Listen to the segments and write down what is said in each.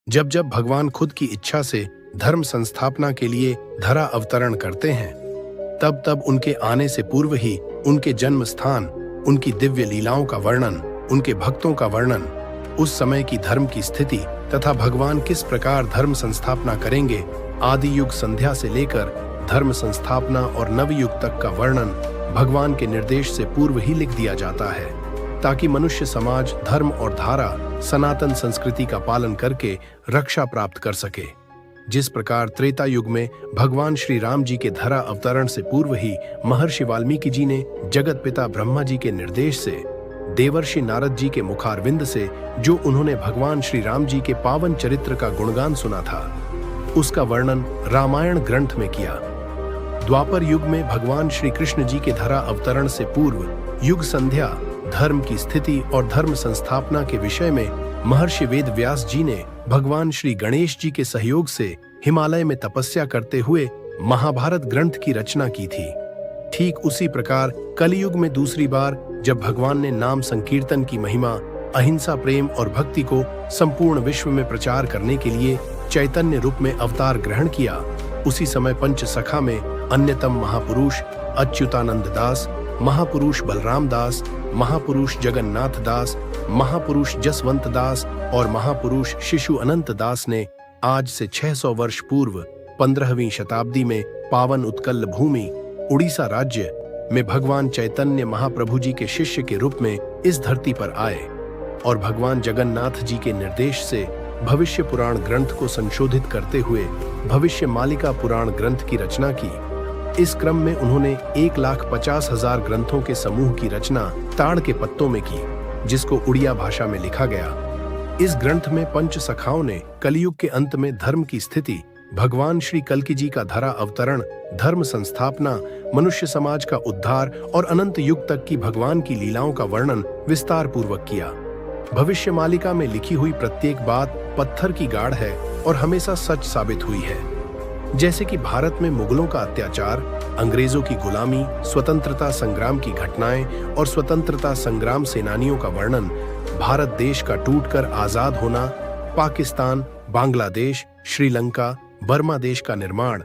जब जब भगवान खुद की इच्छा से धर्म संस्थापना के लिए धरा अवतरण करते हैं, तब तब उनके आने से पूर्व ही उनके जन्म स्थान, उनकी दिव्य लीलाओं का वर्णन, उनके भक्तों का वर्णन, उस समय की धर्म की स्थिति तथा भगवान किस प्रकार धर्म संस्थापना करेंगे, आदि युग संध्या से लेकर धर्म संस्थापना और नवयुग तक का वर्णन भगवान के निर्देश से पूर्व ही लिख दिया जाता है, ताकि मनुष्य समाज धर्म और धारा सनातन संस्कृति का पालन करके रक्षा प्राप्त कर सके। जिस प्रकार त्रेता युग में भगवान श्री राम जी के धरा अवतरण से पूर्व ही महर्षि वाल्मीकि जी ने जगत पिता ब्रह्मा जी के निर्देश से देवर्षि नारद जी के मुखारविंद से जो उन्होंने भगवान श्री राम जी के पावन चरित्र का गुणगान सुना था, उसका वर्णन रामायण ग्रंथ में किया। द्वापर युग में भगवान श्री कृष्ण जी के धरा अवतरण से पूर्व युग संध्या, धर्म की स्थिति और धर्म संस्थापना के विषय में महर्षि वेद व्यास जी ने भगवान श्री गणेश जी के सहयोग से हिमालय में तपस्या करते हुए महाभारत ग्रंथ की रचना की थी। ठीक उसी प्रकार कलियुग में दूसरी बार जब भगवान ने नाम संकीर्तन की महिमा, अहिंसा, प्रेम और भक्ति को संपूर्ण विश्व में प्रचार करने के लिए चैतन्य रूप में अवतार ग्रहण किया, उसी समय पंच सखा में अन्यतम महापुरुष अच्युतानंद दास, महापुरुष बलराम दास, महापुरुष जगन्नाथ दास, महापुरुष जसवंत दास और महापुरुष शिशु अनंत दास ने आज से 600 वर्ष पूर्व 15वीं शताब्दी में पावन उत्कल भूमि उड़ीसा राज्य में भगवान चैतन्य महाप्रभु जी के शिष्य के रूप में इस धरती पर आए और भगवान जगन्नाथ जी के निर्देश से भविष्य पुराण ग्रंथ को संशोधित करते हुए भविष्य मालिका पुराण ग्रंथ की रचना की। इस क्रम में उन्होंने 1,50,000 ग्रंथों के समूह की रचना ताड़ के पत्तों में की, जिसको उड़िया भाषा में लिखा गया। इस ग्रंथ में पंच सखाओं ने कलियुग के अंत में धर्म की स्थिति, भगवान श्री कल्कि जी का धरा अवतरण, धर्म संस्थापना, मनुष्य समाज का उद्धार और अनंत युग तक की भगवान की लीलाओं का वर्णन विस्तार पूर्वक किया। भविष्य मालिका में लिखी हुई प्रत्येक बात पत्थर की गाढ़ है और हमेशा सच साबित हुई है। जैसे कि भारत में मुगलों का अत्याचार, अंग्रेजों की गुलामी, स्वतंत्रता संग्राम की घटनाएं और स्वतंत्रता संग्राम सेनानियों का वर्णन, भारत देश का टूटकर आजाद होना, पाकिस्तान, बांग्लादेश, श्रीलंका, बर्मा देश का निर्माण,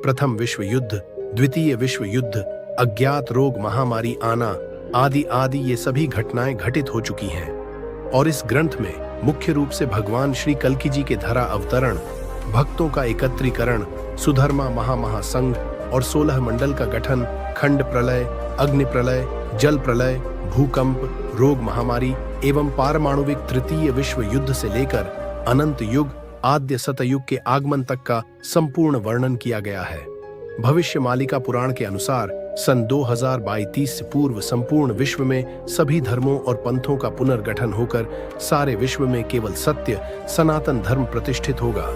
प्रथम विश्व युद्ध, द्वितीय विश्व युद्ध, अज्ञात रोग महामारी आना आदि आदि ये सभी घटनाएं घटित हो चुकी हैं। और इस ग्रंथ में मुख्य रूप से भगवान श्री कल्कि जी के धरा अवतरण, भक्तों का एकत्रीकरण, सुधर्मा महामहासंघ और 16 मंडल का गठन, खंड प्रलय, अग्नि प्रलय, जल प्रलय, भूकंप, रोग महामारी एवं पारमाणुविक तृतीय विश्व युद्ध से लेकर अनंत युग, आद्य सतयुग के आगमन तक का संपूर्ण वर्णन किया गया है। भविष्य मालिका पुराण के अनुसार सन 2032 से पूर्व संपूर्ण विश्व में सभी धर्मों और पंथों का पुनर्गठन होकर सारे विश्व में केवल सत्य सनातन धर्म प्रतिष्ठित होगा।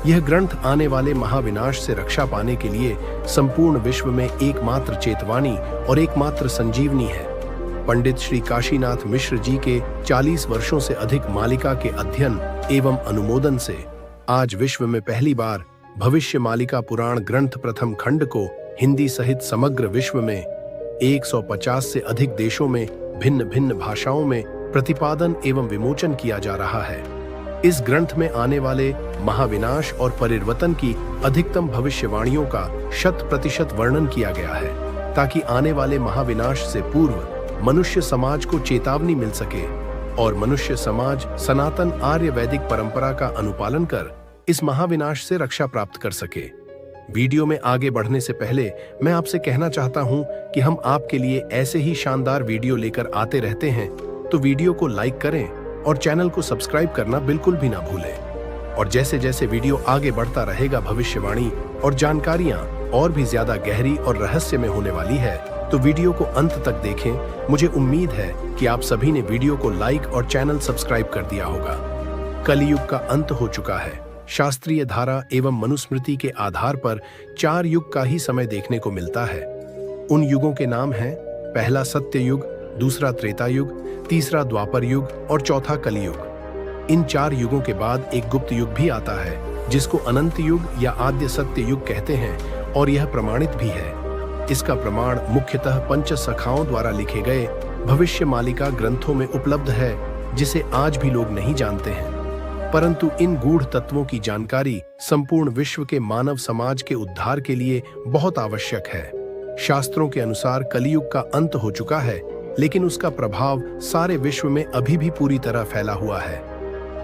यह ग्रंथ आने वाले महाविनाश से रक्षा पाने के लिए संपूर्ण विश्व में एकमात्र चेतवानी और एकमात्र संजीवनी है। पंडित श्री काशीनाथ मिश्र जी के 40 वर्षों से अधिक मालिका के अध्ययन एवं अनुमोदन से आज विश्व में पहली बार भविष्य मालिका पुराण ग्रंथ प्रथम खंड को हिंदी सहित समग्र विश्व में 150 से अधिक देशों में भिन्न भिन्न भाषाओं में प्रतिपादन एवं विमोचन किया जा रहा है। इस ग्रंथ में आने वाले महाविनाश और परिवर्तन की अधिकतम भविष्यवाणियों का 100% वर्णन किया गया है, ताकि आने वाले महाविनाश से पूर्व मनुष्य समाज को चेतावनी मिल सके और मनुष्य समाज सनातन आर्य वैदिक परंपरा का अनुपालन कर इस महाविनाश से रक्षा प्राप्त कर सके। वीडियो में आगे बढ़ने से पहले मैं आपसे कहना चाहता हूं कि हम आपके लिए ऐसे ही शानदार वीडियो लेकर आते रहते हैं, तो वीडियो को लाइक करें और चैनल को सब्सक्राइब करना बिल्कुल भी ना भूलें। और जैसे जैसे वीडियो आगे बढ़ता रहेगा, भविष्यवाणी और जानकारियां और भी ज्यादा गहरी और रहस्यमय होने वाली है, तो वीडियो को अंत तक देखें। मुझे उम्मीद है कि आप सभी ने वीडियो को लाइक और चैनल सब्सक्राइब कर दिया होगा। कलियुग का अंत हो चुका है। शास्त्रीय धारा एवं मनुस्मृति के आधार पर 4 युग का ही समय देखने को मिलता है। उन युगों के नाम हैं पहला सत्य युग, दूसरा त्रेता युग, तीसरा द्वापर युग और चौथा कलियुग। इन 4 युगों के बाद एक गुप्त युग भी आता है, जिसको अनंत युग या आद्य सत्य युग कहते हैं, और यह प्रमाणित भी है। इसका प्रमाण मुख्यतः पंच सखाओं द्वारा लिखे गए भविष्य मालिका ग्रंथों में उपलब्ध है, जिसे आज भी लोग नहीं जानते हैं। परंतु इन गूढ़ तत्वों की जानकारी संपूर्ण विश्व के मानव समाज के उद्धार के लिए बहुत आवश्यक है। शास्त्रों के अनुसार कलियुग का अंत हो चुका है, लेकिन उसका प्रभाव सारे विश्व में अभी भी पूरी तरह फैला हुआ है।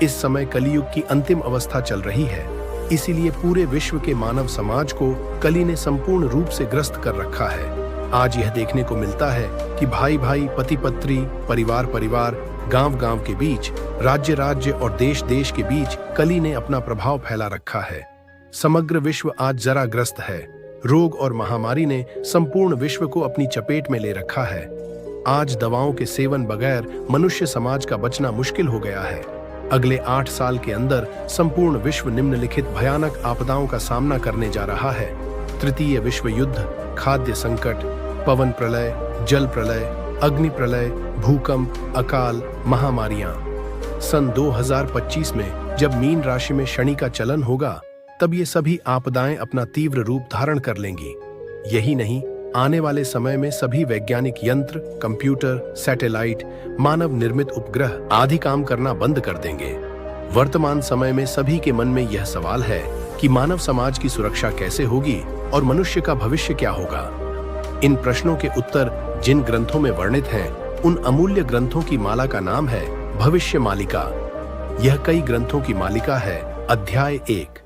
इस समय कलियुग की अंतिम अवस्था चल रही है, इसीलिए पूरे विश्व के मानव समाज को कली ने संपूर्ण रूप से ग्रस्त कर रखा है। आज यह देखने को मिलता है कि भाई भाई, पति पत्नी, परिवार परिवार, गांव गांव के बीच, राज्य राज्य और देश देश के बीच कली ने अपना प्रभाव फैला रखा है। समग्र विश्व आज जरा ग्रस्त है। रोग और महामारी ने संपूर्ण विश्व को अपनी चपेट में ले रखा है। आज दवाओं के सेवन बगैर मनुष्य समाज का बचना मुश्किल हो गया है। अगले 8 साल के अंदर संपूर्ण विश्व निम्नलिखित भयानक आपदाओं का सामना करने जा रहा है: तृतीय विश्व युद्ध, खाद्य संकट, पवन प्रलय, जल प्रलय, अग्नि प्रलय, भूकंप, अकाल, महामारियां। सन 2025 में जब मीन राशि में शनि का चलन होगा, तब ये सभी आपदाएं अपना तीव्र रूप धारण कर लेंगी। यही नहीं, आने वाले समय में सभी वैज्ञानिक यंत्र, कंप्यूटर, सैटेलाइट, मानव निर्मित उपग्रह आदि काम करना बंद कर देंगे। वर्तमान समय में सभी के मन में यह सवाल है कि मानव समाज की सुरक्षा कैसे होगी और मनुष्य का भविष्य क्या होगा। इन प्रश्नों के उत्तर जिन ग्रंथों में वर्णित हैं, उन अमूल्य ग्रंथों की माला का नाम है भविष्य मालिका। यह कई ग्रंथों की मालिका है। अध्याय 1,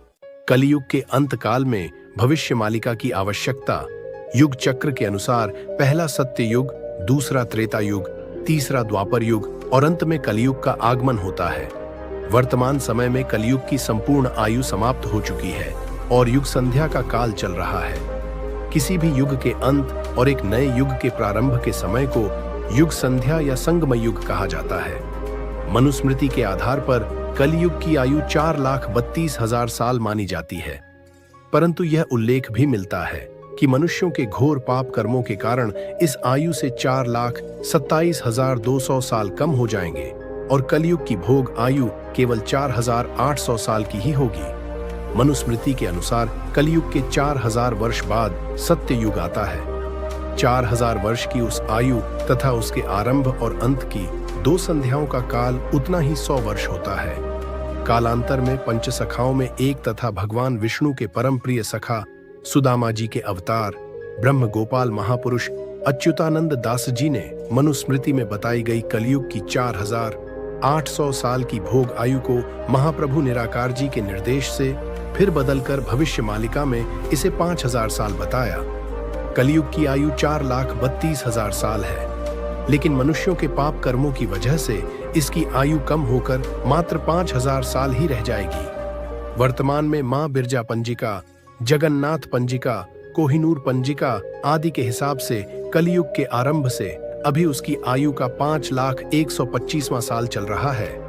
कलियुग के अंत काल में भविष्य मालिका की आवश्यकता। युग चक्र के अनुसार पहला सत्य युग, दूसरा त्रेता युग, तीसरा द्वापर युग और अंत में कलियुग का आगमन होता है। वर्तमान समय में कलियुग की संपूर्ण आयु समाप्त हो चुकी है और युग संध्या का काल चल रहा है। किसी भी युग के अंत और एक नए युग के प्रारंभ के समय को युग संध्या या संगम युग कहा जाता है। मनुस्मृति के आधार पर कलियुग की आयु 4,32,000 साल मानी जाती है, परंतु यह उल्लेख भी मिलता है कि मनुष्यों के घोर पाप कर्मों के कारण इस आयु से 4,27,200 साल कम हो जाएंगे और कलियुग की भोग आयु केवल 4,800 साल की ही होगी। मनुस्मृति के अनुसार कलियुग के 4,000 वर्ष बाद सत्य युग आता है। 4,000 वर्ष की उस आयु तथा उसके आरंभ और अंत की 2 संध्याओं का काल उतना ही 100 वर्ष होता है। कालांतर में पंचसखाओं में एक तथा भगवान विष्णु के परम प्रिय सखा सुदामा जी के अवतार ब्रह्म गोपाल महापुरुष अच्युतानंद दास जी ने मनुस्मृति में बताई गई कलियुग की 4,800 साल की भोग आयु को महाप्रभु निराकार जी के निर्देश से फिर बदलकर भविष्य मालिका में इसे 5,000 साल बताया। कलियुग की आयु 4,32,000 साल है, लेकिन मनुष्यों के पाप कर्मों की वजह से इसकी आयु कम होकर मात्र 5,000 साल ही रह जाएगी। वर्तमान में मां बिरजा पंजिका, जगन्नाथ पंजिका, कोहिनूर पंजिका आदि के हिसाब से कलियुग के आरंभ से अभी उसकी आयु का 5,125वां साल चल रहा है।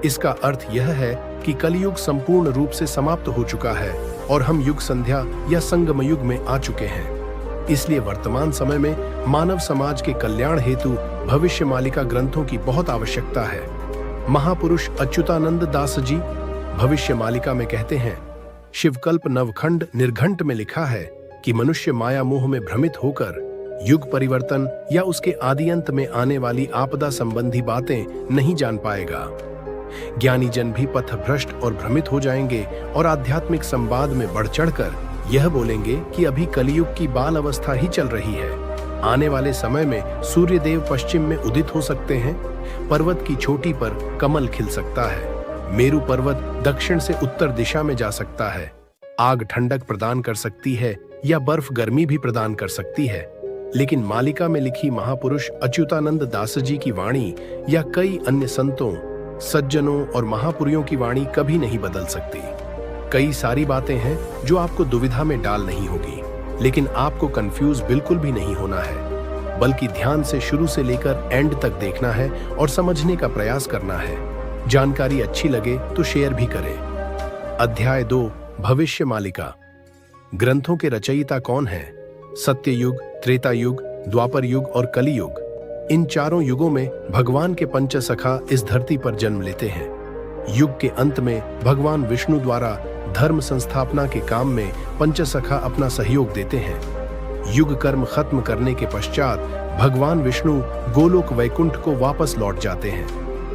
इसका अर्थ यह है कि कलियुग संपूर्ण रूप से समाप्त हो चुका है और हम युग संध्या या संगम युग में आ चुके हैं। इसलिए वर्तमान समय में मानव समाज के कल्याण हेतु भविष्य मालिका ग्रंथों की बहुत आवश्यकता है। महापुरुष अच्युतानंद दास जी भविष्य मालिका में कहते हैं, शिवकल्प नवखंड निर्घंट में लिखा है कि मनुष्य माया मोह में भ्रमित होकर युग परिवर्तन या उसके आदि अंत में आने वाली आपदा संबंधी बातें नहीं जान पाएगा। ज्ञानी जन भी पथ भ्रष्ट और भ्रमित हो जाएंगे और आध्यात्मिक संवाद में बढ़ चढ़कर यह बोलेंगे कि अभी कलियुग की बाल अवस्था ही चल रही है। आने वाले समय में सूर्य देव पश्चिम में उदित हो सकते हैं, पर्वत की चोटी पर कमल खिल सकता है, मेरु पर्वत दक्षिण से उत्तर दिशा में जा सकता है, आग ठंडक प्रदान कर सकती है या बर्फ गर्मी भी प्रदान कर सकती है। लेकिन मालिका में लिखी महापुरुष अच्युतानंद दास जी की वाणी या कई अन्य संतों, सज्जनों और महापुरुषों की वाणी कभी नहीं बदल सकती। कई सारी बातें हैं जो आपको दुविधा में डाल नहीं होगी, लेकिन आपको कंफ्यूज बिल्कुल भी नहीं होना है, बल्कि ध्यान से शुरू से लेकर एंड तक देखना है और समझने का प्रयास करना है। जानकारी अच्छी लगे तो शेयर भी करें। अध्याय 2, भविष्य मालिका। ग्रंथों के रचयिता कौन हैं? सत्य युग, त्रेता युग, द्वापर युग और कली युग। इन चारों युगों में भगवान के पंचसखा इस धरती पर जन्म लेते हैं। युग के अंत में भगवान विष्णु द्वारा धर्म संस्थापना के काम में पंचसखा अपना सहयोग देते हैं। युग कर्म खत्म करने के पश्चात भगवान विष्णु गोलोक वैकुंठ को वापस लौट जाते हैं।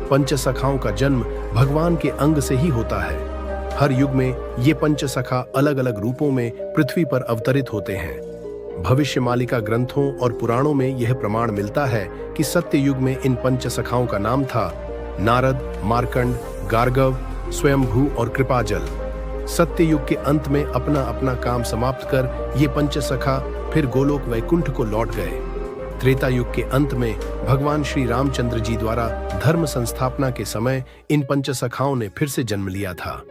पंचसखाओं का जन्म भगवान के अंग से ही होता है। हर युग में ये पंचसखा अलग अलग रूपों में पृथ्वी पर अवतरित होते हैं। भविष्यमालिका ग्रंथों और पुराणों में यह प्रमाण मिलता है कि सत्य युग में इन पंचसखाओं का नाम था नारद, मार्कंड, गार्गव, स्वयंभू और कृपाजल। सत्य युग के अंत में अपना अपना काम समाप्त कर ये पंचसखा फिर गोलोक वैकुंठ को लौट गए। त्रेता युग के अंत में भगवान श्री रामचंद्र जी द्वारा धर्म संस्थापना के समय इन पंचसखाओं ने फिर से जन्म लिया था।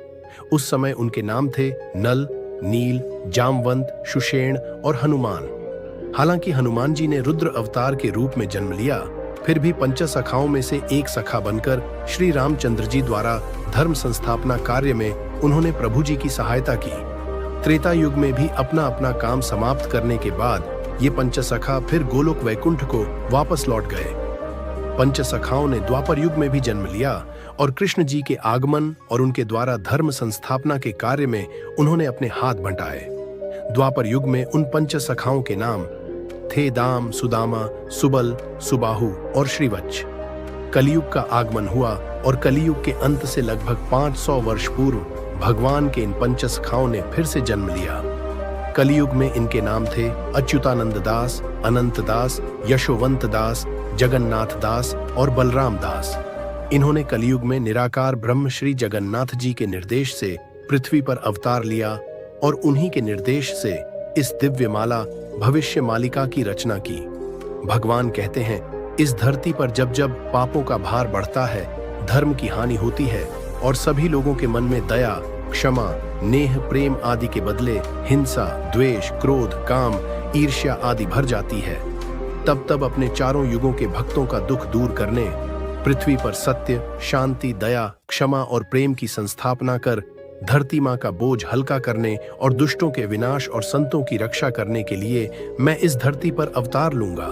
उस समय उनके नाम थे नल, नील, जामवंत, सुषेण और हनुमान। हालांकि हनुमान जी ने रुद्र अवतार के रूप में जन्म लिया, फिर भी पंचसखाओं में से एक सखा बनकर श्री रामचंद्र जी द्वारा धर्म संस्थापना कार्य में उन्होंने प्रभु जी की सहायता की। त्रेता युग में भी अपना अपना काम समाप्त करने के बाद ये पंचसखा फिर गोलोक वैकुंठ को वापस लौट गए। पंचसखाओं ने द्वापर युग में भी जन्म लिया और कृष्ण जी के आगमन और उनके द्वारा धर्म संस्थापना के कार्य में उन्होंने अपने हाथ बंटाए। द्वापर युग में उन पंचसखाओं के नाम थे दाम, सुदामा, सुबल, सुबाहु और श्रीवत्स। कलियुग का आगमन हुआ और कलियुग के अंत से लगभग 500 वर्ष पूर्व भगवान के इन पंचसखाओं ने फिर से जन्म लिया। कलियुग में इनके नाम थे अच्युतानंद दास, अनंत दास, यशोवंत दास, जगन्नाथ दास और बलराम दास। इन्होंने कलियुग में निराकार ब्रह्म श्री जगन्नाथ जी के निर्देश से पृथ्वी पर अवतार लिया और उन्हीं के निर्देश से इस दिव्य माला भविष्य मालिका की रचना की। भगवान कहते हैं, इस धरती पर जब जब पापों का भार बढ़ता है, धर्म की हानि होती है और सभी लोगों के मन में दया, क्षमा, नेह, प्रेम आदि के बदले हिंसा, द्वेष, क्रोध, काम, ईर्ष्या आदि भर जाती है, तब तब अपने चारों युगों के भक्तों का दुख दूर करने पृथ्वी पर सत्य, शांति, दया, क्षमा और प्रेम की संस्थापना कर धरती माँ का बोझ हल्का करने और दुष्टों के विनाश और संतों की रक्षा करने के लिए मैं इस धरती पर अवतार लूंगा।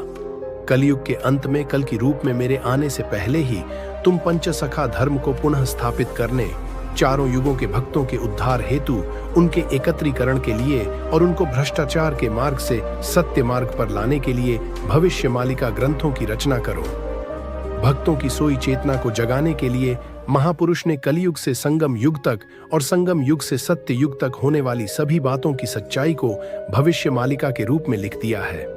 कलयुग के अंत में कल की रूप में मेरे आने से पहले ही तुम पंचसखा धर्म को पुनः स्थापित करने, चारों युगों के भक्तों के उद्धार हेतु उनके एकत्रीकरण के लिए और उनको भ्रष्टाचार के मार्ग से सत्य मार्ग पर लाने के लिए भविष्य मालिका ग्रंथों की रचना करो। भक्तों की सोई चेतना को जगाने के लिए महापुरुष ने कलियुग से संगम युग तक और संगम युग से सत्य युग तक होने वाली सभी बातों की सच्चाई को भविष्य मालिका के रूप में लिख दिया है।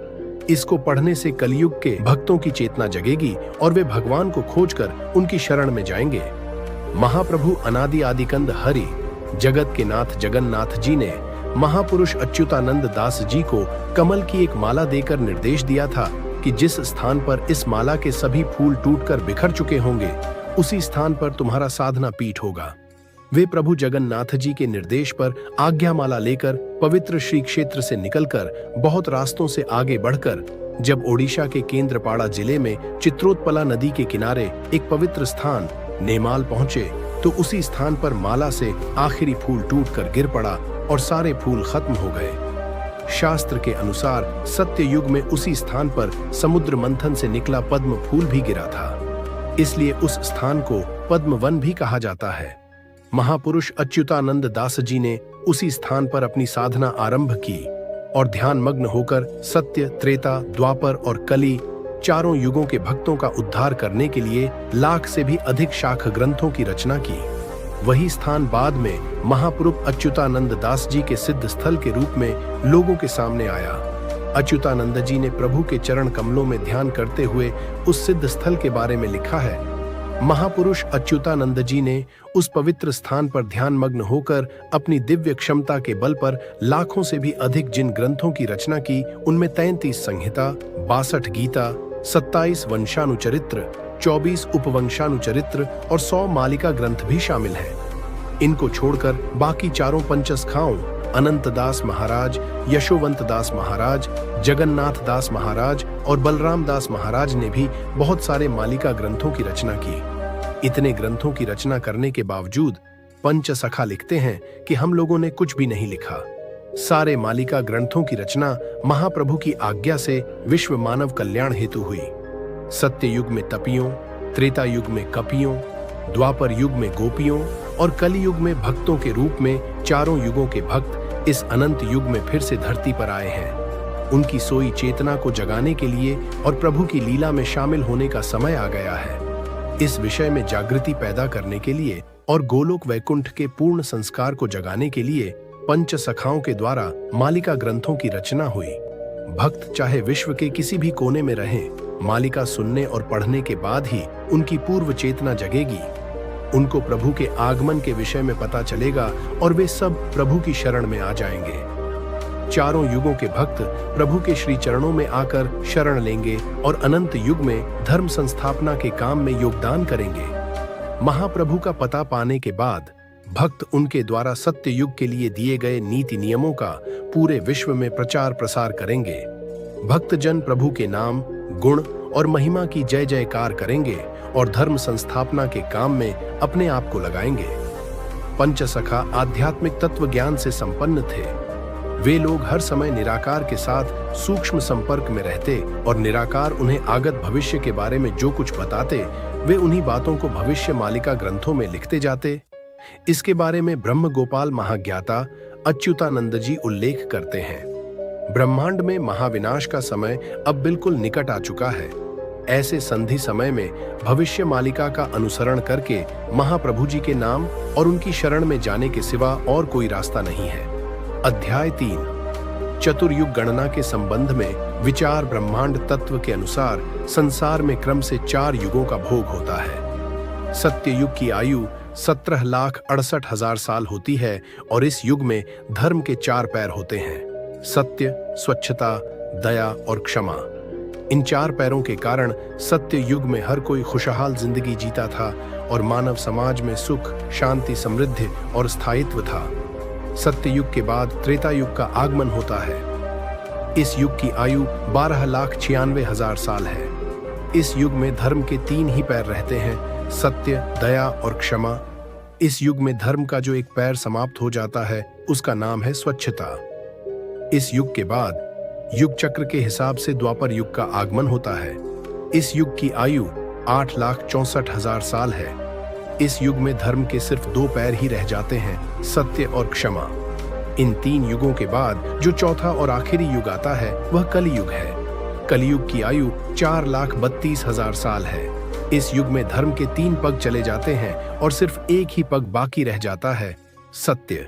इसको पढ़ने से कलियुग के भक्तों की चेतना जगेगी और वे भगवान को खोजकर उनकी शरण में जाएंगे। महाप्रभु अनादि आदिकंद हरि जगत के नाथ जगन्नाथ जी ने महापुरुष अच्युतानंद दास जी को कमल की एक माला देकर निर्देश दिया था कि जिस स्थान पर इस माला के सभी फूल टूटकर बिखर चुके होंगे, उसी स्थान पर तुम्हारा साधना पीठ होगा। वे प्रभु जगन्नाथ जी के निर्देश पर आज्ञा माला लेकर पवित्र श्री क्षेत्र से निकलकर बहुत रास्तों से आगे बढ़कर जब ओडिशा के केंद्रपाड़ा जिले में चित्रोत्पला नदी के किनारे एक पवित्र स्थान नेमाल पहुंचे, तो उसी स्थान पर माला से आखिरी फूल टूटकर गिर पड़ा और सारे फूल खत्म हो गए। शास्त्र के अनुसार सत्य युग में उसी स्थान पर समुद्र मंथन से निकला पद्म फूल भी गिरा था, इसलिए उस स्थान को पद्म वन भी कहा जाता है। महापुरुष अच्युतानंद दास जी ने उसी स्थान पर अपनी साधना आरंभ की और ध्यान मग्न होकर सत्य, त्रेता, द्वापर और कली चारों युगों के भक्तों का उद्धार करने के लिए लाख से भी अधिक शाख ग्रंथों की रचना की। वही स्थान बाद में महापुरुष अच्युतानंद दास जी के सिद्ध स्थल के रूप में लोगों के सामने आया। अच्युतानंद जी ने प्रभु के चरण कमलों में ध्यान करते हुए उस सिद्ध स्थल के बारे में लिखा है। महापुरुष अच्युतानंद जी ने उस पवित्र स्थान पर ध्यान मग्न होकर अपनी दिव्य क्षमता के बल पर लाखों से भी अधिक जिन ग्रंथों की रचना की, उनमें 33 संहिता, 62 गीता, 27 वंशानुचरित्र, 24 उपवंशानुचरित्र और 100 मालिका ग्रंथ भी शामिल हैं। इनको छोड़कर बाकी चारों पंचसखाओं अनंत दास महाराज, यशोवंत दास महाराज, जगन्नाथ दास महाराज और बलराम दास महाराज ने भी बहुत सारे मालिका ग्रंथों की रचना की। इतने ग्रंथों की रचना करने के बावजूद पंचसखा लिखते हैं कि हम लोगों ने कुछ भी नहीं लिखा। सारे मालिका ग्रंथों की रचना महाप्रभु की आज्ञा से विश्व मानव कल्याण हेतु हुई। सत्य युग में तपियों, त्रेता युग में कपियों, द्वापर युग में गोपियों और कलि युग में भक्तों के रूप में चारों युगों के भक्त इस अनंत युग में फिर से धरती पर आए हैं। उनकी सोई चेतना को जगाने के लिए और प्रभु की लीला में शामिल होने का समय आ गया है। इस विषय में जागृति पैदा करने के लिए और गोलोक वैकुंठ के पूर्ण संस्कार को जगाने के लिए पंच सखाओं के द्वारा मालिका ग्रंथों की रचना हुई। भक्त चाहे विश्व के किसी भी कोने में रहें, मालिका सुनने और पढ़ने के बाद ही उनकी पूर्व चेतना जगेगी। उनको प्रभु के आगमन के विषय में पता चलेगा और वे सब प्रभु की शरण में आ जाएंगे। चारों युगों के भक्त प्रभु के श्री चरणों में आकर शरण लेंगे और अनंत युग में धर्म संस्थापना के काम में योगदान करेंगे। महाप्रभु का पता पाने के बाद भक्त उनके द्वारा सत्य युग के लिए दिए गए नीति नियमों का पूरे विश्व में प्रचार प्रसार करेंगे। भक्तजन प्रभु के नाम, गुण और महिमा की जय जयकार करेंगे और धर्म संस्थापना के काम में अपने आप को लगाएंगे। पंचसखा आध्यात्मिक तत्व ज्ञान से संपन्न थे। वे लोग हर समय निराकार के साथ सूक्ष्म संपर्क में रहते और निराकार उन्हें आगत भविष्य के बारे में जो कुछ बताते, वे उन्हीं बातों को भविष्य मालिका ग्रंथों में लिखते जाते। इसके बारे में ब्रह्म गोपाल महाज्ञाता अच्युतानंद जी उल्लेख करते हैं। ब्रह्मांड में महाविनाश का समय अब बिल्कुल निकट आ चुका है। ऐसे संधि समय में भविष्य मालिका का अनुसरण करके महाप्रभु जी के नाम और उनकी शरण में जाने के सिवा और कोई रास्ता नहीं है। अध्याय 3 चतुर्युग गणना के संबंध में विचार। ब्रह्मांड तत्व के अनुसार संसार में क्रम से 4 युगों का भोग होता है। सत्य युग की आयु 17,68,000 साल होती है और इस युग में धर्म के 4 पैर होते हैं: सत्य, स्वच्छता, दया और क्षमा। इन 4 पैरों के कारण सत्य युग में हर कोई खुशहाल जिंदगी जीता था और मानव समाज में सुख, शांति, समृद्धि और स्थायित्व था। सत्य युग के बाद त्रेता युग का आगमन होता है। इस युग की आयु 12,96,000 साल है। इस युग में धर्म के 3 ही पैर रहते हैं: सत्य, दया और क्षमा। इस युग में धर्म का जो एक पैर समाप्त हो जाता है उसका नाम है स्वच्छता। इस युग के बाद युग चक्र के हिसाब से द्वापर युग का आगमन होता है। इस युग की आयु 8,64,000 साल है। इस युग में धर्म के सिर्फ 2 पैर ही रह जाते हैं: सत्य और क्षमा। इन 3 युगों के बाद जो चौथा और आखिरी युग आता है वह कलियुग है। कलियुग की आयु 4,32,000 साल है। इस युग में धर्म के 3 पग चले जाते हैं और सिर्फ एक ही पग बाकी रह जाता है: सत्य।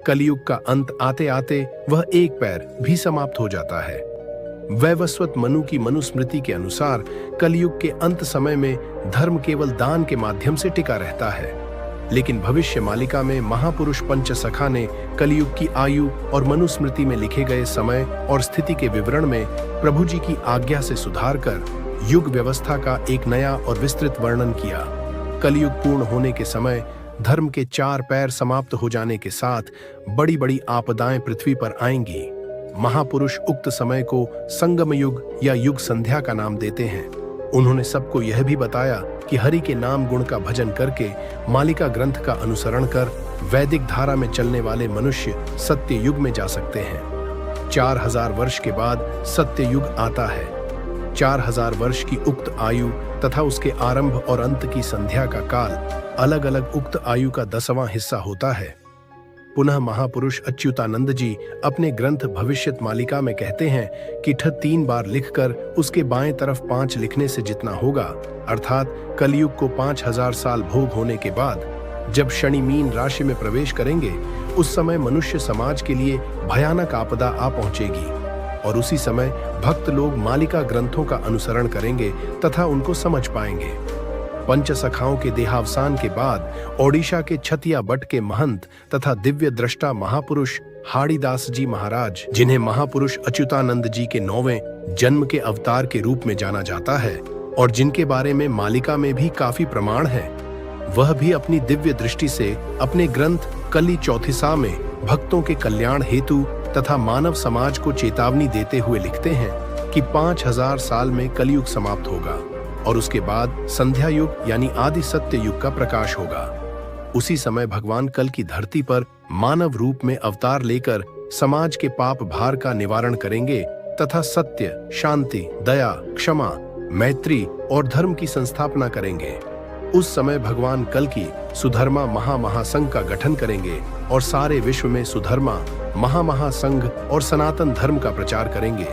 कलियुग का अंत आते आते वह एक पैर भी समाप्त हो जाता है। वैवस्वत मनु की मनुस्मृति के अनुसार कलियुग के अंत समय में धर्म केवल दान के माध्यम से टिका रहता है। लेकिन भविष्य मालिका में महापुरुष पंचसखा ने कलियुग की आयु और मनुस्मृति में लिखे गए समय और स्थिति के विवरण में प्रभु जी की आज्ञा से सुधार कर युग व्यवस्था का एक नया और विस्तृत वर्णन किया। कलियुग पूर्ण होने के समय धर्म के 4 पैर समाप्त हो जाने के साथ बड़ी बड़ी आपदाएं पृथ्वी पर आएंगी। महापुरुष उक्त समय को संगम युग या युग संध्या का नाम देते हैं। उन्होंने सबको यह भी बताया कि हरि के नाम गुण का भजन करके मालिका ग्रंथ का अनुसरण कर वैदिक धारा में चलने वाले मनुष्य सत्य युग में जा सकते हैं। 4000 वर्ष के बाद सत्य युग आता है। 4000 वर्ष की उक्त आयु तथा उसके आरंभ और अंत की संध्या का काल अलग अलग उक्त आयु का 10वां हिस्सा होता है। पुनः महापुरुष अच्युतानंद जी अपने ग्रंथ भविष्यत मालिका में कहते हैं कि 3 बार लिखकर उसके बाएं तरफ 5 लिखने से जितना होगा, अर्थात कलयुग को 5000 साल भोग होने के बाद जब शनि मीन राशि में प्रवेश करेंगे, उस समय मनुष्य समाज के लिए भयानक आपदा आ पहुंचेगी और उसी समय भक्त लोग मालिका ग्रंथों का अनुसरण करेंगे तथा उनको समझ पाएंगे। पंचसखाओं के देहावसान के बाद ओडिशा के छतिया बट के महंत तथा दिव्य दृष्टा महापुरुष हाड़ीदास जी महाराज, जिन्हें महापुरुष अच्युतानंद जी के 9वें जन्म के अवतार के रूप में जाना जाता है और जिनके बारे में मालिका में भी काफी प्रमाण है, वह भी अपनी दिव्य दृष्टि से अपने ग्रंथ कली चौथिसा में भक्तों के कल्याण हेतु तथा मानव समाज को चेतावनी देते हुए लिखते हैं कि 5000 साल में कलयुग समाप्त होगा और उसके बाद संध्या युग यानी आदि सत्य युग का प्रकाश होगा। उसी समय भगवान कल की धरती पर मानव रूप में अवतार लेकर समाज के पाप भार का निवारण करेंगे तथा सत्य, शांति, दया, क्षमा, मैत्री और धर्म की संस्थापना करेंगे। उस समय भगवान कल की सुधर्मा महासंघ का गठन करेंगे और सारे विश्व में सुधर्मा महासंघ और सनातन धर्म का प्रचार करेंगे।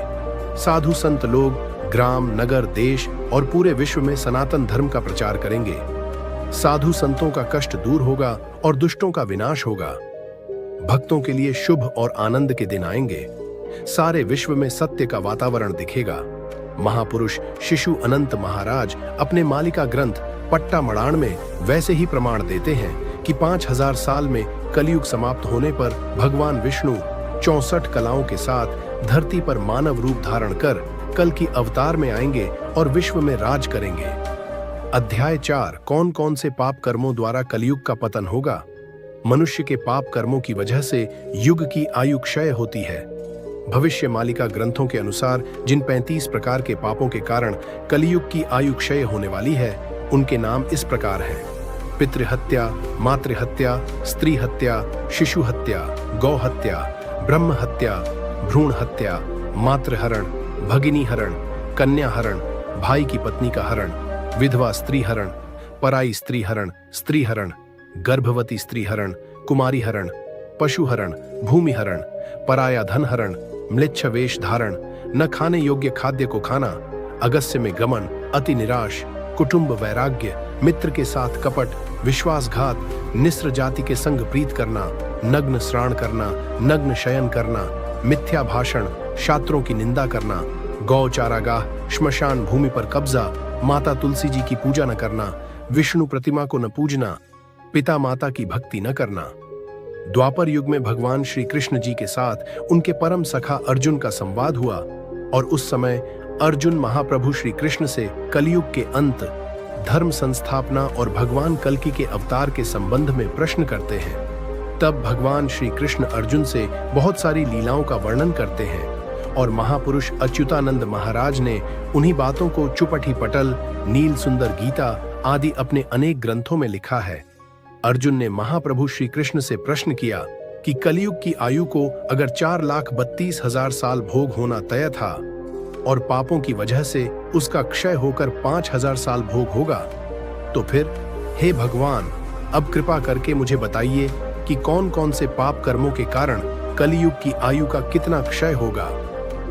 साधु संत लोग ग्राम, नगर, देश और पूरे विश्व में सनातन धर्म का प्रचार करेंगे। साधु संतों का कष्ट दूर होगा और दुष्टों का विनाश होगा। भक्तों के लिए शुभ और आनंद के दिन आएंगे। सारे विश्व में सत्य का वातावरण दिखेगा। महापुरुष शिशु अनंत महाराज अपने मालिका ग्रंथ पट्टा मड़ाण में वैसे ही प्रमाण देते हैं कि 5000 साल में कलयुग समाप्त होने पर भगवान विष्णु 64 कलाओं के साथ धरती पर मानव रूप धारण कर कल की अवतार में आएंगे और विश्व में राज करेंगे। अध्याय 4 कौन कौन से पाप कर्मों द्वारा कलयुग का पतन होगा। मनुष्य के पाप कर्मों की वजह से युग की आयु क्षय होती है। भविष्य मालिका ग्रंथों के अनुसार जिन 35 प्रकार के पापों के कारण कलयुग की आयु क्षय होने वाली है, उनके नाम इस प्रकार हैं: पितृहत्या, मातृहत्या, स्त्री हत्या, शिशु हत्या, गौ हत्या, ब्रह्म हत्या, भ्रूण हत्या, मातृहरण, भगिनी हरण, कन्या हरण, भाई की पत्नी का हरण, विधवा स्त्री हरण, पराई स्त्री हरण, स्त्री हरण, गर्भवती स्त्री हरण, कुमारी हरण, पशु हरण, भूमि हरण, पराया धन हरण, म्लेच्छ वेश धारण, न खाने योग्य खाद्य को खाना, अगस्त्य में गमन, अति निराश, कुटुंब वैराग्य, मित्र के साथ कपट, विश्वासघात, निस्र जाति के संग प्रीत करना, नग्न स्नान करना, नग्न शयन करना, मिथ्या भाषण, शास्त्रों की निंदा करना, गौ चारागाह, श्मशान भूमि पर कब्जा, माता तुलसी जी की पूजा न करना, विष्णु प्रतिमा को न पूजना, पिता माता की भक्ति न करना। द्वापर युग में भगवान श्री कृष्ण जी के साथ उनके परम सखा अर्जुन का संवाद हुआ और उस समय अर्जुन महाप्रभु श्री कृष्ण से कलयुग के अंत, धर्म संस्थापना और भगवान कल्कि के अवतार के संबंध में प्रश्न करते हैं। तब भगवान श्री कृष्ण अर्जुन से बहुत सारी लीलाओं का वर्णन करते हैं और महापुरुष अच्युतानंद महाराज ने उन्हीं बातों को चुपटी पटल, नील सुंदर गीता आदि अपने अनेक ग्रंथों में लिखा है। अर्जुन ने महाप्रभु श्री कृष्ण से प्रश्न किया कि कलयुग की आयु को अगर 4,32,000 साल भोग होना तय था और पापों की वजह से उसका क्षय होकर 5,000 साल भोग होगा, तो फिर हे भगवान, अब कृपा करके मुझे बताइए कि कौन कौन से पाप कर्मों के कारण कलयुग की आयु का कितना क्षय होगा।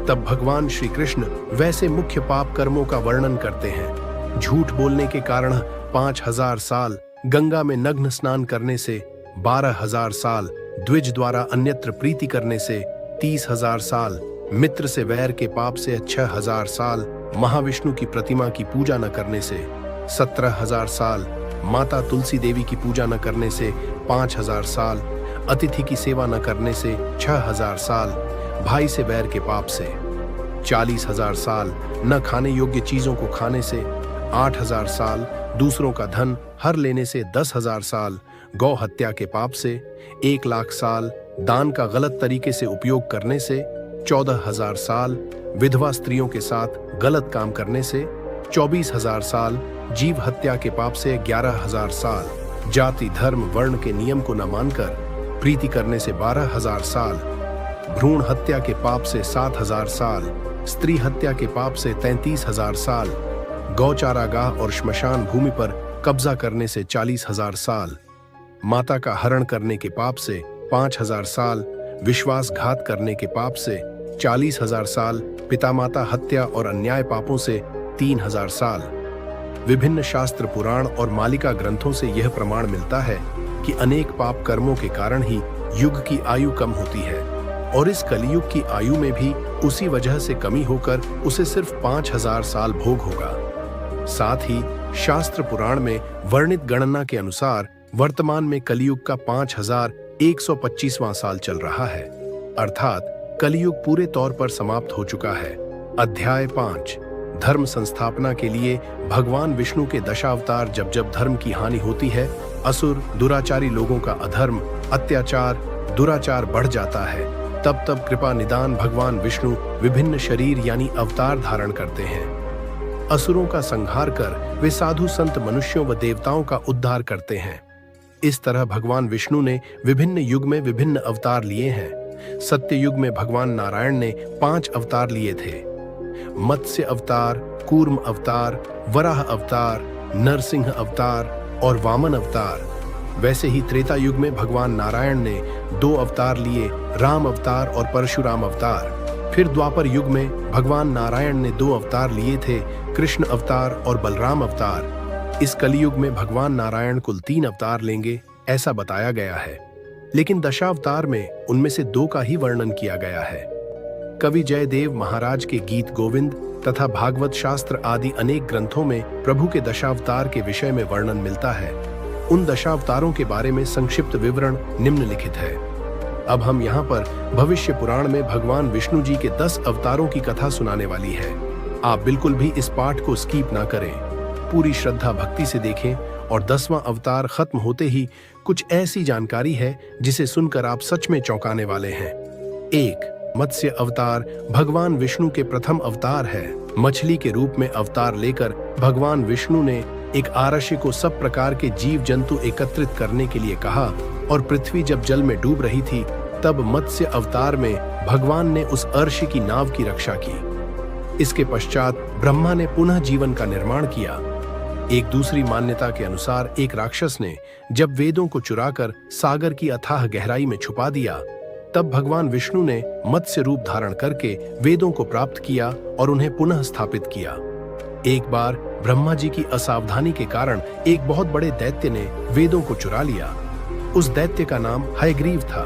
तब भगवान श्री कृष्ण वैसे मुख्य पाप कर्मों का वर्णन करते हैं। झूठ बोलने के कारण 5,000 साल, गंगा में नग्न स्नान करने से 12,000 साल, द्विज द्वारा अन्यत्र प्रीति करने से 30,000 साल, मित्र से वैर के पाप से 6,000 साल, महाविष्णु की प्रतिमा की पूजा न करने से 17,000 साल, माता तुलसी देवी की पूजा न करने से 5,000 साल, अतिथि की सेवा न करने से 6,000 साल, भाई से वैर के पाप से 40,000 साल, न खाने योग्य चीजों को खाने से 8,000 साल, दूसरों का धन हर लेने से 10,000 साल, गौ हत्या के पाप से 1,00,000 साल, दान का गलत तरीके से उपयोग करने से 14,000 साल, विधवा स्त्रियों के साथ गलत काम करने से 24,000 साल, जीव हत्या के पाप से 11,000 साल, जाति धर्म वर्ण के नियम को न मानकर प्रीति करने से 12,000 साल, भ्रूण हत्या के पाप से 7,000 साल, स्त्री हत्या के पाप से 33,000 साल, गौचारागाह और श्मशान भूमि पर कब्जा करने से 40,000 साल, माता का हरण करने के पाप से 5,000 साल, विश्वासघात करने के पाप से 40,000 साल, पिता माता हत्या और अन्याय पापों से 3,000 साल। विभिन्न शास्त्र पुराण और मालिका ग्रंथों से यह प्रमाण मिलता है कि अनेक पाप कर्मों के कारण ही युग की आयु कम होती है और इस कलियुग की आयु में भी उसी वजह से कमी होकर उसे सिर्फ 5,000 साल भोग होगा। साथ ही शास्त्र पुराण में वर्णित गणना के अनुसार वर्तमान में कलियुग का 5,125वां साल चल रहा है, अर्थात कलियुग पूरे तौर पर समाप्त हो चुका है। अध्याय 5 धर्म संस्थापना के लिए भगवान विष्णु के दशावतार। जब जब धर्म की हानि होती है, असुर दुराचारी लोगों का अधर्म, अत्याचार, दुराचार बढ़ जाता है, तब तब कृपा निदान भगवान विष्णु विभिन्न शरीर यानी अवतार धारण करते हैं। असुरों का संहार कर वे साधु संत मनुष्यों व देवताओं का उद्धार करते हैं। इस तरह भगवान विष्णु ने विभिन्न युग में विभिन्न अवतार लिए हैं। सत्य युग में भगवान नारायण ने 5 अवतार लिए थे: मत्स्य अवतार, कूर्म अवतार, वराह अवतार, नरसिंह अवतार और वामन अवतार। वैसे ही त्रेता युग में भगवान नारायण ने 2 अवतार लिए, राम अवतार और परशुराम अवतार। फिर द्वापर युग में भगवान नारायण ने 2 अवतार लिए थे, कृष्ण अवतार और बलराम अवतार। इस कलियुग में भगवान नारायण कुल 3 अवतार लेंगे, ऐसा बताया गया है। लेकिन दशावतार में उनमें से 2 का ही वर्णन किया गया है। कवि जयदेव महाराज के गीत गोविंद तथा भागवत शास्त्र आदि अनेक ग्रंथों में प्रभु के दशावतार के विषय में वर्णन मिलता है। उन दशावतारों के बारे में संक्षिप्त विवरण निम्नलिखित है। अब हम यहाँ पर भविष्य पुराण में भगवान विष्णु जी के 10 अवतारों की कथा सुनाने वाली है। आप बिल्कुल भी इस पाठ को स्किप ना करें, पूरी श्रद्धा भक्ति से देखें और 10वां अवतार खत्म होते ही कुछ ऐसी जानकारी है जिसे सुनकर आप सच में चौंकाने वाले हैं। 1. मत्स्य अवतार भगवान विष्णु के प्रथम अवतार है। मछली के रूप में अवतार लेकर भगवान विष्णु ने एक आरष्य को सब प्रकार के जीव जंतु एकत्रित करने के लिए कहा और पृथ्वी जब जल में डूब रही थी तब मत्स्य अवतार में भगवान ने उस अर्षि की नाव की रक्षा की। इसके पश्चात ब्रह्मा ने पुनः जीवन का निर्माण किया। एक दूसरी मान्यता के अनुसार एक राक्षस ने जब वेदों को चुराकर सागर की अथाह गहराई में छुपा दिया, तब भगवान विष्णु ने मत्स्य रूप धारण करके वेदों को प्राप्त किया और उन्हें पुनः स्थापित किया। एक बार ब्रह्मा जी की असावधानी के कारण एक बहुत बड़े दैत्य ने वेदों को चुरा लिया। उस दैत्य का नाम हयग्रीव था।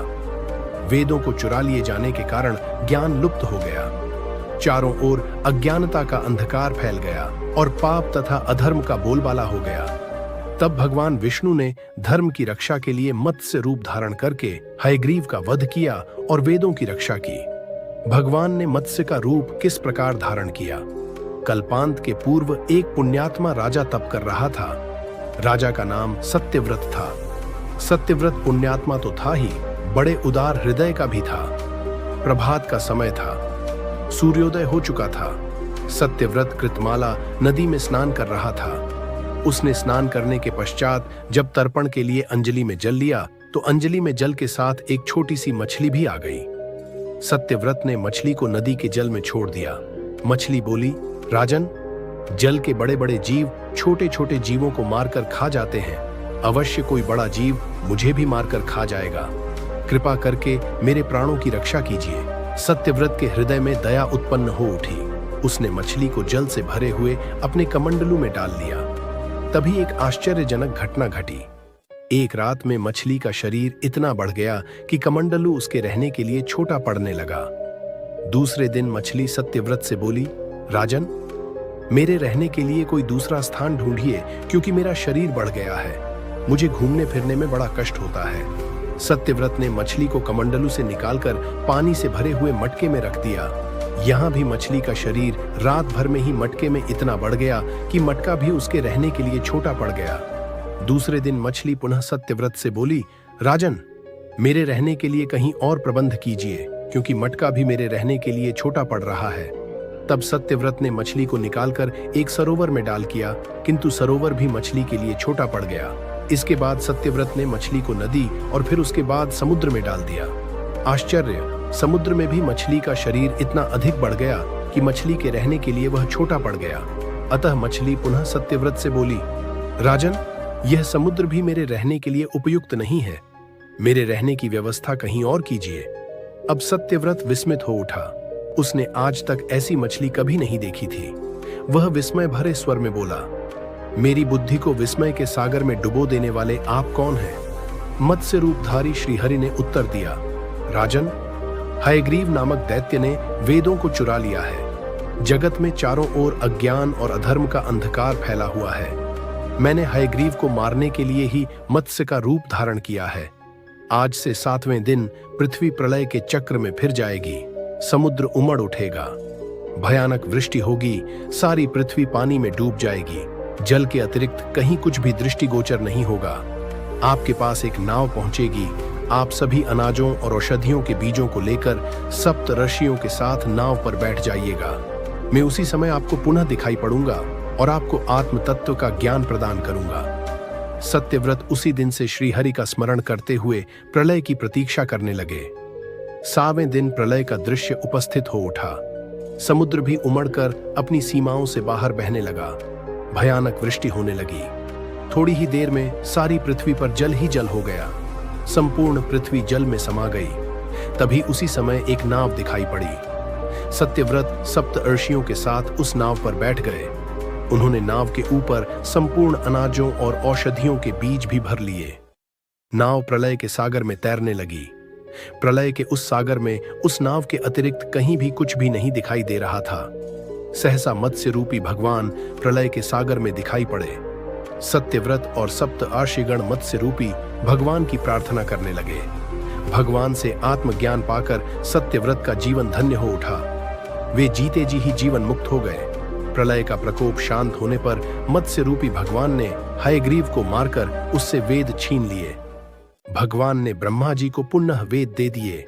वेदों को चुरा लिए जाने के कारण ज्ञान लुप्त हो गया। चारों ओर अज्ञानता का अंधकार फैल गया और पाप तथा अधर्म का बोलबाला हो गया। तब भगवान विष्णु ने धर्म की रक्षा के लिए मत्स्य रूप धारण करके हयग्रीव का वध किया और वेदों की रक्षा की। भगवान ने मत्स्य का रूप किस प्रकार धारण किया? कल्पांत के पूर्व एक पुण्यात्मा राजा तप कर रहा था। राजा का नाम सत्यव्रत था। सत्यव्रत पुण्यात्मा तो था ही, बड़े उदार हृदय का भी था। प्रभात का समय था, सूर्योदय हो चुका था। सत्यव्रत कृतमाला नदी में स्नान कर रहा था। उसने स्नान करने के पश्चात जब तर्पण के लिए अंजलि में जल लिया तो अंजलि में जल के साथ एक छोटी सी मछली भी आ गई। सत्यव्रत ने मछली को नदी के जल में छोड़ दिया। मछली बोली, राजन, जल के बड़े बड़े जीव छोटे छोटे जीवों को मारकर खा जाते हैं। अवश्य कोई बड़ा जीव मुझे भी मारकर खा जाएगा। कृपा करके मेरे प्राणों की रक्षा कीजिए। सत्यव्रत के हृदय में दया उत्पन्न हो उठी। उसने मछली को जल से भरे हुए अपने कमंडलू में डाल लिया। तभी एक आश्चर्यजनक घटना घटी। एक रात में मछली का शरीर इतना बढ़ गया कि कमंडलू उसके रहने के लिए छोटा पड़ने लगा। दूसरे दिन मछली सत्यव्रत से बोली, राजन, मेरे रहने के लिए कोई दूसरा स्थान ढूंढिए क्योंकि मेरा शरीर बढ़ गया है। मुझे घूमने फिरने में बड़ा कष्ट होता है। सत्यव्रत ने मछली को कमंडलू से निकालकर पानी से भरे हुए मटके में रख दिया। यहाँ भी मछली का शरीर रात भर में ही मटके में इतना बढ़ गया कि मटका भी उसके रहने के लिए छोटा पड़ गया। दूसरे दिन मछली पुनः सत्यव्रत से बोली, राजन, मेरे रहने के लिए कहीं और प्रबंध कीजिए क्योंकि मटका भी मेरे रहने के लिए छोटा पड़ रहा है। तब सत्यव्रत ने मछली को निकालकर एक सरोवर में डाल किया, किंतु सरोवर भी मछली के लिए छोटा पड़ गया। इसके बाद सत्यव्रत ने मछली को नदी और फिर उसके बाद समुद्र में डाल दिया। आश्चर्य, समुद्र में भी मछली का शरीर इतना अधिक बढ़ गया कि मछली के रहने के लिए वह छोटा पड़ गया। अतः मछली पुनः सत्यव्रत से बोली, राजन, यह समुद्र भी मेरे रहने के लिए उपयुक्त नहीं है। मेरे रहने की व्यवस्था कहीं और कीजिए। अब सत्यव्रत विस्मित हो उठा। उसने आज तक ऐसी मछली कभी नहीं देखी थी। वह विस्मय भरे स्वर में बोला, मेरी बुद्धि को विस्मय के सागर में डुबो देने वाले आप कौन हैं? मत्स्य रूपधारी श्रीहरि ने उत्तर दिया, राजन, हयग्रीव नामक दैत्य ने वेदों को चुरा लिया है। जगत में चारों ओर अज्ञान और अधर्म का अंधकार फैला हुआ है। मैंने हयग्रीव को मारने के लिए ही मत्स्य का रूप धारण किया है। आज से 7वें दिन पृथ्वी प्रलय के चक्र में फिर जाएगी। समुद्र उमड़ उठेगा, भयानक वृष्टि होगी, सारी पृथ्वी पानी में डूब जाएगी। जल के अतिरिक्त कहीं कुछ भी दृष्टिगोचर नहीं होगा। आपके पास एक नाव पहुंचेगी। आप सभी अनाजों और औषधियों के बीजों को लेकर सप्त ऋषियों के साथ नाव पर बैठ जाइएगा। मैं उसी समय आपको पुनः दिखाई पड़ूंगा और आपको आत्म तत्व का ज्ञान प्रदान करूंगा। सत्यव्रत उसी दिन से श्रीहरि का स्मरण करते हुए प्रलय की प्रतीक्षा करने लगे। 7वें दिन प्रलय का दृश्य उपस्थित हो उठा। समुद्र भी उमड़कर अपनी सीमाओं से बाहर बहने लगा। भयानक वृष्टि होने लगी। थोड़ी ही देर में सारी पृथ्वी पर जल ही जल हो गया। संपूर्ण पृथ्वी जल में समा गई। तभी उसी समय एक नाव दिखाई पड़ी। सत्यव्रत सप्तर्षियों के साथ उस नाव पर बैठ गए। उन्होंने नाव के ऊपर संपूर्ण अनाजों और औषधियों के बीज भी भर लिए। नाव प्रलय के सागर में तैरने लगी। प्रलय के उस सागर में उस नाव के अतिरिक्त कहीं भी कुछ भी नहीं दिखाई दे रहा था। सहसा मत्स्य रूपी भगवान प्रलय के सागर में दिखाई पड़े। सत्यव्रत और सप्तर्षिगण मत्स्य रूपी भगवान की प्रार्थना करने लगे। भगवान से आत्मज्ञान पाकर सत्यव्रत का जीवन धन्य हो उठा। वे जीते जी ही जीवन मुक्त हो गए। प्रलय का प्रकोप शांत होने पर मत्स्य रूपी भगवान ने हयग्रीव को मारकर उससे वेद छीन लिए। भगवान ने ब्रह्मा जी को पुनः वेद दे दिए।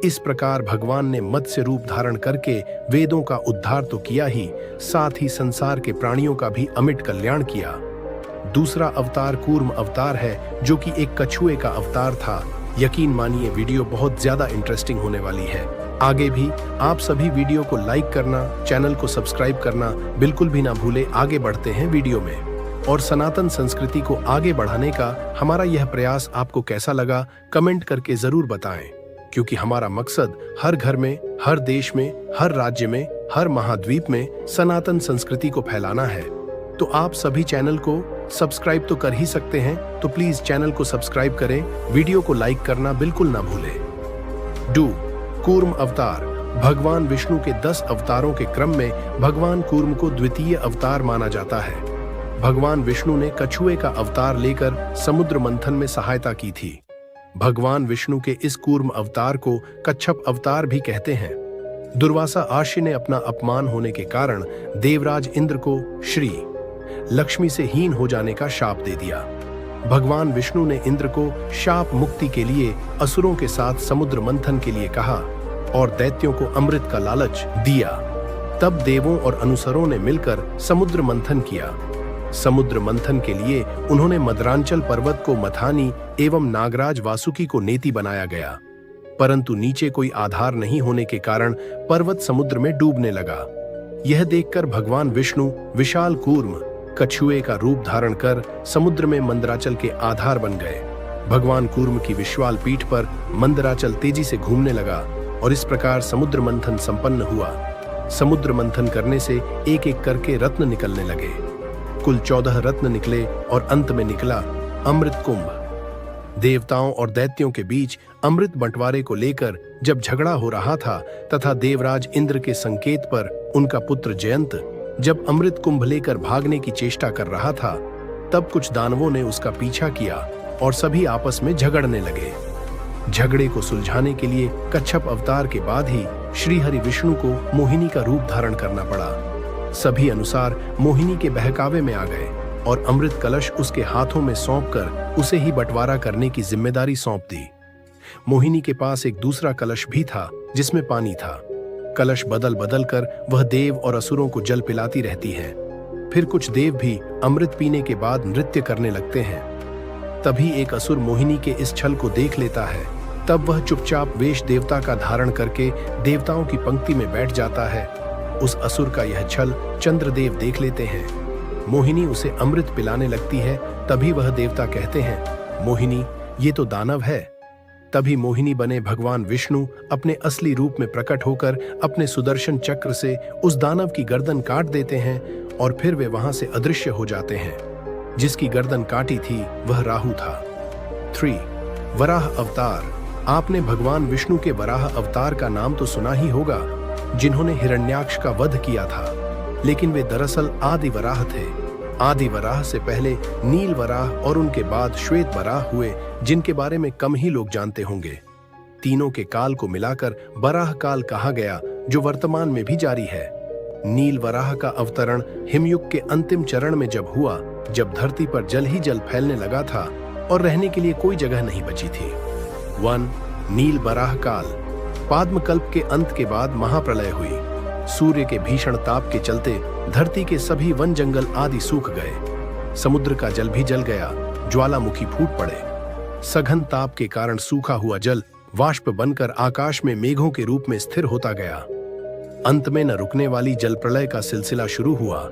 इस प्रकार भगवान ने मत्स्य रूप धारण करके वेदों का उद्धार तो किया ही, साथ ही संसार के प्राणियों का भी अमिट कल्याण किया। दूसरा अवतार कूर्म अवतार है, जो कि एक कछुए का अवतार था। यकीन मानिए वीडियो बहुत ज्यादा इंटरेस्टिंग होने वाली है। आगे भी आप सभी वीडियो को लाइक करना, चैनल को सब्सक्राइब करना बिल्कुल भी ना भूले। आगे बढ़ते हैं वीडियो में। और सनातन संस्कृति को आगे बढ़ाने का हमारा यह प्रयास आपको कैसा लगा कमेंट करके जरूर बताएं, क्योंकि हमारा मकसद हर घर में, हर देश में, हर राज्य में, हर महाद्वीप में सनातन संस्कृति को फैलाना है। तो आप सभी चैनल को सब्सक्राइब तो कर ही सकते हैं, तो प्लीज चैनल को सब्सक्राइब करें, वीडियो को लाइक करना बिल्कुल ना भूलें। डू कूर्म अवतार। भगवान विष्णु के 10 अवतारों के क्रम में भगवान कूर्म को द्वितीय अवतार माना जाता है। भगवान विष्णु ने कछुए का अवतार लेकर समुद्र मंथन में सहायता की थी। भगवान विष्णु के इस कूर्म अवतार को कच्छप अवतार भी कहते हैं। दुर्वासा आशी ने अपना अपमान होने के कारण देवराज इंद्र को श्री लक्ष्मी से हीन हो जाने का शाप दे दिया। भगवान विष्णु ने इंद्र को शाप मुक्ति के लिए असुरों के साथ समुद्र मंथन के लिए कहा और दैत्यों को अमृत का लालच दिया। तब देवों और अनुसरों ने मिलकर समुद्र मंथन किया। समुद्र मंथन के लिए उन्होंने मदरांचल पर्वत को मथानी एवं नागराज वासुकी को नेति बनाया गया, परंतु नीचे कोई आधार नहीं होने के कारण पर्वत समुद्र में डूबने लगा। यह देखकर भगवान विष्णु विशाल कूर्म कछुए का रूप धारण कर समुद्र में मंदराचल के आधार बन गए। भगवान कूर्म की विशाल पीठ पर मंदराचल तेजी से घूमने लगा और इस प्रकार समुद्र मंथन संपन्न हुआ। समुद्र मंथन करने से एक एक करके रत्न निकलने लगे। कुल 14 रत्न निकले और अंत में निकला अमृत कुंभ। देवताओं और दैत्यों के बीच अमृत बंटवारे को लेकर जब झगड़ा हो रहा था तथा देवराज इंद्र के संकेत पर उनका पुत्र जयंत जब अमृत कुंभ लेकर भागने की चेष्टा कर रहा था, तब कुछ दानवों ने उसका पीछा किया और सभी आपस में झगड़ने लगे। झगड़े को सुलझाने के लिए कच्छप अवतार के बाद ही श्री हरि विष्णु को मोहिनी का रूप धारण करना पड़ा। सभी अनुसार मोहिनी के बहकावे में आ गए और अमृत कलश उसके हाथों में सौंपकर उसे ही बंटवारा करने की जिम्मेदारी सौंप दी। मोहिनी के पास एक दूसरा कलश भी था जिसमें पानी था। कलश बदल बदल कर वह देव और असुरों को जल पिलाती रहती है। फिर कुछ देव भी अमृत पीने के बाद नृत्य करने लगते हैं। तभी एक असुर मोहिनी के इस छल को देख लेता है। तब वह चुपचाप वेश देवता का धारण करके देवताओं की पंक्ति में बैठ जाता है। उस असुर का यह छल चंद्रदेव देख लेते हैं। मोहिनी उसे अमृत पिलाने लगती है। तभी वह देवता कहते हैं, मोहिनी ये तो दानव है। तभी मोहिनी बने भगवान विष्णु अपने असली रूप में प्रकट होकर अपने सुदर्शन चक्र से उस दानव की गर्दन काट देते हैं और फिर वे वहां से अदृश्य हो जाते हैं। जिसकी गर्दन काटी थी वह राहु था। 3. वराह अवतार। आपने भगवान विष्णु के वराह अवतार का नाम तो सुना ही होगा, जिन्होंने हिरण्याक्ष का वध किया था, लेकिन वे दरअसल आदि वराह थे। आदि वराह से पहले नील वराह और उनके बाद श्वेत वराह हुए, जिनके बारे में कम ही लोग जानते होंगे। तीनों के काल को मिलाकर वराह काल कहा गया, जो वर्तमान में भी जारी है। नील वराह का अवतरण हिमयुग के अंतिम चरण में जब हुआ, जब धरती पर जल ही जल फैलने लगा था और रहने के लिए कोई जगह नहीं बची थी। 1. नील वराह काल। पाद्मकल्प के अंत के बाद महाप्रलय हुई। सूर्य के भीषण ताप के चलते धरती के सभी वन जंगल आदि सूख गए। समुद्र का जल भी जल गया, ज्वालामुखी फूट पड़े। सघन ताप के कारण सूखा हुआ जल वाष्प बनकर आकाश में मेघों के रूप में स्थिर होता गया। अंत में न रुकने वाली जल प्रलय का सिलसिला शुरू हुआ।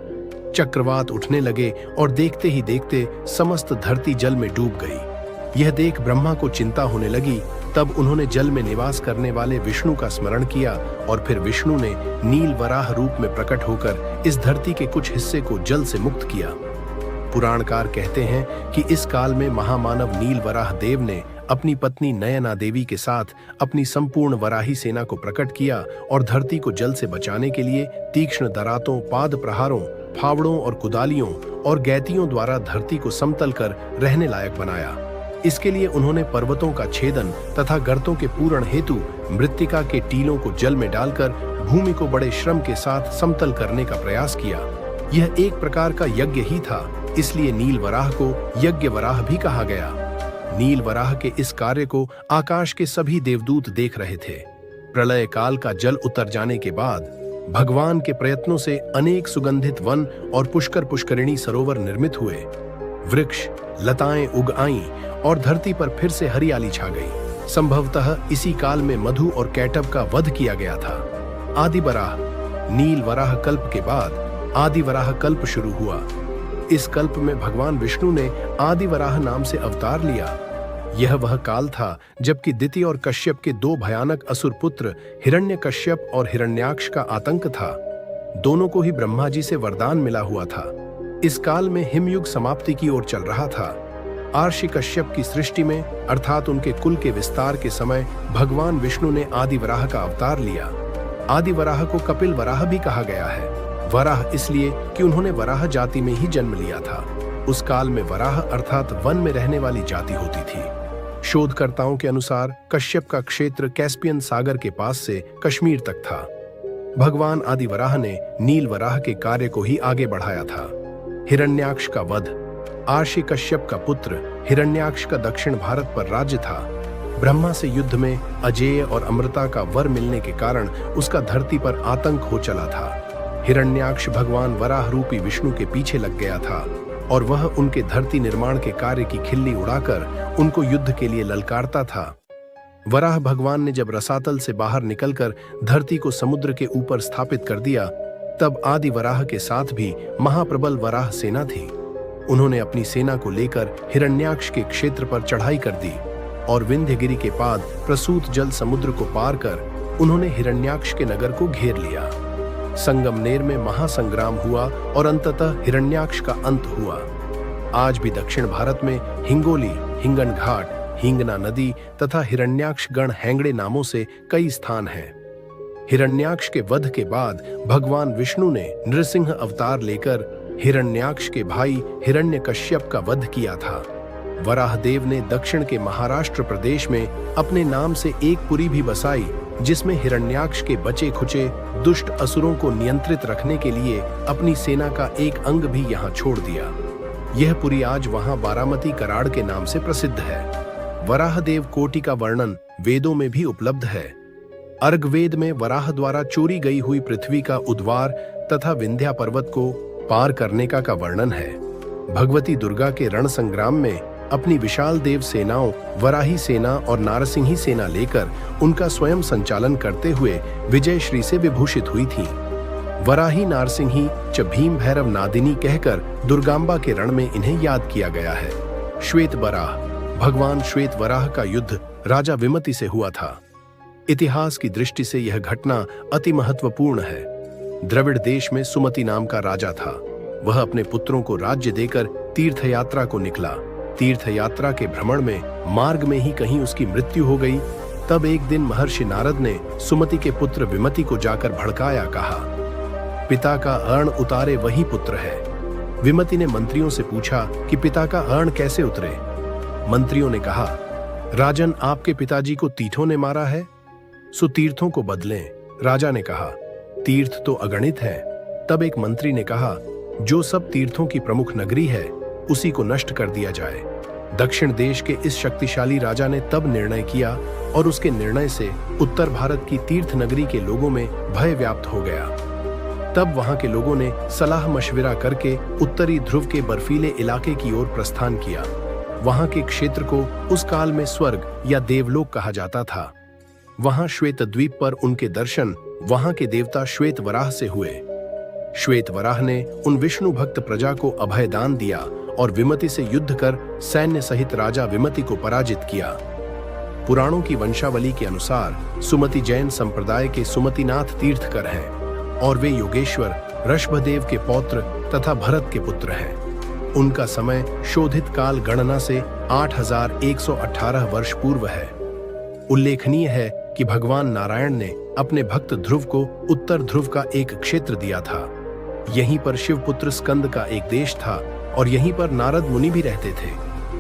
चक्रवात उठने लगे और देखते ही देखते समस्त धरती जल में डूब गई। यह देख ब्रह्मा को चिंता होने लगी तब उन्होंने जल में निवास करने वाले विष्णु का स्मरण किया और फिर विष्णु ने नील वराह रूप में प्रकट होकर इस धरती के कुछ हिस्से को जल से मुक्त किया। पुराणकार कहते हैं कि इस काल में महामानव नील वराह देव ने अपनी पत्नी नयना देवी के साथ अपनी संपूर्ण वराही सेना को प्रकट किया और धरती को जल से बचाने के लिए तीक्ष्ण दरातों, पाद प्रहारों, फावड़ों और कुदालियों और गैतियों द्वारा धरती को समतल कर रहने लायक बनाया। इसके लिए उन्होंने पर्वतों का छेदन तथा गर्तों के पूरण हेतु मृत्तिका के टीलों को जल में डालकर भूमि को बड़े श्रम के साथ समतल करने का प्रयास किया। यह एक प्रकार का यज्ञ ही था, इसलिए नील वराह को यज्ञ वराह भी कहा गया। नील वराह के इस कार्य को आकाश के सभी देवदूत देख रहे थे। प्रलय काल का जल उतर जाने के बाद भगवान के प्रयत्नों से अनेक सुगंधित वन और पुष्करिणी सरोवर निर्मित हुए। वृक्ष लताएं उग आईं और धरती पर फिर से हरियाली छा गई। संभवतः इसी काल में मधु और कैटब का वध किया गया था। आदि वराह, नील वराह कल्प के बाद आदि वराह कल्प शुरू हुआ। इस कल्प में भगवान विष्णु ने आदि वराह नाम से अवतार लिया। यह वह काल था जबकि दिति और कश्यप के दो भयानक असुर पुत्र हिरण्यकश्यप और हिरण्याक्ष का आतंक था। दोनों को ही ब्रह्मा जी से वरदान मिला हुआ था। इस काल में हिमयुग समाप्ति की ओर चल रहा था। आर्षि कश्यप की सृष्टि में अर्थात उनके कुल के विस्तार के समय भगवान विष्णु ने आदि वराह का अवतार लिया। आदि वराह को कपिल वराह भी कहा गया है। वराह इसलिए कि उन्होंने वराह जाति में ही जन्म लिया था। उस काल में वराह अर्थात वन में रहने वाली जाति होती थी। शोधकर्ताओं के अनुसार कश्यप का क्षेत्र कैस्पियन सागर के पास से कश्मीर तक था। भगवान आदि वराह ने नील वराह के कार्य को ही आगे बढ़ाया था। हिरण्याक्ष का वध, आर्षि कश्यप का पुत्र हिरण्याक्ष का दक्षिण भारत पर राज्य था। ब्रह्मा से युद्ध में अजेय और अमृता का वर मिलने के कारण उसका धरती पर आतंक हो चला था। हिरण्याक्ष भगवान वराह रूपी विष्णु के पीछे लग गया था और वह उनके धरती निर्माण के कार्य की खिल्ली उड़ाकर उनको युद्ध के लिए ललकारता था। वराह भगवान ने जब रसातल से बाहर निकलकर धरती को समुद्र के ऊपर स्थापित कर दिया, तब आदि वराह के साथ भी महाप्रबल वराह सेना थी। उन्होंने अपनी सेना को लेकर हिरण्याक्ष के क्षेत्र पर चढ़ाई कर दी और विंध्यगिरि के पाद प्रसूत जल समुद्र को पार कर उन्होंने हिरण्याक्ष के नगर को घेर लिया। संगमनेर में महासंग्राम हुआ और अंततः हिरण्याक्ष का अंत हुआ। आज भी दक्षिण भारत में हिंगोली, हिंगन घाट, हिंगना नदी तथा हिरण्याक्ष गण हैंगड़े नामों से कई स्थान हैं। हिरण्याक्ष के वध के बाद भगवान विष्णु ने नृसिंह अवतार लेकर हिरण्याक्ष के भाई हिरण्यकश्यप का वध किया था। वराहदेव ने दक्षिण के महाराष्ट्र प्रदेश में अपने नाम से एक पुरी भी बसाई, जिसमें हिरण्याक्ष के बचे खुचे दुष्ट असुरों को नियंत्रित रखने के लिए अपनी सेना का एक अंग भी यहाँ छोड़ दिया। यह पुरी आज वहाँ बारामती कराड़ के नाम से प्रसिद्ध है। वराहदेव कोटि का वर्णन वेदों में भी उपलब्ध है। अर्गवेद में वराह द्वारा चोरी गई हुई पृथ्वी का उद्वार तथा विंध्या पर्वत को पार करने का वर्णन है। भगवती दुर्गा के रण संग्राम में अपनी विशाल देव सेनाओं वराही सेना और नारसिंही सेना लेकर उनका स्वयं संचालन करते हुए विजय श्री से विभूषित हुई थीं। वराही नारसिंही च भीम भैरव नादिनी कहकर दुर्गांबा के रण में इन्हें याद किया गया है। श्वेत वराह, भगवान श्वेत वराह का युद्ध राजा विमति से हुआ था। इतिहास की दृष्टि से यह घटना अति महत्वपूर्ण है। द्रविड़ देश में सुमति नाम का राजा था। वह अपने पुत्रों को राज्य देकर तीर्थ यात्रा को निकला। तीर्थ यात्रा के भ्रमण में मार्ग में ही कहीं उसकी मृत्यु हो गई। तब एक दिन महर्षि नारद ने सुमति के पुत्र विमति को जाकर भड़काया, कहा, पिता का अर्ण उतारे वही पुत्र है। विमति ने मंत्रियों से पूछा कि पिता का अर्ण कैसे उतरे। मंत्रियों ने कहा, राजन, आपके पिताजी को तीर्थों ने मारा है, सो तीर्थों को बदलें। राजा ने कहा, तीर्थ तो अगणित है। तब एक मंत्री ने कहा, जो सब तीर्थों की प्रमुख नगरी है उसी को नष्ट कर दिया जाए। दक्षिण देश के इस शक्तिशाली राजा ने तब निर्णय किया और उसके निर्णय से उत्तर भारत की तीर्थ नगरी के लोगों में भय व्याप्त हो गया। तब वहां के लोगों ने सलाह मशविरा करके उत्तरी ध्रुव के बर्फीले इलाके की ओर प्रस्थान किया। वहां के क्षेत्र को उस काल में स्वर्ग या देवलोक कहा जाता था। वहां श्वेत द्वीप पर उनके दर्शन वहां के देवता श्वेत वराह से हुए। श्वेत वराह ने उन विष्णु भक्त प्रजा को अभय दान दिया और विमति से युद्ध कर सैन्य सहित राजा विमति को पराजित किया। पुराणों की वंशावली के अनुसार सुमति जैन संप्रदाय के सुमतिनाथ तीर्थकर हैं और वे योगेश्वर ऋषभदेव के पौत्र तथा भरत के पुत्र हैं। उनका समय शोधित काल गणना से 8118 वर्ष पूर्व है। उल्लेखनीय है कि भगवान नारायण ने अपने भक्त ध्रुव को उत्तर ध्रुव का एक क्षेत्र दिया था। यहीं पर शिवपुत्र स्कंद का एक देश था और यहीं पर नारद मुनि भी रहते थे।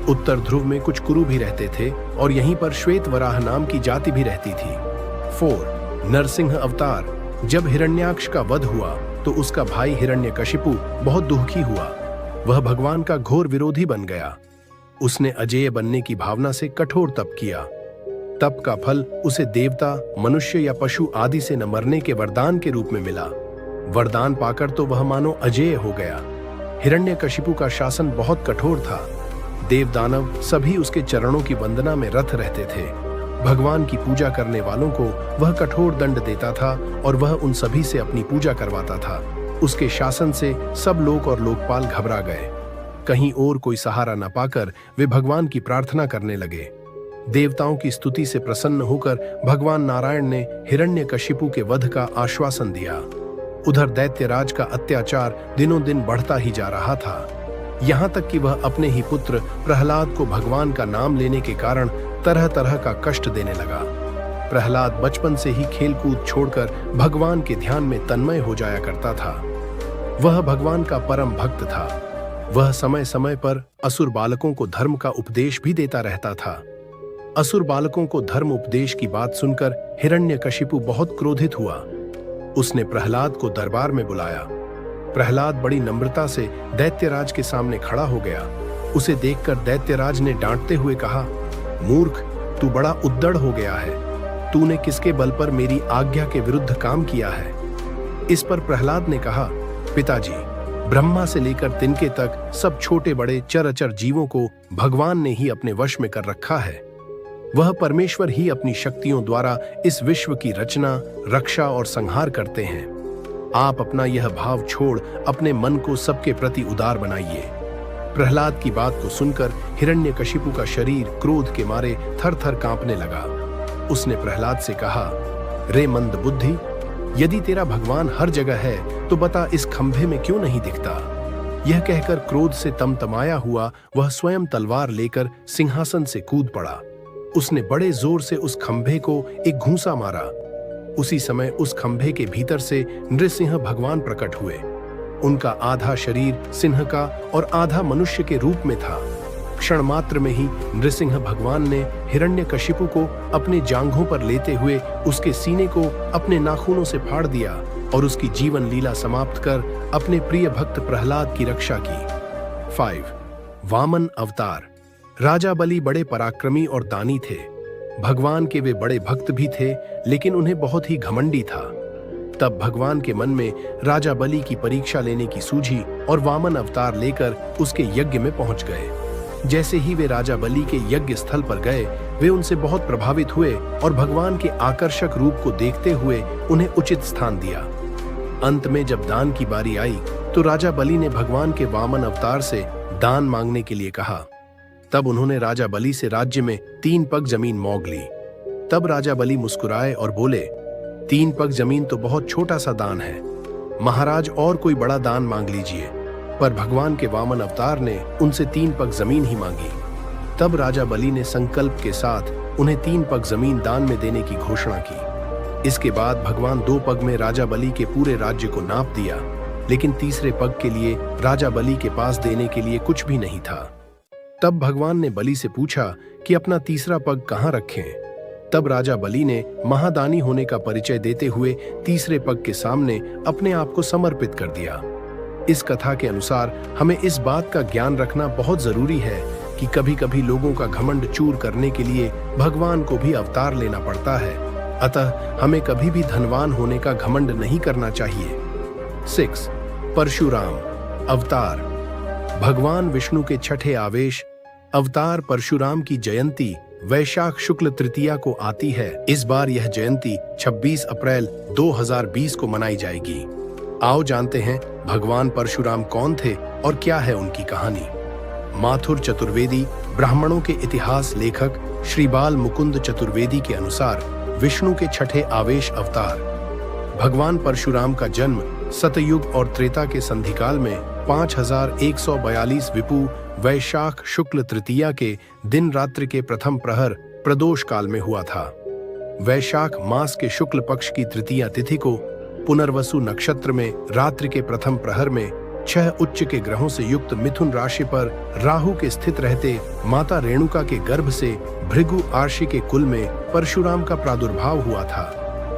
उत्तर ध्रुव में कुछ कुरु भी रहते थे और यहीं पर श्वेत वराह नाम की जाति भी रहती थी। 4. नरसिंह अवतार। जब हिरण्याक्ष का वध हुआ तो उसका भाई हिरण्यकशिपु बहुत दुखी हुआ। वह भगवान का घोर विरोधी बन गया। उसने अजेय बनने की भावना से कठोर तप किया। तप का फल उसे देवता, मनुष्य या पशु आदि से न मरने के वरदान के रूप में मिला। वरदान पाकर तो वह मानो अजेय हो गया। हिरण्यकशिपु का शासन बहुत कठोर था। देव दानव सभी उसके चरणों की वंदना में रत रहते थे। भगवान की पूजा करने वालों को वह कठोर दंड देता था और वह उन सभी से अपनी पूजा करवाता था। उसके शासन से सब लोक और लोकपाल घबरा गए। कहीं और कोई सहारा न पाकर वे भगवान की प्रार्थना करने लगे। देवताओं की स्तुति से प्रसन्न होकर भगवान नारायण ने हिरण्यकशिपु के वध का आश्वासन दिया। उधर दैत्यराज का अत्याचार दिनों दिन बढ़ता ही जा रहा था, यहाँ तक कि वह अपने ही पुत्र प्रहलाद को भगवान का नाम लेने के कारण तरह तरह का कष्ट देने लगा। प्रहलाद बचपन से ही खेलकूद छोड़कर भगवान के ध्यान में तन्मय हो जाया करता था। वह भगवान का परम भक्त था। वह समय समय पर असुर बालकों को धर्म का उपदेश भी देता रहता था। असुर बालकों को धर्म उपदेश की बात सुनकर हिरण्यकशिपु बहुत क्रोधित हुआ। उसने प्रहलाद को दरबार में बुलाया। प्रहलाद बड़ी नम्रता से दैत्यराज के सामने खड़ा हो गया। उसे देखकर दैत्यराज ने डांटते हुए कहा, मूर्ख, तू बड़ा उद्दड़ हो गया है। तूने किसके बल पर मेरी आज्ञा के विरुद्ध काम किया है? इस पर प्रहलाद ने कहा, पिताजी, ब्रह्मा से लेकर तिनके तक सब छोटे बड़े चराचर जीवों को भगवान ने ही अपने वश में कर रखा है। वह परमेश्वर ही अपनी शक्तियों द्वारा इस विश्व की रचना, रक्षा और संहार करते हैं। आप अपना यह भाव छोड़ अपने मन को सबके प्रति उदार बनाइए। प्रहलाद की बात को सुनकर हिरण्यकशिपु का शरीर क्रोध के मारे थर-थर कांपने लगा। उसने प्रहलाद से कहा, रे मंद बुद्धि, यदि तेरा भगवान हर जगह है तो बता इस खंभे में क्यों नहीं दिखता? यह कहकर क्रोध से तमतमाया हुआ वह स्वयं तलवार लेकर सिंहासन से कूद पड़ा। उसने बड़े जोर से उस खंभे को एक घूंसा मारा। उसी समय उस खंभे के भीतर से नृसिंह भगवान प्रकट हुए। उनका आधा शरीर सिंह का और आधा मनुष्य के रूप में था। क्षण मात्र में ही नृसिंह भगवान ने हिरण्यकशिपु को अपने जांघों पर लेते हुए उसके सीने को अपने नाखूनों से फाड़ दिया और उसकी जीवन लीला समाप्त कर अपने प्रिय भक्त प्रहलाद की रक्षा की। 5. वामन अवतार। राजा बलि बड़े पराक्रमी और दानी थे। भगवान के वे बड़े भक्त भी थे, लेकिन उन्हें बहुत ही घमंडी था। तब भगवान के मन में राजा बलि की परीक्षा लेने की सूझी और वामन अवतार लेकर उसके यज्ञ में पहुंच गए। जैसे ही वे राजा बलि के यज्ञ स्थल पर गए, वे उनसे बहुत प्रभावित हुए और भगवान के आकर्षक रूप को देखते हुए उन्हें उचित स्थान दिया। अंत में जब दान की बारी आई तो राजा बलि ने भगवान के वामन अवतार से दान मांगने के लिए कहा। तब उन्होंने राजा बलि से राज्य में 3 पग जमीन मौग ली। तब राजा बलि मुस्कुराए और बोले, 3 पग जमीन तो बहुत छोटा सा दान है, महाराज और कोई बड़ा दान मांग लीजिए। पर भगवान के वामन अवतार ने उनसे 3 पग जमीन ही मांगी। तब राजा बलि ने संकल्प के साथ उन्हें 3 पग जमीन दान में देने की घोषणा की। इसके बाद भगवान 2 पग में राजा बलि के पूरे राज्य को नाप दिया, लेकिन तीसरे पग के लिए राजा बलि के पास देने के लिए कुछ भी नहीं था। तब भगवान ने बलि से पूछा कि अपना तीसरा पग कहाँ रखें। तब राजा बलि ने महादानी होने का परिचय देते हुए तीसरे पग के सामने अपने आप को समर्पित कर दिया। इस कथा के अनुसार हमें इस बात का ज्ञान रखना बहुत जरूरी है कि कभी कभी लोगों का घमंड चूर करने के लिए भगवान को भी अवतार लेना पड़ता है। अतः हमें कभी भी धनवान होने का घमंड नहीं करना चाहिए। 6. परशुराम अवतार। भगवान विष्णु के छठे आवेश अवतार परशुराम की जयंती वैशाख शुक्ल तृतीया को आती है। इस बार यह जयंती 26 अप्रैल 2020 को मनाई जाएगी। आओ जानते हैं भगवान परशुराम कौन थे और क्या है उनकी कहानी। माथुर चतुर्वेदी ब्राह्मणों के इतिहास लेखक श्री बाल मुकुंद चतुर्वेदी के अनुसार विष्णु के छठे आवेश अवतार। भगवान परशुराम का जन्म सतयुग और त्रेता के संधिकाल में 5142 विपु वैशाख शुक्ल तृतीया के दिन रात्रि के प्रथम प्रहर प्रदोष काल में हुआ था। वैशाख मास के शुक्ल पक्ष की तृतीया तिथि को पुनर्वसु नक्षत्र में रात्रि के प्रथम प्रहर में 6 उच्च के ग्रहों से युक्त मिथुन राशि पर राहु के स्थित रहते माता रेणुका के गर्भ से भृगु आर्षि के कुल में परशुराम का प्रादुर्भाव हुआ था।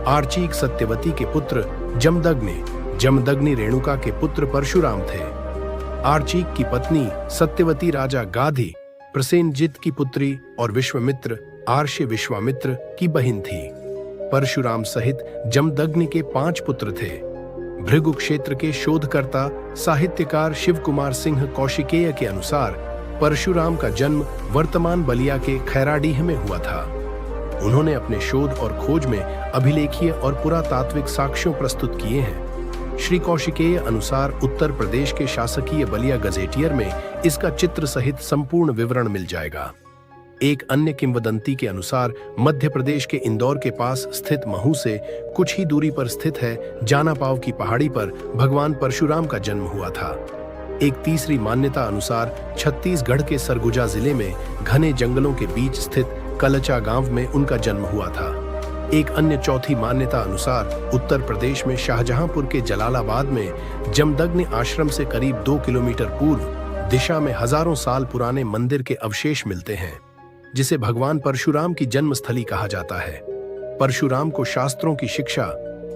आर्चीक सत्यवती के पुत्र जमदग्नि रेणुका के पुत्र परशुराम थे। आर्चीक की पत्नी सत्यवती राजा गाधी प्रसेनजित की पुत्री और विश्वामित्र आर्ष्य विश्वामित्र की बहन थी। परशुराम सहित जमदग्नि के 5 पुत्र थे। भृगु क्षेत्र के शोधकर्ता साहित्यकार शिव कुमार सिंह कौशिकेय के अनुसार परशुराम का जन्म वर्तमान बलिया के खैराडीह में हुआ था। उन्होंने अपने शोध और खोज में अभिलेखीय और पुरातात्विक साक्ष्यों प्रस्तुत किए हैं। श्री कौशिकेय अनुसार उत्तर प्रदेश के शासकीय बलिया गजेटियर में इसका चित्र सहित संपूर्ण विवरण मिल जाएगा। एक अन्य किंवदंती के अनुसार मध्य प्रदेश के इंदौर के पास स्थित महू से कुछ ही दूरी पर स्थित है जानापाव की पहाड़ी पर भगवान परशुराम का जन्म हुआ था। एक तीसरी मान्यता अनुसार छत्तीसगढ़ के सरगुजा जिले में घने जंगलों के बीच स्थित कलचा गांव में उनका जन्म हुआ था। एक अन्य चौथी मान्यता अनुसार उत्तर प्रदेश में शाहजहांपुर के जलालाबाद में जमदग्नि आश्रम से करीब 2 किलोमीटर पूर्व दिशा में हजारों साल पुराने मंदिर के अवशेष मिलते हैं, जिसे भगवान परशुराम की जन्मस्थली कहा जाता है। परशुराम को शास्त्रों की शिक्षा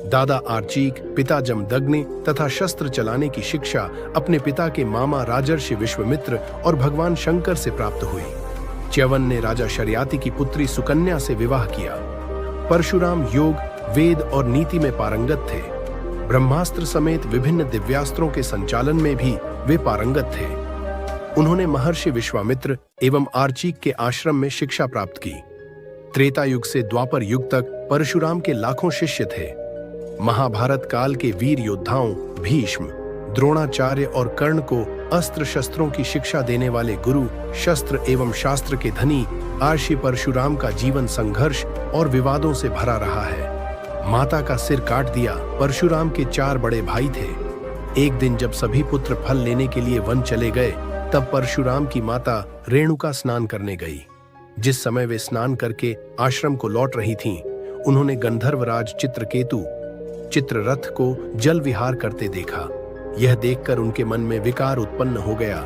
दादा आर्चीक, पिता जमदग्नि तथा शस्त्र चलाने की शिक्षा अपने पिता के मामा राजर्षि विश्वामित्र और भगवान शंकर से प्राप्त हुई। च्यवन ने राजा शर्याति की पुत्री सुकन्या से विवाह किया। परशुराम योग, वेद और नीति में पारंगत थे। ब्रह्मास्त्र समेत विभिन्न दिव्यास्त्रों के संचालन में भी वे पारंगत थे। उन्होंने महर्षि विश्वामित्र एवं आर्चीक के आश्रम में शिक्षा प्राप्त की। त्रेता युग से द्वापर युग तक परशुराम के लाखों शिष्य थे। महाभारत काल के वीर योद्धाओं भीष्म, द्रोणाचार्य और कर्ण को अस्त्र शस्त्रों की शिक्षा देने वाले गुरु, शस्त्र एवं शास्त्र के धनी आर्षि परशुराम का जीवन संघर्ष और विवादों से भरा रहा है। माता का सिर काट दिया। परशुराम के 4 बड़े भाई थे। एक दिन जब सभी पुत्र फल लेने के लिए वन चले गए, तब परशुराम की माता रेणुका स्नान करने गई। जिस समय वे स्नान करके आश्रम को लौट रही थीं, उन्होंने गंधर्वराज चित्ररथ को जल विहार करते देखा। यह देखकर उनके मन में विकार उत्पन्न हो गया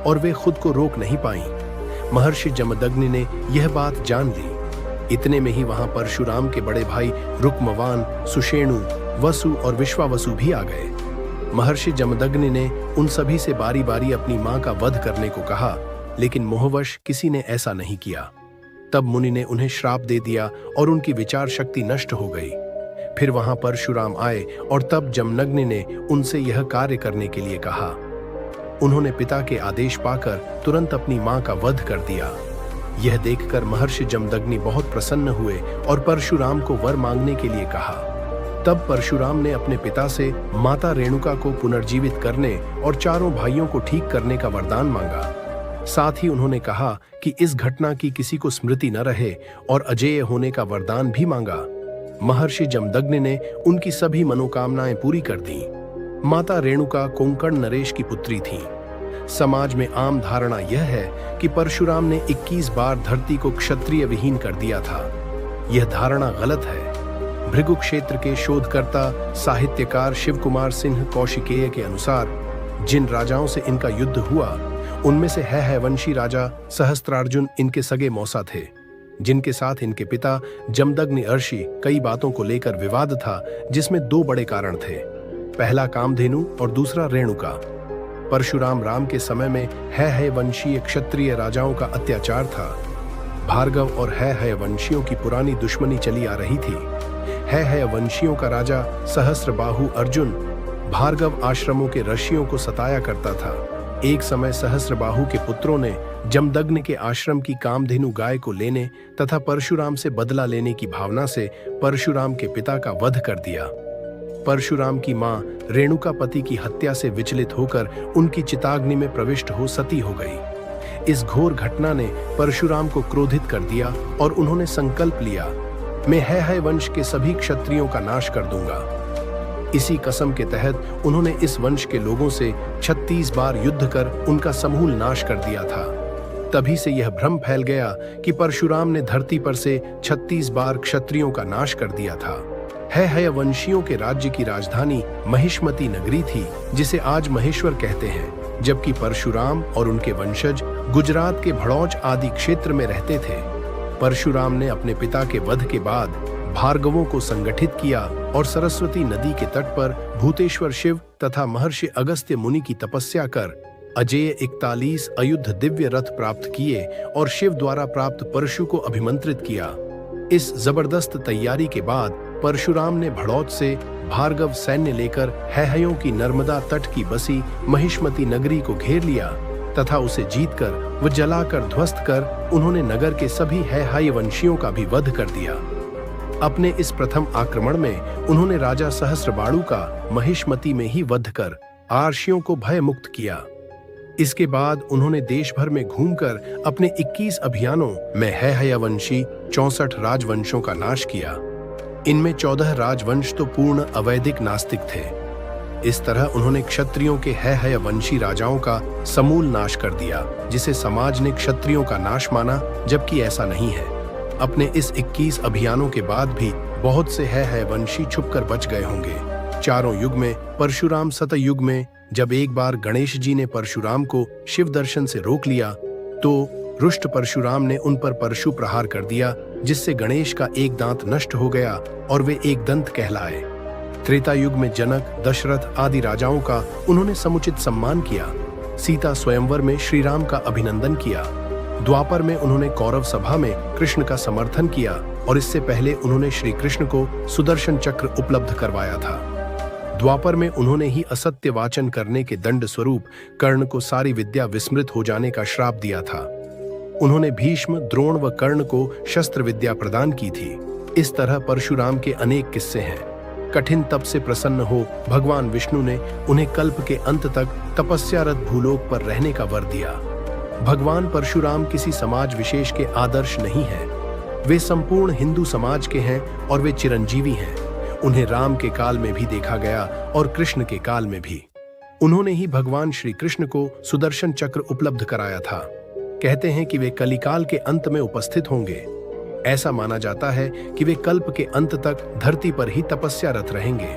और वे खुद को रोक नहीं पाईं। महर्षि जमदग्नि ने यह बात जान ली। इतने में ही वहां परशुराम के बड़े भाई रुक्मवान, सुषेणु, वसु और विश्वावसु भी आ गए। महर्षि जमदग्नि ने उन सभी से बारी बारी अपनी मां का वध करने को कहा, लेकिन मोहवश किसी ने ऐसा नहीं किया। तब मुनि ने उन्हें श्राप दे दिया और उनकी विचार शक्ति नष्ट हो गई। फिर वहां परशुराम आए और तब जमदग्नि ने उनसे यह कार्य करने के लिए कहा। उन्होंने पिता के आदेश पाकर तुरंत अपनी मां का वध कर दिया। यह देखकर महर्षि जमदग्नि बहुत प्रसन्न हुए और परशुराम को वर मांगने के लिए कहा। तब परशुराम ने अपने पिता से माता रेणुका को पुनर्जीवित करने और चारों भाइयों को ठीक करने का वरदान मांगा। साथ ही उन्होंने कहा कि इस घटना की किसी को स्मृति न रहे और अजेय होने का वरदान भी मांगा। महर्षि जमदग्नि ने उनकी सभी मनोकामनाएं पूरी कर दी। माता रेणुका कोंकण नरेश की पुत्री थी। समाज में आम धारणा यह है कि परशुराम ने 21 बार धरती को क्षत्रिय विहीन कर दिया था। यह धारणा गलत है। भृगु क्षेत्र के शोधकर्ता साहित्यकार शिव कुमार सिंह कौशिकेय के अनुसार जिन राजाओं से इनका युद्ध हुआ, उनमें से हैहयवंशी राजा सहस्त्रार्जुन इनके सगे मौसा थे, जिनके साथ इनके पिता जमदग्नि अर्षि कई बातों को लेकर विवाद था, जिसमें 2 बड़े कारण थे। पहला कामधेनु और दूसरा रेणुका। परशुराम राम के समय में हैहयवंशीय क्षत्रिय राजाओं का अत्याचार था। भार्गव और हैहयवंशियों की पुरानी दुश्मनी चली आ रही थी। हैहयवंशियों का राजा सहस्त्रबाहु अर्जुन भार्गव आश्रमों के ऋषियों को सताया करता था। एक समय सहस्त्रबाहु के पुत्रों ने जमदग्नि के आश्रम की कामधेनु गाय को लेने तथा परशुराम से बदला लेने की भावना से परशुराम के पिता का वध कर दिया। परशुराम की मां रेणुका पति की हत्या से विचलित होकर उनकी चिताग्नि में प्रविष्ट हो सती हो गई। इस घोर घटना ने परशुराम को क्रोधित कर दिया और उन्होंने संकल्प लिया, मैं हैहय वंश के सभी क्षत्रियों का नाश कर दूंगा। इसी कसम के तहत उन्होंने इस वंश के लोगों से 36 बार युद्ध कर उनका समूल नाश कर दिया था। तभी से यह भ्रम फैल गया कि परशुराम ने धरती पर से 36 बार क्षत्रियों का नाश कर दिया था। हैहय वंशियों के राज्य की राजधानी महिष्मती नगरी थी, जिसे आज महेश्वर कहते हैं, जबकि परशुराम और उनके वंशज गुजरात के भड़ौच आदि क्षेत्र में रहते थे। परशुराम ने अपने पिता के वध के बाद भार्गवों को संगठित किया और सरस्वती नदी के तट पर भूतेश्वर शिव तथा महर्षि अगस्त्य मुनि की तपस्या कर अजेय 41 अयुद्ध दिव्य रथ प्राप्त किए और शिव द्वारा प्राप्त परशु को अभिमंत्रित किया। इस जबरदस्त तैयारी के बाद परशुराम ने भड़ौत से भार्गव सैन्य लेकर हैहयों की नर्मदा तट की बसी महिष्मती नगरी को घेर लिया तथा उसे जीतकर व जलाकर ध्वस्त कर उन्होंने नगर के सभी हैहय वंशियों का भी वध कर दिया। अपने इस प्रथम आक्रमण में उन्होंने राजा सहस्त्रबाणु का महिष्मती में ही वध कर आर्षियों को भय मुक्त किया। इसके बाद उन्होंने देश भर में घूमकर अपने 21 अभियानों में हैहयवंशी 64 राजवंशों का नाश किया। इनमें 14 राजवंश तो पूर्ण अवैदिक नास्तिक थे। इस तरह उन्होंने क्षत्रियों के हैहयवंशी राजाओं का समूल नाश कर दिया, जिसे समाज ने क्षत्रियों का नाश माना, जबकि ऐसा नहीं है। अपने इस 21 अभियानों के बाद भी बहुत से हैहयवंशी छुपकर बच गए होंगे। चारों युग में परशुराम सतयुग में जब एक बार गणेश जी ने परशुराम को शिव दर्शन से रोक लिया, तो रुष्ट परशुराम ने उन पर परशु प्रहार कर दिया, जिससे गणेश का एक दांत नष्ट हो गया और वे एक दंत कहलाए। त्रेता युग में जनक, दशरथ आदि राजाओं का उन्होंने समुचित सम्मान किया। सीता स्वयंवर में श्री राम का अभिनंदन किया। द्वापर में उन्होंने कौरव सभा में कृष्ण का समर्थन किया और इससे पहले उन्होंने श्री कृष्ण को सुदर्शन चक्र उपलब्ध करवाया था। द्वापर में उन्होंने ही असत्य वाचन करने के दंड स्वरूप कर्ण को सारी विद्या विस्मृत हो जाने का श्राप दिया था। उन्होंने भीष्म, द्रोण व कर्ण को शस्त्र विद्या प्रदान की थी। इस तरह परशुराम के अनेक किस्से हैं। कठिन तप से प्रसन्न हो भगवान विष्णु ने उन्हें कल्प के अंत तक तपस्यारत भूलोक पर रहने का वर दिया। भगवान परशुराम किसी समाज विशेष के आदर्श नहीं हैं। वे संपूर्ण हिंदू समाज के हैं और वे चिरंजीवी हैं। उन्हें राम के काल में भी देखा गया और कृष्ण के काल में भी। उन्होंने ही भगवान श्री कृष्ण को सुदर्शन चक्र उपलब्ध कराया था। कहते हैं कि वे कलिकाल के अंत में उपस्थित होंगे। ऐसा माना जाता है कि वे कल्प के अंत तक धरती पर ही तपस्यारत रहेंगे।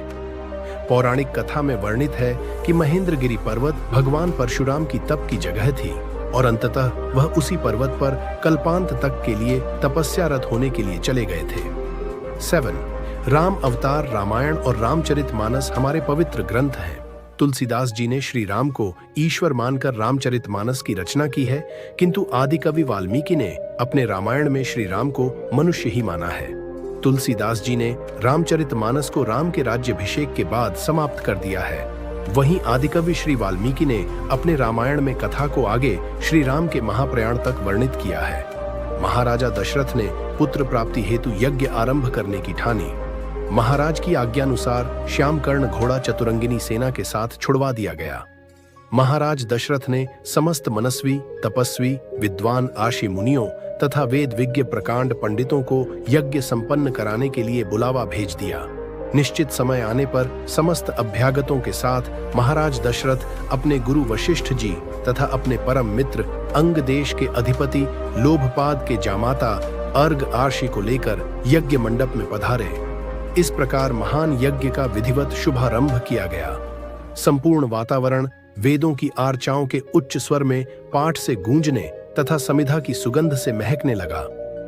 पौराणिक कथा में वर्णित है कि महेंद्रगिरी पर्वत भगवान परशुराम की तप की जगह थी और अंततः वह उसी पर्वत पर कल्पांत तक के लिए तपस्यारत होने के लिए चले गए थे। 7. राम अवतार रामायण और रामचरितमानस हमारे पवित्र ग्रंथ हैं। तुलसीदास जी ने श्री राम को ईश्वर मानकर रामचरितमानस की रचना की है, किंतु आदिकवि वाल्मीकि ने अपने रामायण में श्री राम को मनुष्य ही माना है। तुलसीदास जी ने रामचरितमानस को राम के राज्याभिषेक के बाद समाप्त कर दिया है। वहीं आदिकवि श्री वाल्मीकि ने अपने रामायण में कथा को आगे श्री राम के महाप्रयाण तक वर्णित किया है। महाराजा दशरथ ने पुत्र प्राप्ति हेतु यज्ञ आरंभ करने की ठानी। महाराज की आज्ञानुसार श्यामकर्ण घोड़ा चतुरंगिनी सेना के साथ छुड़वा दिया गया। महाराज दशरथ ने समस्त मनस्वी, तपस्वी, विद्वान आशी मुनियों तथा वेद विज्ञ प्रकांड पंडितों को यज्ञ संपन्न कराने के लिए बुलावा भेज दिया। निश्चित समय आने पर समस्त अभ्यागतों के साथ महाराज दशरथ अपने गुरु वशिष्ठ जी तथा अपने परम मित्र अंग देश के अधिपति लोभपाद के जामाता अर्घ आर्षि को लेकर यज्ञ मंडप में पधारे। इस प्रकार महान यज्ञ का विधिवत शुभारंभ किया गया। संपूर्ण वातावरण वेदों की आर्चाओं के उच्च स्वर में पाठ से गूंजने तथा समिधा की सुगंध से महकने लगा।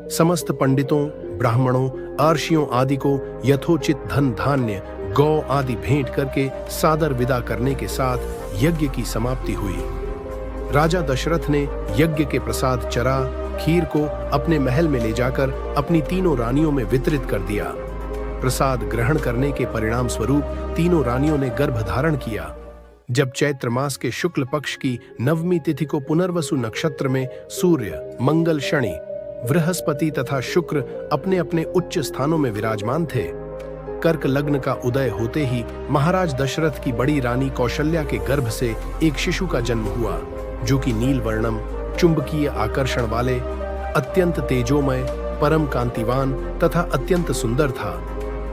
समस्त पंडितों, ब्राह्मणों, आर्षियों आदि को यथोचित धन धान्य, गौ आदि भेंट करके सादर विदा करने के साथ यज्ञ की समाप्ति हुई। राजा दशरथ ने यज्ञ के प्रसाद चरा खीर को अपने महल में ले जाकर अपनी तीनों रानियों में वितरित कर दिया। प्रसाद ग्रहण करने के परिणाम स्वरूप तीनों रानियों ने गर्भ धारण किया। जब चैत्र मास के शुक्ल पक्ष की नवमी तिथि को पुनर्वसु नक्षत्र में सूर्य, मंगल, शनि, बृहस्पति तथा शुक्र अपने अपने उच्च स्थानों में विराजमान थे, कर्क लग्न का उदय होते ही महाराज दशरथ की बड़ी रानी कौशल्या के गर्भ से एक शिशु का जन्म हुआ, जो कि नील वर्णम, चुंबकीय आकर्षण वाले, अत्यंत तेजोमय, परम कांतिवान तथा अत्यंत सुंदर था।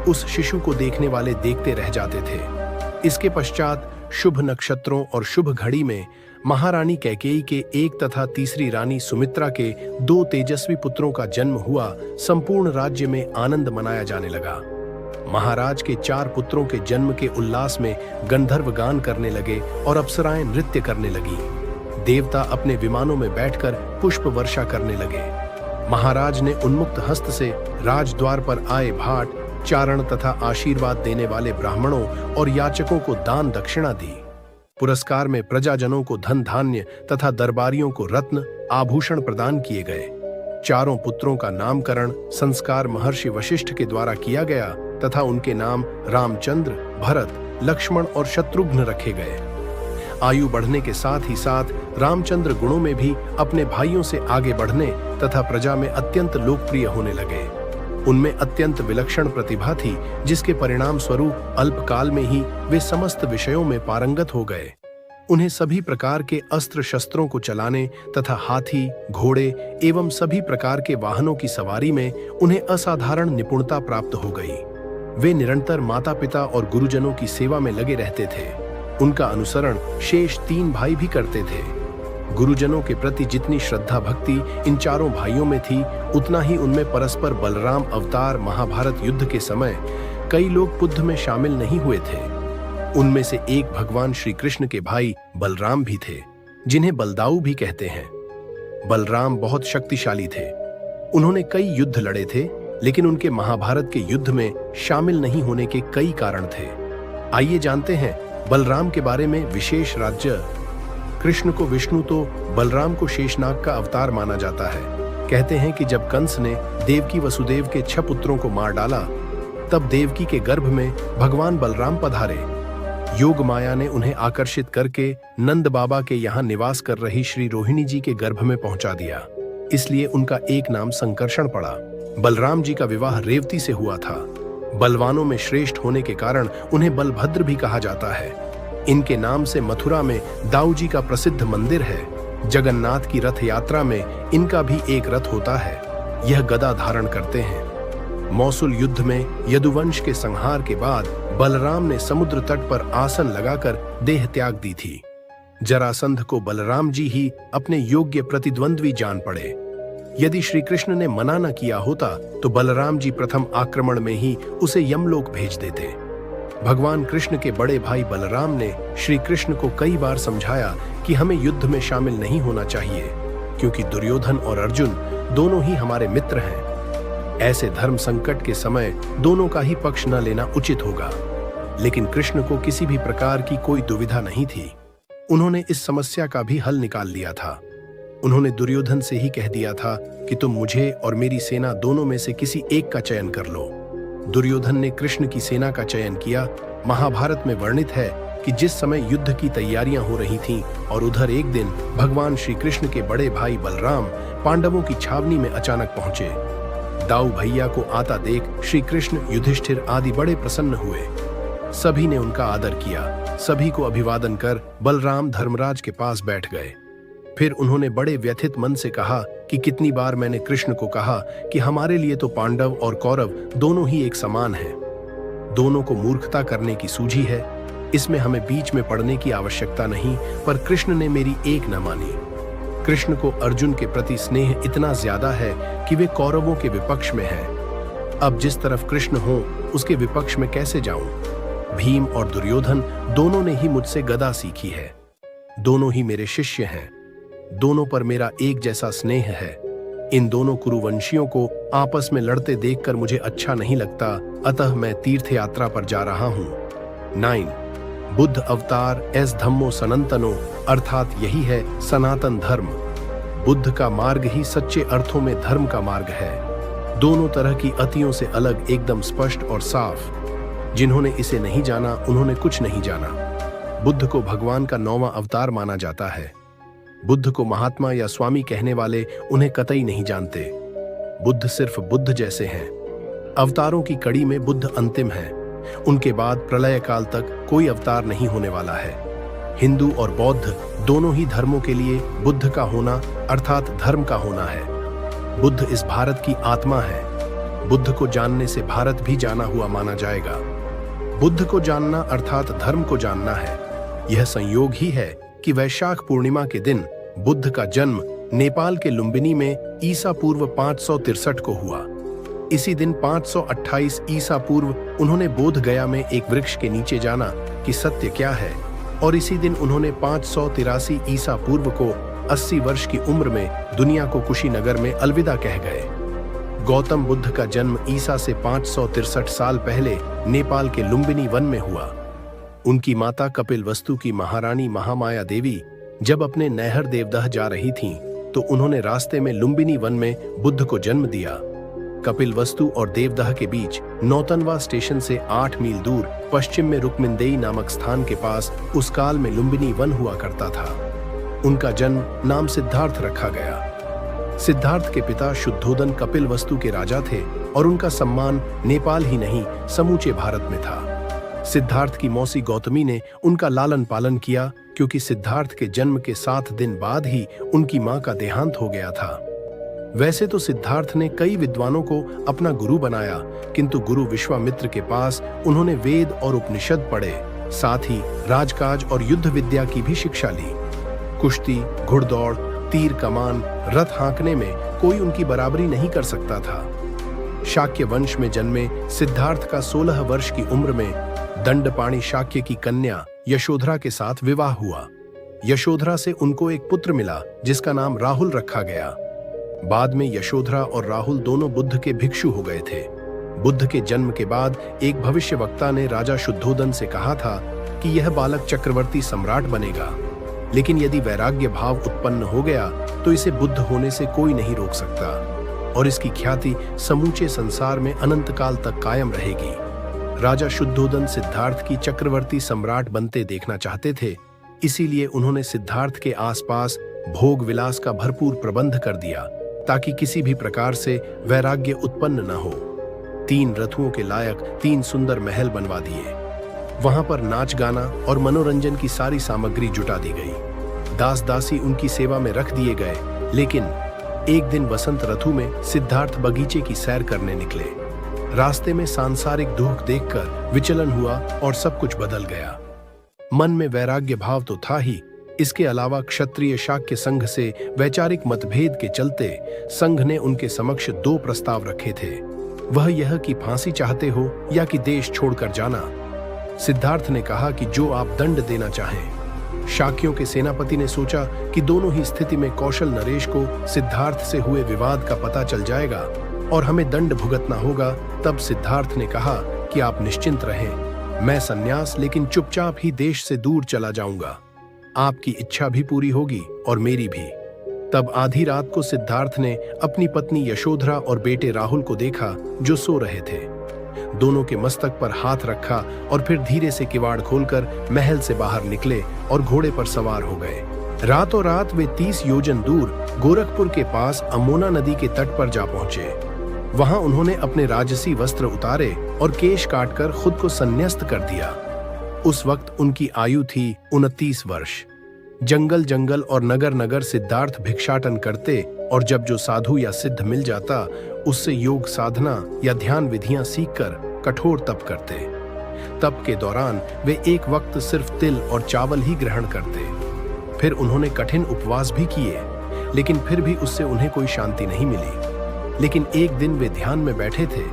उस शिशु को देखने वाले देखते रह जाते थे। इसके पश्चात शुभ नक्षत्रों और शुभ घड़ी में महारानी कैकेयी के एक तथा तीसरी रानी सुमित्रा के 2 तेजस्वी पुत्रों का जन्म हुआ। संपूर्ण राज्य में आनंद मनाया जाने लगा। महाराज के 4 पुत्रों के जन्म के उल्लास में गंधर्व गान करने लगे और अप्सराएं नृत्य करने लगी। देवता अपने विमानों में बैठकर पुष्प वर्षा करने लगे। महाराज ने उन्मुक्त हस्त से राजद्वार पर आए भाट, चारण तथा आशीर्वाद देने वाले ब्राह्मणों और याचकों को दान दक्षिणा दी। पुरस्कार में प्रजाजनों को धन धान्य तथा दरबारियों को रत्न आभूषण प्रदान किए गए। 4 पुत्रों का नामकरण संस्कार महर्षि वशिष्ठ के द्वारा किया गया तथा उनके नाम रामचंद्र, भरत, लक्ष्मण और शत्रुघ्न रखे गए। आयु बढ़ने के साथ ही साथ रामचंद्र गुणों में भी अपने भाइयों से आगे बढ़ने तथा प्रजा में अत्यंत लोकप्रिय होने लगे। उनमें अत्यंत विलक्षण प्रतिभा थी, जिसके परिणाम स्वरूप अल्पकाल में ही वे समस्त विषयों में पारंगत हो गए। उन्हें सभी प्रकार के अस्त्र शस्त्रों को चलाने तथा हाथी, घोड़े एवं सभी प्रकार के वाहनों की सवारी में उन्हें असाधारण निपुणता प्राप्त हो गई। वे निरंतर माता पिता और गुरुजनों की सेवा में लगे रहते थे। उनका अनुसरण शेष 3 भाई भी करते थे। गुरुजनों के प्रति जितनी श्रद्धा भक्ति इन 4 भाइयों में थी, उतना ही उनमें परस्पर बलराम अवतार महाभारत युद्ध के समय कई लोग युद्ध में शामिल नहीं हुए थे। उनमें से एक भगवान श्री कृष्ण के भाई बलराम भी थे, जिन्हें बलदाऊ भी कहते हैं। बलराम बहुत शक्तिशाली थे। उन्होंने कई युद्ध लड़े थे, लेकिन उनके महाभारत के युद्ध में शामिल नहीं होने के कई कारण थे। आइए जानते हैं बलराम के बारे में विशेष राज्य। कृष्ण को विष्णु तो बलराम को शेषनाग का अवतार माना जाता है। कहते हैं कि जब कंस ने देवकी वसुदेव के 6 पुत्रों को मार डाला, तब देवकी के गर्भ में भगवान बलराम पधारे। योग माया ने उन्हें आकर्षित करके नंद बाबा के यहाँ निवास कर रही श्री रोहिणी जी के गर्भ में पहुंचा दिया। इसलिए उनका एक नाम संकर्षण पड़ा। बलराम जी का विवाह रेवती से हुआ था। बलवानों में श्रेष्ठ होने के कारण उन्हें बलभद्र भी कहा जाता है। इनके नाम से मथुरा में दाऊ जी का प्रसिद्ध मंदिर है। जगन्नाथ की रथ यात्रा में इनका भी एक रथ होता है। यह गदा धारण करते हैं। मौसूल युद्ध में यदुवंश के संहार के बाद बलराम ने समुद्र तट पर आसन लगाकर देह त्याग दी थी। जरासंध को बलराम जी ही अपने योग्य प्रतिद्वंद्वी जान पड़े। यदि श्री कृष्ण ने मना न किया होता तो बलराम जी प्रथम आक्रमण में ही उसे यमलोक भेज देते। भगवान कृष्ण के बड़े भाई बलराम ने श्री कृष्ण को कई बार समझाया कि हमें युद्ध में शामिल नहीं होना चाहिए, क्योंकि दुर्योधन और अर्जुन दोनों ही हमारे मित्र हैं। ऐसे धर्म संकट के समय दोनों का ही पक्ष न लेना उचित होगा। लेकिन कृष्ण को किसी भी प्रकार की कोई दुविधा नहीं थी। उन्होंने इस समस्या का भी हल निकाल लिया था। उन्होंने दुर्योधन से ही कह दिया था कि तुम मुझे और मेरी सेना दोनों में से किसी एक का चयन कर लो। दुर्योधन ने कृष्ण की सेना का चयन किया। महाभारत में वर्णित है कि जिस समय युद्ध की तैयारियां हो रही थीं और उधर एक दिन भगवान श्री कृष्ण के बड़े भाई बलराम पांडवों की छावनी में अचानक पहुंचे। दाऊ भैया को आता देख श्री कृष्ण, युधिष्ठिर आदि बड़े प्रसन्न हुए। सभी ने उनका आदर किया। सभी को अभिवादन कर बलराम धर्मराज के पास बैठ गए। फिर उन्होंने बड़े व्यथित मन से कहा कि कितनी बार मैंने कृष्ण को कहा कि हमारे लिए तो पांडव और कौरव दोनों ही एक समान हैं। दोनों को मूर्खता करने की सूझी है। इसमें हमें बीच में पड़ने की आवश्यकता नहीं, पर कृष्ण ने मेरी एक न मानी। कृष्ण को अर्जुन के प्रति स्नेह इतना ज्यादा है कि वे कौरवों के विपक्ष में हैं। अब जिस तरफ कृष्ण हो उसके विपक्ष में कैसे जाऊं? भीम और दुर्योधन दोनों ने ही मुझसे गदा सीखी है। दोनों ही मेरे शिष्य हैं। दोनों पर मेरा एक जैसा स्नेह है। इन दोनों कुरुवंशियों को आपस में लड़ते देखकर मुझे अच्छा नहीं लगता, अतः मैं तीर्थ यात्रा पर जा रहा हूँ। 9 बुद्ध अवतार एस धम्मो सनातनो, अर्थात यही है सनातन धर्म। बुद्ध का मार्ग ही सच्चे अर्थों में धर्म का मार्ग है। दोनों तरह की अतियों से अलग, एकदम स्पष्ट और साफ। जिन्होंने इसे नहीं जाना उन्होंने कुछ नहीं जाना। बुद्ध को भगवान का 9वां अवतार माना जाता है। बुद्ध को महात्मा या स्वामी कहने वाले उन्हें कतई नहीं जानते। बुद्ध सिर्फ बुद्ध जैसे हैं। अवतारों की कड़ी में बुद्ध अंतिम है। उनके बाद प्रलय काल तक कोई अवतार नहीं होने वाला है। हिंदू और बौद्ध दोनों ही धर्मों के लिए बुद्ध का होना अर्थात धर्म का होना है। बुद्ध इस भारत की आत्मा है। बुद्ध को जानने से भारत भी जाना हुआ माना जाएगा। बुद्ध को जानना अर्थात धर्म को जानना है। यह संयोग ही है कि वैशाख पूर्णिमा के दिन बुद्ध का जन्म नेपाल के लुम्बिनी में ईसा पूर्व 563 को हुआ। इसी दिन 528 ईसा पूर्व उन्होंने बोध गया में एक वृक्ष के नीचे जाना कि सत्य क्या है, और इसी दिन उन्होंने 583 ईसा पूर्व को 80 वर्ष की उम्र में दुनिया को कुशीनगर में अलविदा कह गए। गौतम बुद्ध का जन्म ईसा से 563 साल पहले नेपाल के लुम्बिनी वन में हुआ। उनकी माता कपिलवस्तु की महारानी महामाया देवी जब अपने नैहर देवदह जा रही थीं, तो उन्होंने रास्ते में लुम्बिनी वन में बुद्ध को जन्म दिया। कपिलवस्तु और देवदह के बीच नौतनवा स्टेशन से 8 मील दूर पश्चिम में रुक्मिंदेई नामक स्थान के पास उस काल में लुम्बिनी वन हुआ करता था। उनका जन्म नाम सिद्धार्थ रखा गया। सिद्धार्थ के पिता शुद्धोदन कपिलवस्तु के राजा थे और उनका सम्मान नेपाल ही नहीं समूचे भारत में था। सिद्धार्थ की मौसी गौतमी ने उनका लालन पालन किया, क्योंकि सिद्धार्थ के जन्म के 7 दिन बाद ही उनकी मां का देहांत हो गया था। वैसे तो सिद्धार्थ ने कई विद्वानों को अपना गुरु बनाया, किंतु गुरु विश्वामित्र के पास उन्होंने वेद और उपनिषद पढ़े, साथ ही राजकाज और युद्ध विद्या की भी शिक्षा ली। कुश्ती, घुड़दौड़, तीर कमान, रथ हाँकने में कोई उनकी बराबरी नहीं कर सकता था। शाक्य वंश में जन्मे सिद्धार्थ का 16 वर्ष की उम्र में दंडपाणि शाक्य की कन्या यशोधरा के साथ विवाह हुआ। यशोधरा से उनको एक पुत्र मिला जिसका नाम राहुल रखा गया। बाद में यशोधरा और राहुल दोनों बुद्ध के भिक्षु हो गए थे। बुद्ध के जन्म के बाद एक भविष्यवक्ता ने राजा शुद्धोदन से कहा था कि यह बालक चक्रवर्ती सम्राट बनेगा, लेकिन यदि वैराग्य भाव उत्पन्न हो गया तो इसे बुद्ध होने से कोई नहीं रोक सकता, और इसकी ख्याति समूचे संसार में अनंत काल तक कायम रहेगी। राजा शुद्धोदन सिद्धार्थ की चक्रवर्ती सम्राट बनते देखना चाहते थे, इसीलिए उन्होंने सिद्धार्थ के आसपास भोग विलास का भरपूर प्रबंध कर दिया, ताकि किसी भी प्रकार से वैराग्य उत्पन्न न हो। 3 रथुओं के लायक 3 सुंदर महल बनवा दिए। वहां पर नाच गाना और मनोरंजन की सारी सामग्री जुटा दी गई। दास दासी उनकी सेवा में रख दिए गए। लेकिन एक दिन वसंत ऋतु में सिद्धार्थ बगीचे की सैर करने निकले। रास्ते में सांसारिक दुख देखकर विचलन हुआ और सब कुछ बदल गया। मन में वैराग्य भाव तो था ही, इसके अलावा क्षत्रिय शाक्य संघ से वैचारिक मतभेद के चलते संघ ने उनके समक्ष 2 प्रस्ताव रखे थे। वह यह कि फांसी चाहते हो या कि देश छोड़कर जाना। सिद्धार्थ ने कहा कि जो आप दंड देना चाहें। शाक्यों के सेनापति ने सोचा कि दोनों ही स्थिति में कौशल नरेश को सिद्धार्थ से हुए विवाद का पता चल जाएगा और हमें दंड भुगतना होगा। तब सिद्धार्थ ने कहा कि आप निश्चिंत रहें, मैं सन्यास लेकिन चुपचाप ही देश से दूर चला जाऊंगा। आपकी इच्छा भी पूरी होगी और मेरी भी। तब आधी रात को सिद्धार्थ ने अपनी पत्नी यशोधरा और बेटे राहुल को देखा जो सो रहे थे। दोनों के मस्तक पर हाथ रखा और फिर धीरे से किवाड़ खोलकर महल से बाहर निकले और घोड़े पर सवार हो गए। रातों रात वे 30 योजन दूर गोरखपुर के पास अमोना नदी के तट पर जा पहुंचे। वहां उन्होंने अपने राजसी वस्त्र उतारे और केश काटकर खुद को संन्यस्त कर दिया। उस वक्त उनकी आयु थी 29 वर्ष। जंगल जंगल और नगर नगर सिद्धार्थ भिक्षाटन करते और जब जो साधु या सिद्ध मिल जाता उससे योग साधना या ध्यान विधियां सीखकर कठोर तप करते। तप के दौरान वे एक वक्त सिर्फ तिल और चावल ही ग्रहण करते। फिर उन्होंने कठिन उपवास भी किए, लेकिन फिर भी उससे उन्हें कोई शांति नहीं मिली। लेकिन एक दिन वे ध्यान में बैठे थे,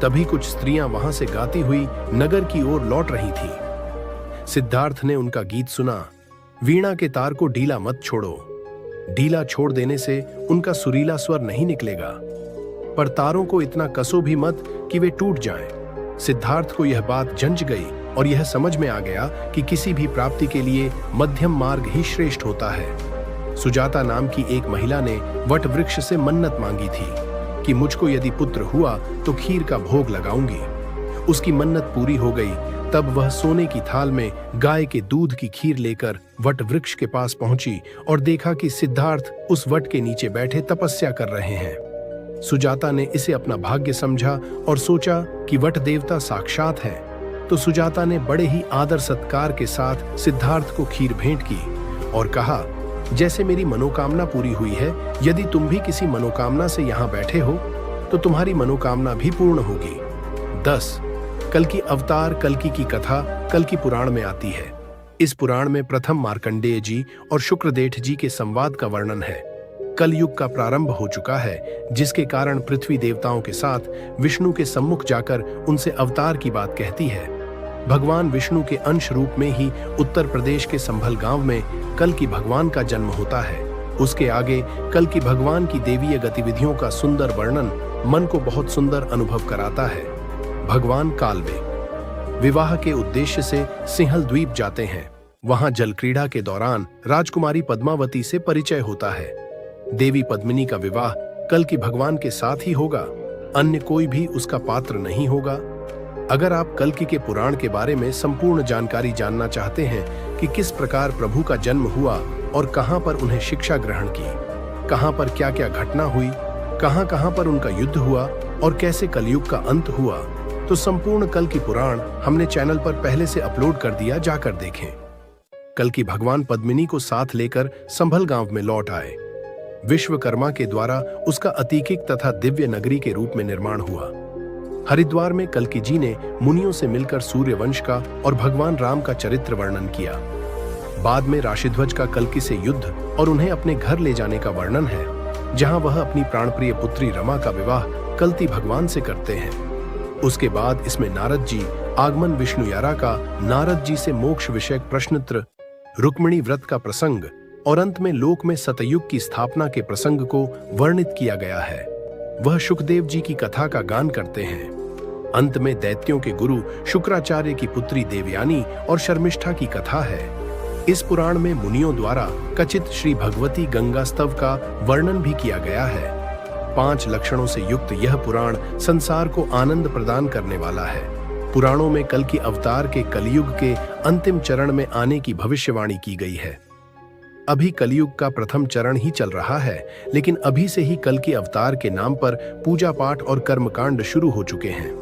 तभी कुछ स्त्रियां वहां से गाती हुई नगर की ओर लौट रही थीं। सिद्धार्थ ने उनका गीत सुना, वीणा के तार को ढीला मत छोड़ो। ढीला छोड़ देने से उनका सुरीला स्वर नहीं निकलेगा, पर तारों को इतना कसो भी मत कि वे टूट जाएं। सिद्धार्थ को यह बात जंच गई और यह समझ में आ गया कि किसी भी प्राप्ति के लिए मध्यम मार्ग ही श्रेष्ठ होता है। सुजाता नाम की एक महिला ने वट वृक्ष से मन्नत मांगी थी कि मुझको यदि पुत्र हुआ तो खीर का भोग लगाऊंगी। उसकी मन्नत पूरी हो गई। तब वह सोने की थाल में गाय के दूध की खीर लेकर वट वृक्ष के पास पहुंची और देखा कि सिद्धार्थ उस वट के नीचे बैठे तपस्या कर रहे हैं। सुजाता ने इसे अपना भाग्य समझा और सोचा कि वट देवता साक्षात है। तो सुजाता ने बड़े ही आदर सत्कार के साथ सिद्धार्थ को खीर भेंट की और कहा, जैसे मेरी मनोकामना पूरी हुई है, यदि तुम भी किसी मनोकामना से यहाँ बैठे हो तो तुम्हारी मनोकामना भी पूर्ण होगी। 10. कल्कि अवतार कल्कि की कथा कल्कि पुराण में आती है। इस पुराण में प्रथम मार्कंडेय जी और शुक्रदेठ जी के संवाद का वर्णन है। कलयुग का प्रारंभ हो चुका है, जिसके कारण पृथ्वी देवताओं के साथ विष्णु के सम्मुख जाकर उनसे अवतार की बात कहती है। भगवान विष्णु के अंश रूप में ही उत्तर प्रदेश के संभल गांव में कल्कि भगवान का जन्म होता है। उसके आगे कल्कि भगवान की देवीय गतिविधियों का सुंदर वर्णन मन को बहुत सुंदर अनुभव कराता है। भगवान कालवे विवाह के उद्देश्य से सिंहल द्वीप जाते हैं। वहां जल क्रीड़ा के दौरान राजकुमारी पद्मावती से परिचय होता है। देवी पद्मिनी का विवाह कल्कि भगवान के साथ ही होगा, अन्य कोई भी उसका पात्र नहीं होगा। अगर आप कल्कि के पुराण के बारे में संपूर्ण जानकारी जानना चाहते हैं कि किस प्रकार प्रभु का जन्म हुआ और कहां पर उन्हें शिक्षा ग्रहण की, कहां पर क्या क्या घटना हुई, कहां कहां पर उनका युद्ध हुआ और कैसे कलयुग का अंत हुआ, तो संपूर्ण कल्कि पुराण हमने चैनल पर पहले से अपलोड कर दिया, जाकर देखें। कल्कि भगवान पद्मिनी को साथ लेकर संभल गांव में लौट आए। विश्वकर्मा के द्वारा उसका अतीकिक तथा दिव्य नगरी के रूप में निर्माण हुआ। हरिद्वार में कल्कि जी ने मुनियों से मिलकर सूर्यवंश का और भगवान राम का चरित्र वर्णन किया। बाद में राशिध्वज का कल्कि से युद्ध और उन्हें अपने घर ले जाने का वर्णन है, जहां वह अपनी प्राणप्रिय पुत्री रमा का विवाह कल्कि भगवान से करते हैं। उसके बाद इसमें नारद जी आगमन, विष्णुयारा का नारद जी से मोक्ष विषयक प्रश्नोत्तर, रुक्मिणी व्रत का प्रसंग और अंत में लोक में सतयुग की स्थापना के प्रसंग को वर्णित किया गया है। वह शुकदेव जी की कथा का गान करते हैं। अंत में दैत्यों के गुरु शुक्राचार्य की पुत्री देवयानी और शर्मिष्ठा की कथा है। इस पुराण में मुनियों द्वारा कचित श्री भगवती गंगा स्तव का वर्णन भी किया गया है। 5 लक्षणों से युक्त यह पुराण संसार को आनंद प्रदान करने वाला है। पुराणों में कल्कि अवतार के कलयुग के अंतिम चरण में आने की भविष्यवाणी की गई है। अभी कलयुग का प्रथम चरण ही चल रहा है, लेकिन अभी से ही कल्कि अवतार के नाम पर पूजा पाठ और कर्मकांड शुरू हो चुके हैं।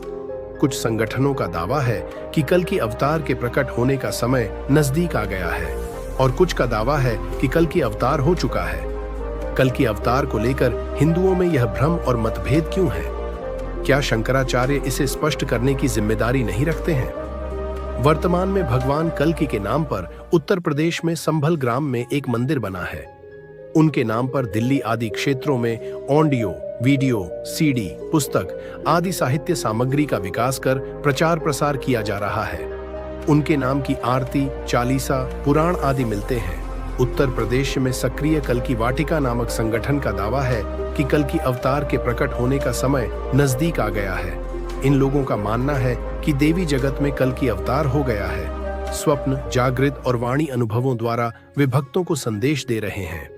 कुछ संगठनों का दावा है कि कल्कि अवतार के प्रकट होने का समय नजदीक आ गया है और कुछ का दावा है कि कल्कि अवतार हो चुका है। कल्कि अवतार को लेकर हिंदुओं में यह भ्रम और मतभेद क्यों है? क्या शंकराचार्य इसे स्पष्ट करने की जिम्मेदारी नहीं रखते हैं? वर्तमान में भगवान कल्कि के नाम पर उत्तर प्रदेश में संभल ग्राम में एक मंदिर बना है। उनके नाम पर दिल्ली आदि क्षेत्रों में ऑडियो, वीडियो, सीडी, पुस्तक आदि साहित्य सामग्री का विकास कर प्रचार प्रसार किया जा रहा है। उनके नाम की आरती, चालीसा, पुराण आदि मिलते हैं। उत्तर प्रदेश में सक्रिय कल्कि वाटिका नामक संगठन का दावा है कि कल्कि अवतार के प्रकट होने का समय नजदीक आ गया है। इन लोगों का मानना है कि देवी जगत में कल्कि अवतार हो गया है। स्वप्न, जागृत और वाणी अनुभवों द्वारा वे भक्तों को संदेश दे रहे हैं।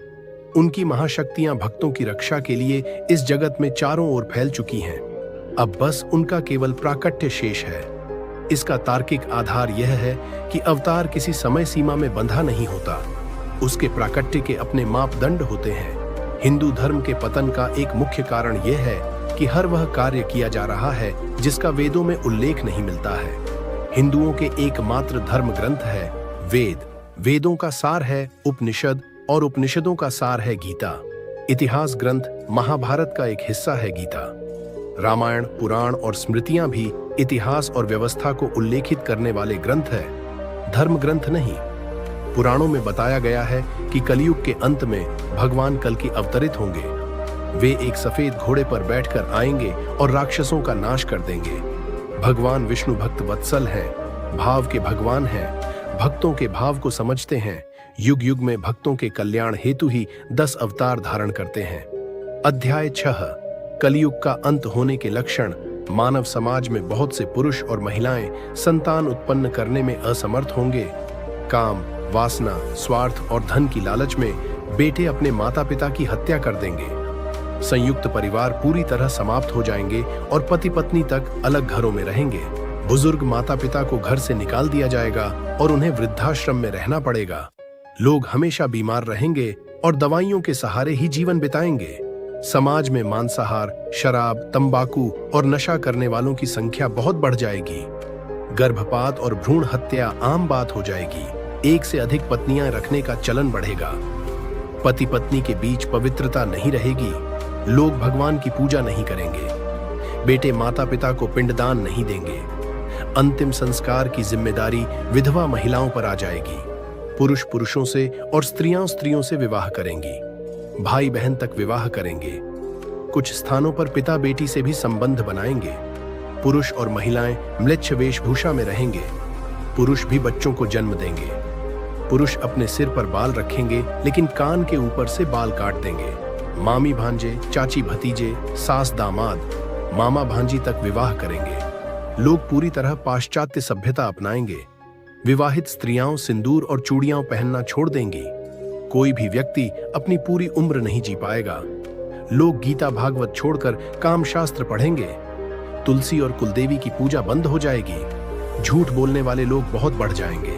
उनकी महाशक्तियां भक्तों की रक्षा के लिए इस जगत में चारों ओर फैल चुकी हैं। अब बस उनका केवल प्राकट्य शेष है। इसका तार्किक आधार यह है कि अवतार किसी समय सीमा में बंधा नहीं होता। उसके प्राकट्य के अपने मापदंड होते हैं। हिंदू धर्म के पतन का एक मुख्य कारण यह है कि हर वह कार्य किया जा रहा है जिसका वेदों में उल्लेख नहीं मिलता है। हिंदुओं के एकमात्र धर्म ग्रंथ है वेद, वेदों का सार है उपनिषद और उपनिषदों का सार है गीता। इतिहास ग्रंथ महाभारत का एक हिस्सा है गीता। रामायण, पुराण और स्मृतियां भी इतिहास और व्यवस्था को उल्लेखित करने वाले ग्रंथ है, धर्म ग्रंथ नहीं। पुराणों में बताया गया है कि कलयुग के अंत में भगवान कल्कि अवतरित होंगे। वे एक सफेद घोड़े पर बैठकर आएंगे और राक्षसों का नाश कर देंगे। भगवान विष्णु भक्त वत्सल हैं, भाव के भगवान हैं, भक्तों के भाव को समझते हैं। युग युग में भक्तों के कल्याण हेतु ही 10 अवतार धारण करते हैं। अध्याय 6 कलयुग का अंत होने के लक्षण। मानव समाज में बहुत से पुरुष और महिलाएं संतान उत्पन्न करने में असमर्थ होंगे। काम, वासना, स्वार्थ और धन की लालच में बेटे अपने माता पिता की हत्या कर देंगे। संयुक्त परिवार पूरी तरह समाप्त हो जाएंगे और पति पत्नी तक अलग घरों में रहेंगे। बुजुर्ग माता पिता को घर से निकाल दिया जाएगा और उन्हें वृद्धाश्रम में रहना पड़ेगा। लोग हमेशा बीमार रहेंगे और दवाइयों के सहारे ही जीवन बिताएंगे। समाज में मांसाहार, शराब, तंबाकू और नशा करने वालों की संख्या बहुत बढ़ जाएगी। गर्भपात और भ्रूण हत्या आम बात हो जाएगी। एक से अधिक पत्नियां रखने का चलन बढ़ेगा। पति पत्नी के बीच पवित्रता नहीं रहेगी। लोग भगवान की पूजा नहीं करेंगे। बेटे माता पिता को पिंडदान नहीं देंगे। अंतिम संस्कार की जिम्मेदारी विधवा महिलाओं पर आ जाएगी। पुरुष पुरुषों से और स्त्रियां स्त्रियों से विवाह करेंगी। भाई बहन तक विवाह करेंगे। कुछ स्थानों पर पिता बेटी से भी संबंध बनाएंगे। पुरुष और महिलाएं म्लेच्छ वेशभूषा में रहेंगे। पुरुष भी बच्चों को जन्म देंगे। पुरुष अपने सिर पर बाल रखेंगे लेकिन कान के ऊपर से बाल काट देंगे। मामी भांजे, चाची भतीजे, सास दामाद, मामा भांजी तक विवाह करेंगे। लोग पूरी तरह पाश्चात्य सभ्यता अपनाएंगे। विवाहित स्त्रियां सिंदूर और चूड़ियां पहनना छोड़ देंगी। कोई भी व्यक्ति अपनी पूरी उम्र नहीं जी पाएगा। लोग गीता भागवत छोड़कर कामशास्त्र पढ़ेंगे। तुलसी और कुलदेवी की पूजा बंद हो जाएगी। झूठ बोलने वाले लोग बहुत बढ़ जाएंगे।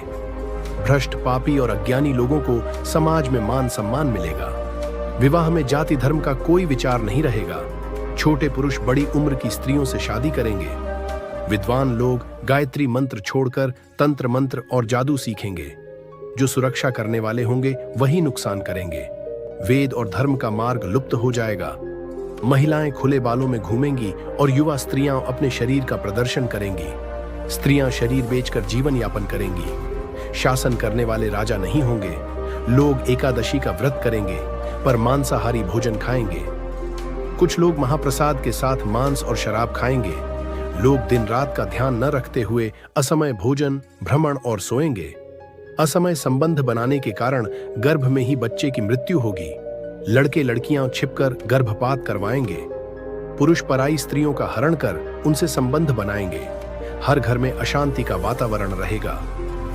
भ्रष्ट, पापी और अज्ञानी लोगों को समाज में मान सम्मान मिलेगा। विवाह में जाति धर्म का कोई विचार नहीं रहेगा। छोटे पुरुष बड़ी उम्र की स्त्रियों से शादी करेंगे। विद्वान लोग गायत्री मंत्र छोड़कर तंत्र मंत्र और जादू सीखेंगे। जो सुरक्षा करने वाले होंगे वही नुकसान करेंगे। वेद और धर्म का मार्ग लुप्त हो जाएगा। महिलाएं खुले बालों में घूमेंगी और युवा स्त्रियां अपने शरीर का प्रदर्शन करेंगी। स्त्रियां शरीर बेचकर जीवन यापन करेंगी। शासन करने वाले राजा नहीं होंगे। लोग एकादशी का व्रत करेंगे पर मांसाहारी भोजन खाएंगे। कुछ लोग महाप्रसाद के साथ मांस और शराब खाएंगे। लोग दिन रात का ध्यान न रखते हुए असमय भोजन, भ्रमण और सोएंगे। असमय संबंध बनाने के कारण गर्भ में ही बच्चे की मृत्यु होगी। लड़के लड़कियां छिपकर गर्भपात करवाएंगे। पुरुष पराई स्त्रियों का हरण कर उनसे संबंध बनाएंगे। हर घर में अशांति का वातावरण रहेगा।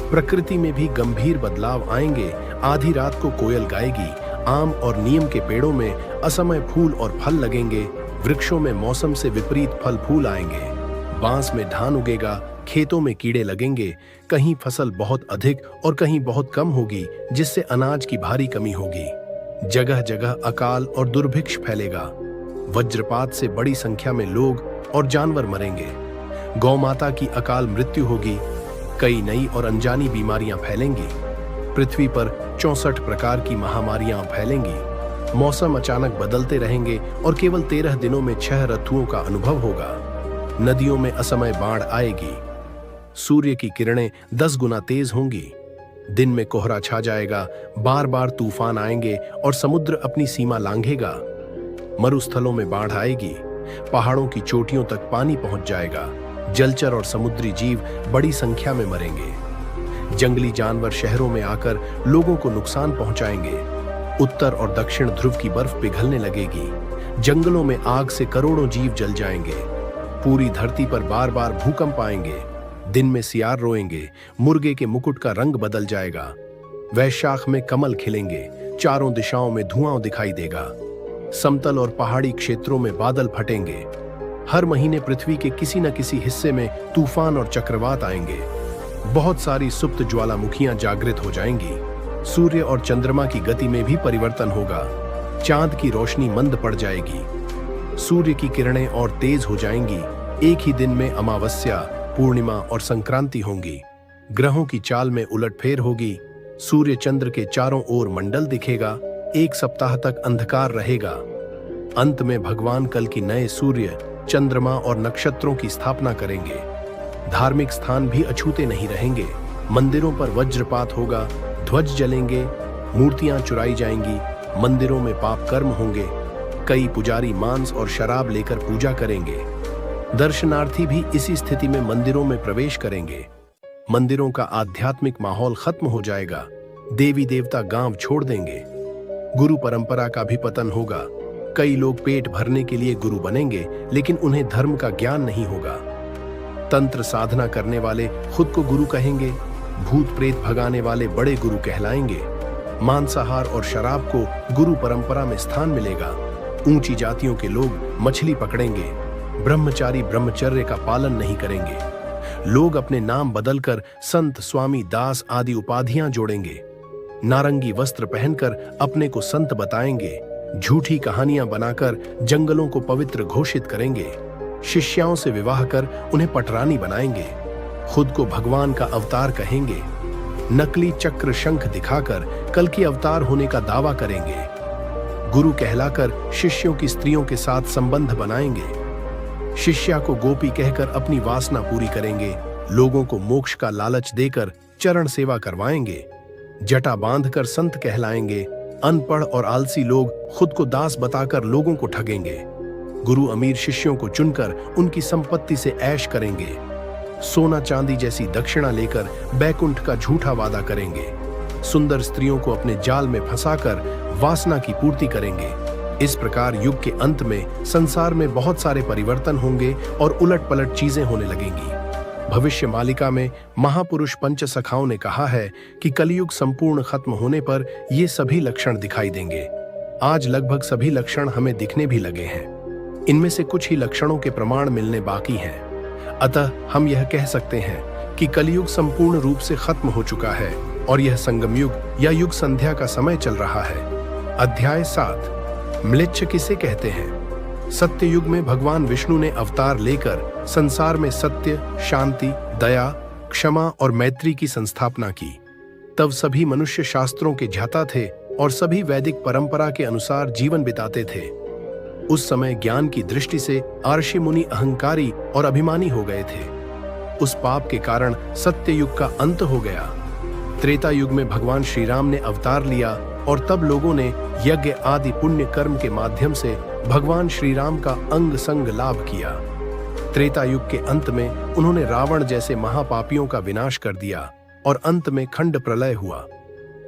प्रकृति में भी गंभीर बदलाव आएंगे। आधी रात को कोयल गाएगी। आम और नीम के पेड़ों में असमय फूल और फल लगेंगे। वृक्षों में मौसम से विपरीत फल फूल आएंगे। बांस में धान उगेगा। खेतों में कीड़े लगेंगे। कहीं फसल बहुत अधिक और कहीं बहुत कम होगी, जिससे अनाज की भारी कमी होगी। जगह जगह अकाल और दुर्भिक्ष फैलेगा। वज्रपात से बड़ी संख्या में लोग और जानवर मरेंगे। गौ माता की अकाल मृत्यु होगी। कई नई और अनजानी बीमारियां फैलेंगी। पृथ्वी पर 64 प्रकार की महामारियां फैलेंगी। मौसम अचानक बदलते रहेंगे और केवल 13 दिनों में 6 ऋतुओं का अनुभव होगा। नदियों में असमय बाढ़ आएगी। सूर्य की किरणें 10 गुना तेज होंगी। दिन में कोहरा छा जाएगा। बार बार तूफान आएंगे और समुद्र अपनी सीमा लांघेगा। मरुस्थलों में बाढ़ आएगी। पहाड़ों की चोटियों तक पानी पहुंच जाएगा। जलचर और समुद्री जीव बड़ी संख्या में मरेंगे। जंगली जानवर शहरों में आकर लोगों को नुकसान पहुंचाएंगे। उत्तर और दक्षिण ध्रुव की बर्फ पिघलने लगेगी। जंगलों में आग से करोड़ों जीव जल जाएंगे। पूरी धरती पर बार बार भूकंप आएंगे। दिन में सियार रोएंगे। मुर्गे के मुकुट का रंग बदल जाएगा। वैशाख में कमल खिलेंगे। चारों दिशाओं में धुआं दिखाई देगा। समतल और पहाड़ी क्षेत्रों में बादल फटेंगे। हर महीने पृथ्वी के किसी न किसी हिस्से में तूफान और चक्रवात आएंगे। बहुत सारी सुप्त ज्वालामुखियां जागृत हो जाएंगी। सूर्य और चंद्रमा की गति में भी परिवर्तन होगा। चांद की रोशनी मंद पड़ जाएगी। सूर्य की किरणें और तेज हो जाएंगी। एक ही दिन में अमावस्या, पूर्णिमा और संक्रांति होंगी। ग्रहों की चाल में उलटफेर होगी। सूर्य चंद्र के चारों ओर मंडल दिखेगा। 1 सप्ताह तक अंधकार रहेगा। अंत में भगवान कल की नए सूर्य, चंद्रमा और नक्षत्रों की स्थापना करेंगे। धार्मिक स्थान भी अछूते नहीं रहेंगे। मंदिरों पर वज्रपात होगा। ध्वज जलेंगे। मूर्तियां चुराई जाएंगी। मंदिरों में पाप कर्म होंगे। कई पुजारी मांस और शराब लेकर पूजा करेंगे। दर्शनार्थी भी इसी स्थिति में मंदिरों में प्रवेश करेंगे। मंदिरों का आध्यात्मिक माहौल खत्म हो जाएगा। देवी देवता गांव छोड़ देंगे। गुरु परंपरा का भी पतन होगा। कई लोग पेट भरने के लिए गुरु बनेंगे, लेकिन उन्हें धर्म का ज्ञान नहीं होगा। तंत्र साधना करने वाले खुद को गुरु कहेंगे। भूत प्रेत भगाने वाले बड़े गुरु कहलाएंगे। मांसाहार और शराब को गुरु परंपरा में स्थान मिलेगा। ऊंची जातियों के लोग मछली पकड़ेंगे। ब्रह्मचारी ब्रह्मचर्य का पालन नहीं करेंगे। लोग अपने नाम बदलकर संत, स्वामी, दास आदि उपाधियां जोड़ेंगे। नारंगी वस्त्र पहनकर अपने को संत बताएंगे। झूठी कहानियां बनाकर जंगलों को पवित्र घोषित करेंगे। शिष्याओं से विवाह कर उन्हें पटरानी बनाएंगे। खुद को भगवान का अवतार कहेंगे, नकली चक्र शंख दिखाकर कल की अवतार होने का दावा करेंगे, गुरु कहलाकर शिष्यों की स्त्रियों के साथ संबंध बनाएंगे, शिष्या को गोपी कहकर अपनी वासना पूरी करेंगे, लोगों को मोक्ष का लालच देकर चरण सेवा करवाएंगे, जटा बांधकर संत कहलाएंगे, अनपढ़ और आलसी लोग खुद को दास बताकर लोगों को ठगेंगे, गुरु अमीर शिष्यों को चुनकर उनकी संपत्ति से ऐश करेंगे, सोना चांदी जैसी दक्षिणा लेकर बैकुंठ का झूठा वादा करेंगे, सुंदर स्त्रियों को अपने जाल में फंसाकर वासना की पूर्ति करेंगे। इस प्रकार युग के अंत में संसार में बहुत सारे परिवर्तन होंगे और उलट-पलट चीजें होने लगेंगी। भविष्य मालिका में महापुरुष पंच सखाओं ने कहा है कि कलयुग संपूर्ण खत्म होने पर ये सभी लक्षण दिखाई देंगे। आज लगभग सभी लक्षण हमें दिखने भी लगे हैं। इनमें से कुछ ही लक्षणों के प्रमाण मिलने बाकी हैं। अतः हम यह कह सकते हैं कि कलयुग संपूर्ण रूप से खत्म हो चुका है और यह संगम युग या युग संध्या का समय चल रहा है। अध्याय 7 म्लेच्छ किसे कहते हैं? सत्य युग में भगवान विष्णु ने अवतार लेकर संसार में सत्य, शांति, दया, क्षमा और मैत्री की संस्थापना की। तब सभी मनुष्य शास्त्रों के ज्ञाता थे और सभी वैदिक परंपरा के अनुसार जीवन बिताते थे। उस समय ज्ञान की दृष्टि से आर्षि मुनि अहंकारी और अभिमानी हो गए थे। उस पाप के कारण सत्य युग का अंत हो गया। त्रेता युग में भगवान श्री राम ने अवतार लिया और तब लोगों ने यज्ञ आदि पुण्य कर्म के माध्यम से भगवान श्री राम का अंग संग लाभ किया। त्रेता युग के अंत में उन्होंने रावण जैसे महापापियों का विनाश कर दिया और अंत में खंड प्रलय हुआ।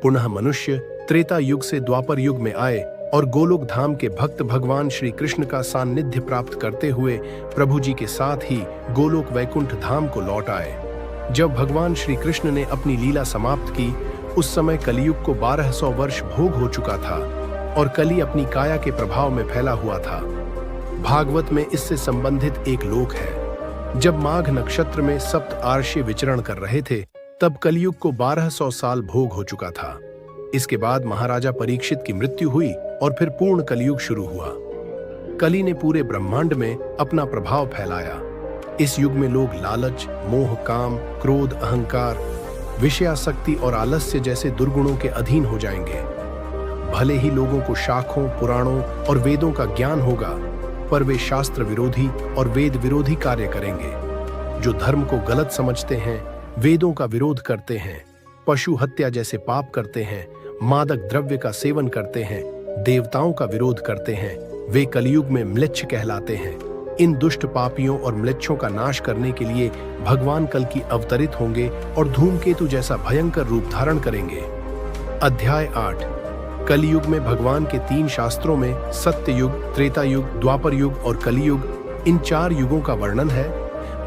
पुनः मनुष्य त्रेता युग से द्वापर युग में आए और गोलोक धाम के भक्त भगवान श्री कृष्ण का सान्निध्य प्राप्त करते हुए प्रभु जी के साथ ही गोलोक वैकुंठ धाम को लौट आए। जब भगवान श्री कृष्ण ने अपनी लीला समाप्त की, उस समय कलियुग को 1200 वर्ष भोग हो चुका था और कली अपनी काया के प्रभाव में फैला हुआ था। भागवत में इससे संबंधित एक लोक है। जब माघ नक्षत्र में सप्त आर्षि विचरण कर रहे थे, तब कलियुग को 1200 साल भोग हो चुका था। इसके बाद महाराजा परीक्षित की मृत्यु हुई और फिर पूर्ण कलियुग शुरू हुआ। कली ने पूरे ब्रह्मांड में अपना प्रभाव फैलाया। इस युग में लोग लालच, मोह, काम, क्रोध, अहंकार, विषयासक्ति और आलस्य जैसे दुर्गुणों के अधीन हो जाएंगे। भले ही लोगों को शाखों, पुराणों और वेदों का ज्ञान होगा, पर वे शास्त्र विरोधी और वेद विरोधी कार्य करेंगे। जो धर्म को गलत समझते हैं, वेदों का विरोध करते हैं, पशु हत्या जैसे पाप करते हैं, मादक द्रव्य का सेवन करते हैं, देवताओं का विरोध करते हैं, वे कलियुग में म्लेच्छ कहलाते हैं। इन दुष्ट पापियों और म्लेच्छों का नाश करने के लिए भगवान कल की अवतरित होंगे और धूमकेतु जैसा भयंकर रूप धारण करेंगे। अध्याय 8 कलियुग में भगवान के 3 शास्त्रों में सत्य युग, त्रेता युग, द्वापर युग और कलियुग, इन 4 युगों का वर्णन है।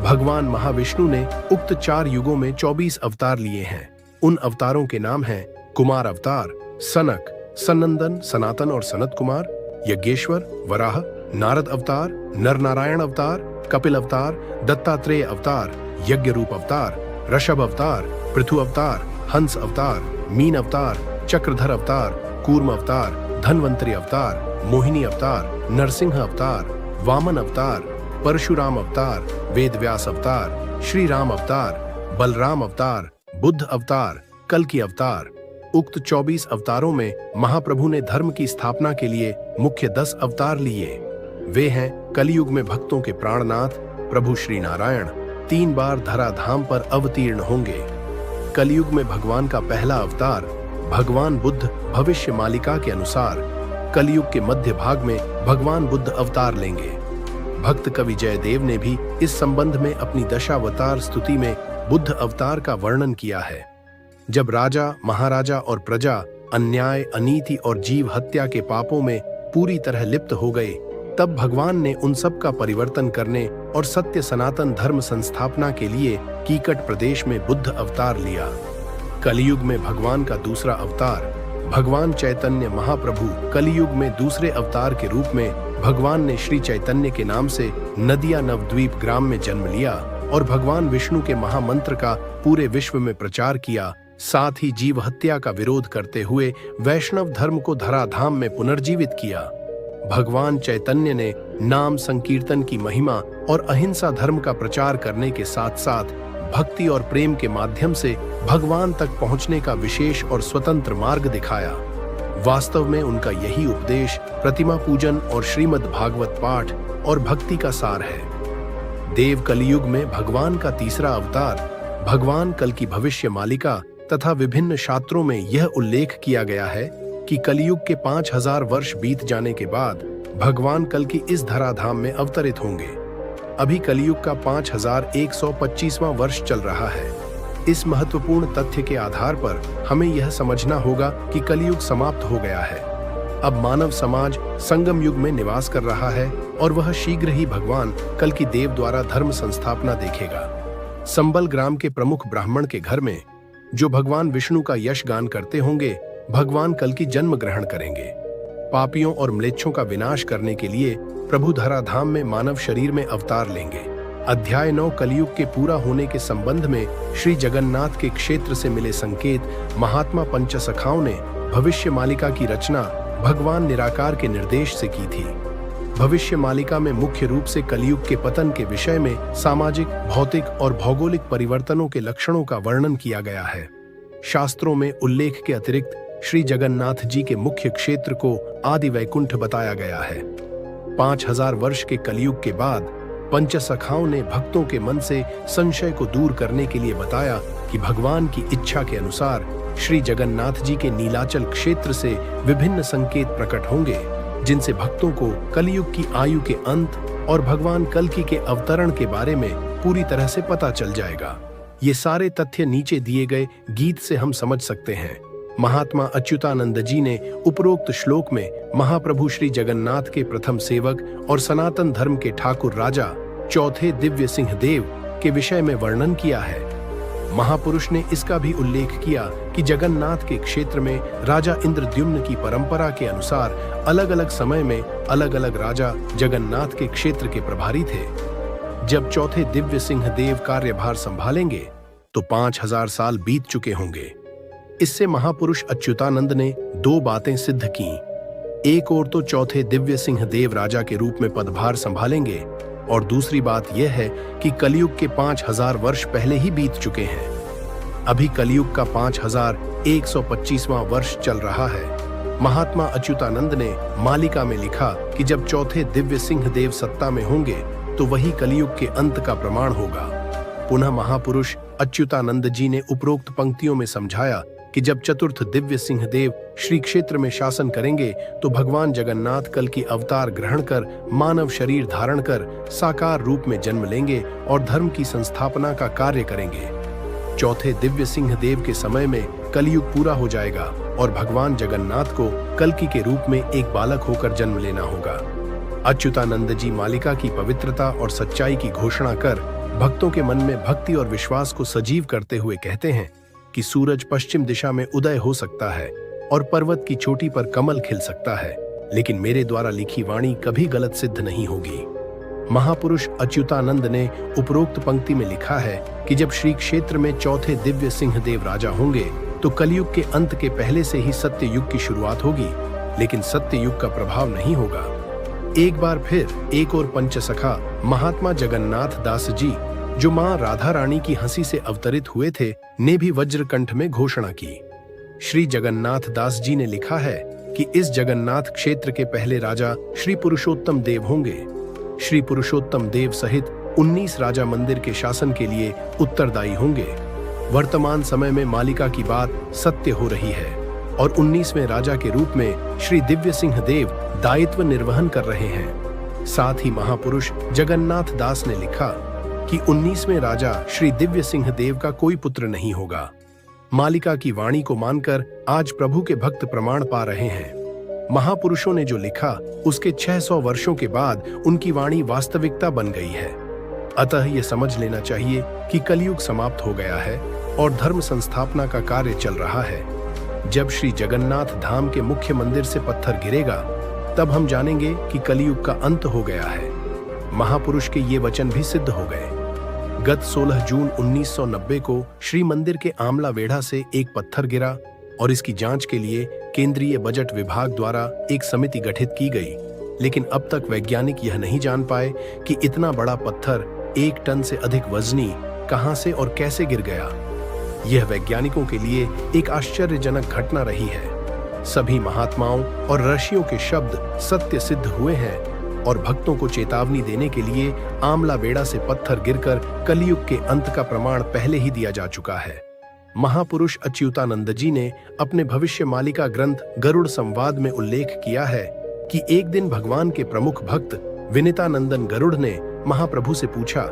भगवान महाविष्णु ने उक्त 4 युगों में 24 अवतार लिए हैं। उन अवतारों के नाम हैं कुमार अवतार, सनक, सनंदन, सनातन और सनत कुमार, यज्ञेश्वर, वराह, नारद अवतार, नरनारायण अवतार, कपिल अवतार, दत्तात्रेय अवतार, यज्ञ रूप अवतार, ऋषभ अवतार, पृथु अवतार, हंस अवतार, मीन अवतार, चक्रधर अवतार, कूर्म अवतार, धन्वंतरी अवतार, मोहिनी अवतार, नरसिंह अवतार, वामन अवतार, परशुराम अवतार, वेदव्यास अवतार, श्री राम अवतार, बलराम अवतार, बुद्ध अवतार, कल्कि अवतार। उक्त 24 अवतारों में महाप्रभु ने धर्म की स्थापना के लिए मुख्य 10 अवतार लिए। वे हैं कलियुग में भक्तों के प्राणनाथ प्रभु श्री नारायण 3 बार धराधाम पर अवतीर्ण होंगे। कलियुग में भगवान का पहला अवतार भगवान बुद्ध भविष्य मालिका के अनुसार कलियुग के मध्य भाग में भगवान बुद्ध अवतार लेंगे। भक्त कवि जयदेव ने भी इस संबंध में अपनी दशावतार स्तुति में बुद्ध अवतार का वर्णन किया है। जब राजा, महाराजा और प्रजा अन्याय, अनीति और जीव हत्या के पापों में पूरी तरह लिप्त हो गए, तब भगवान ने उन सब का परिवर्तन करने और सत्य सनातन धर्म संस्थापना के लिए कीकट प्रदेश में बुद्ध अवतार लिया। कलियुग में भगवान का दूसरा अवतार भगवान चैतन्य महाप्रभु कलियुग में दूसरे अवतार के रूप में भगवान ने श्री चैतन्य के नाम से नदिया नवद्वीप ग्राम में जन्म लिया और भगवान विष्णु के महामंत्र का पूरे विश्व में प्रचार किया। साथ ही जीव हत्या का विरोध करते हुए वैष्णव धर्म को धराधाम में पुनर्जीवित किया। भगवान चैतन्य ने नाम संकीर्तन की महिमा और अहिंसा धर्म का प्रचार करने के साथ साथ भक्ति और प्रेम के माध्यम से भगवान तक पहुंचने का विशेष और स्वतंत्र मार्ग दिखाया। वास्तव में उनका यही उपदेश प्रतिमा पूजन और श्रीमद् भागवत पाठ और भक्ति का सार है। देव कलियुग में भगवान का तीसरा अवतार भगवान कल की भविष्य मालिका तथा विभिन्न शास्त्रों में यह उल्लेख किया गया है कि कलियुग के 5000 वर्ष बीत जाने के बाद भगवान कल की इस धराधाम में अवतरित होंगे। अभी कलियुग का 5125वां वर्ष चल रहा है। इस महत्वपूर्ण तथ्य के आधार पर हमें यह समझना होगा कि कलियुग समाप्त हो गया है। अब मानव समाज संगम युग में निवास कर रहा है और वह शीघ्र ही भगवान कल की देव द्वारा धर्म संस्थापना देखेगा। संबल ग्राम के प्रमुख ब्राह्मण के घर में जो भगवान विष्णु का यश गान करते होंगे, भगवान कल की जन्म ग्रहण करेंगे। पापियों और म्लेच्छों का विनाश करने के लिए प्रभु धराधाम में मानव शरीर में अवतार लेंगे। अध्याय 9 कलियुग के पूरा होने के संबंध में श्री जगन्नाथ के क्षेत्र से मिले संकेत महात्मा पंचसखाओं ने भविष्य मालिका की रचना भगवान निराकार के निर्देश से की थी। भविष्य मालिका में मुख्य रूप से कलियुग के पतन के विषय में सामाजिक, भौतिक और भौगोलिक परिवर्तनों के लक्षणों का वर्णन किया गया है। शास्त्रों में उल्लेख के अतिरिक्त श्री जगन्नाथ जी के मुख्य क्षेत्र को आदि वैकुंठ बताया गया है। 5000 वर्ष के कलियुग के बाद पंचसखाओं ने भक्तों के मन से संशय को दूर करने के लिए बताया कि भगवान की इच्छा के अनुसार श्री जगन्नाथ जी के नीलाचल क्षेत्र से विभिन्न संकेत प्रकट होंगे, जिनसे भक्तों को कलियुग की आयु के अंत और भगवान कल्कि के अवतरण के बारे में पूरी तरह से पता चल जाएगा। ये सारे तथ्य नीचे दिए गए गीत से हम समझ सकते हैं। महात्मा अच्युतानंद जी ने उपरोक्त श्लोक में महाप्रभु श्री जगन्नाथ के प्रथम सेवक और सनातन धर्म के ठाकुर राजा चौथे दिव्य सिंह देव के विषय में वर्णन किया है। महापुरुष ने इसका भी उल्लेख किया कि जगन्नाथ के क्षेत्र में राजा इंद्रद्युम्न की परंपरा के अनुसार अलग अलग समय में अलग अलग राजा जगन्नाथ के क्षेत्र के प्रभारी थे। जब चौथे दिव्य सिंह देव कार्यभार संभालेंगे तो 5000 साल बीत चुके होंगे। इससे महापुरुष अच्युतानंद ने 2 बातें सिद्ध की। एक ओर तो चौथे दिव्य सिंह देव राजा के रूप में पदभार संभालेंगे और दूसरी बात यह है कि कलियुग के 5000 वर्ष पहले ही बीत चुके हैं। अभी कलियुग का 5125वां वर्ष चल रहा है। महात्मा अच्युतानंद ने मालिका में लिखा कि जब चौथे दिव्य सिंह देव सत्ता में होंगे तो वही कलियुग के अंत का प्रमाण होगा। पुनः महापुरुष अच्युतानंद जी ने उपरोक्त पंक्तियों में समझाया कि जब चतुर्थ दिव्य सिंह देव श्री क्षेत्र में शासन करेंगे तो भगवान जगन्नाथ कल की अवतार ग्रहण कर मानव शरीर धारण कर साकार रूप में जन्म लेंगे और धर्म की संस्थापना का कार्य करेंगे। चौथे दिव्य सिंह देव के समय में कलयुग पूरा हो जाएगा और भगवान जगन्नाथ को कल्कि के रूप में एक बालक होकर जन्म लेना होगा। अच्युतानंद जी मालिका की पवित्रता और सच्चाई की घोषणा कर भक्तों के मन में भक्ति और विश्वास को सजीव करते हुए कहते हैं कि सूरज पश्चिम दिशा में उदय हो सकता है और पर्वत की चोटी पर कमल खिल सकता है, लेकिन मेरे द्वारा लिखी वाणी कभी गलत सिद्ध नहीं होगी। महापुरुष अच्युतानंद ने उपरोक्त पंक्ति में लिखा है कि जब श्री क्षेत्र में चौथे दिव्य सिंह देव राजा होंगे तो कलयुग के अंत के पहले से ही सत्य युग की शुरुआत होगी, लेकिन सत्य युग का प्रभाव नहीं होगा। एक बार फिर एक और पंचसखा महात्मा जगन्नाथ दास जी, जो मां राधा रानी की हंसी से अवतरित हुए थे, ने भी वज्रकंठ में घोषणा की। श्री जगन्नाथ दास जी ने लिखा है कि इस जगन्नाथ क्षेत्र के पहले राजा श्री पुरुषोत्तम देव होंगे। श्री पुरुषोत्तम देव सहित 19 राजा मंदिर के शासन के लिए उत्तरदायी होंगे। वर्तमान समय में मालिका की बात सत्य हो रही है और 19वें राजा के रूप में श्री दिव्य सिंह देव दायित्व निर्वहन कर रहे हैं। साथ ही महापुरुष जगन्नाथ दास ने लिखा कि 19वें राजा श्री दिव्य सिंह देव का कोई पुत्र नहीं होगा। मालिका की वाणी को मानकर आज प्रभु के भक्त प्रमाण पा रहे हैं। महापुरुषों ने जो लिखा उसके 600 वर्षों के बाद उनकी वाणी वास्तविकता बन गई है। अतः ये समझ लेना चाहिए कि कलयुग समाप्त हो गया है और धर्म संस्थापना का कार्य चल रहा है। जब श्री जगन्नाथ धाम के मुख्य मंदिर से पत्थर गिरेगा तब हम जानेंगे कि कलयुग का अंत हो गया है। महापुरुष के ये वचन भी सिद्ध हो गए। गत 16 जून 1990 को श्री मंदिर के आमला वेढ़ा से एक पत्थर गिरा और इसकी जांच के लिए केंद्रीय बजट विभाग द्वारा एक समिति गठित की गई, लेकिन अब तक वैज्ञानिक यह नहीं जान पाए कि इतना बड़ा पत्थर 1 टन से अधिक वजनी कहां से और कैसे गिर गया। यह वैज्ञानिकों के लिए एक आश्चर्यजनक घटना रही है। सभी महात्माओं और ऋषियों के शब्द सत्य सिद्ध हुए हैं और भक्तों को चेतावनी देने के लिए आमला बेड़ा से पत्थर गिरकर कलयुग के अंत का प्रमाण पहले ही दिया जा चुका है। महापुरुष अच्युतानंद जी ने अपने भविष्य मालिका ग्रंथ गरुड़ संवाद में उल्लेख किया है कि एक दिन भगवान के प्रमुख भक्त विनीतानंदन गरुड़ ने महाप्रभु से पूछा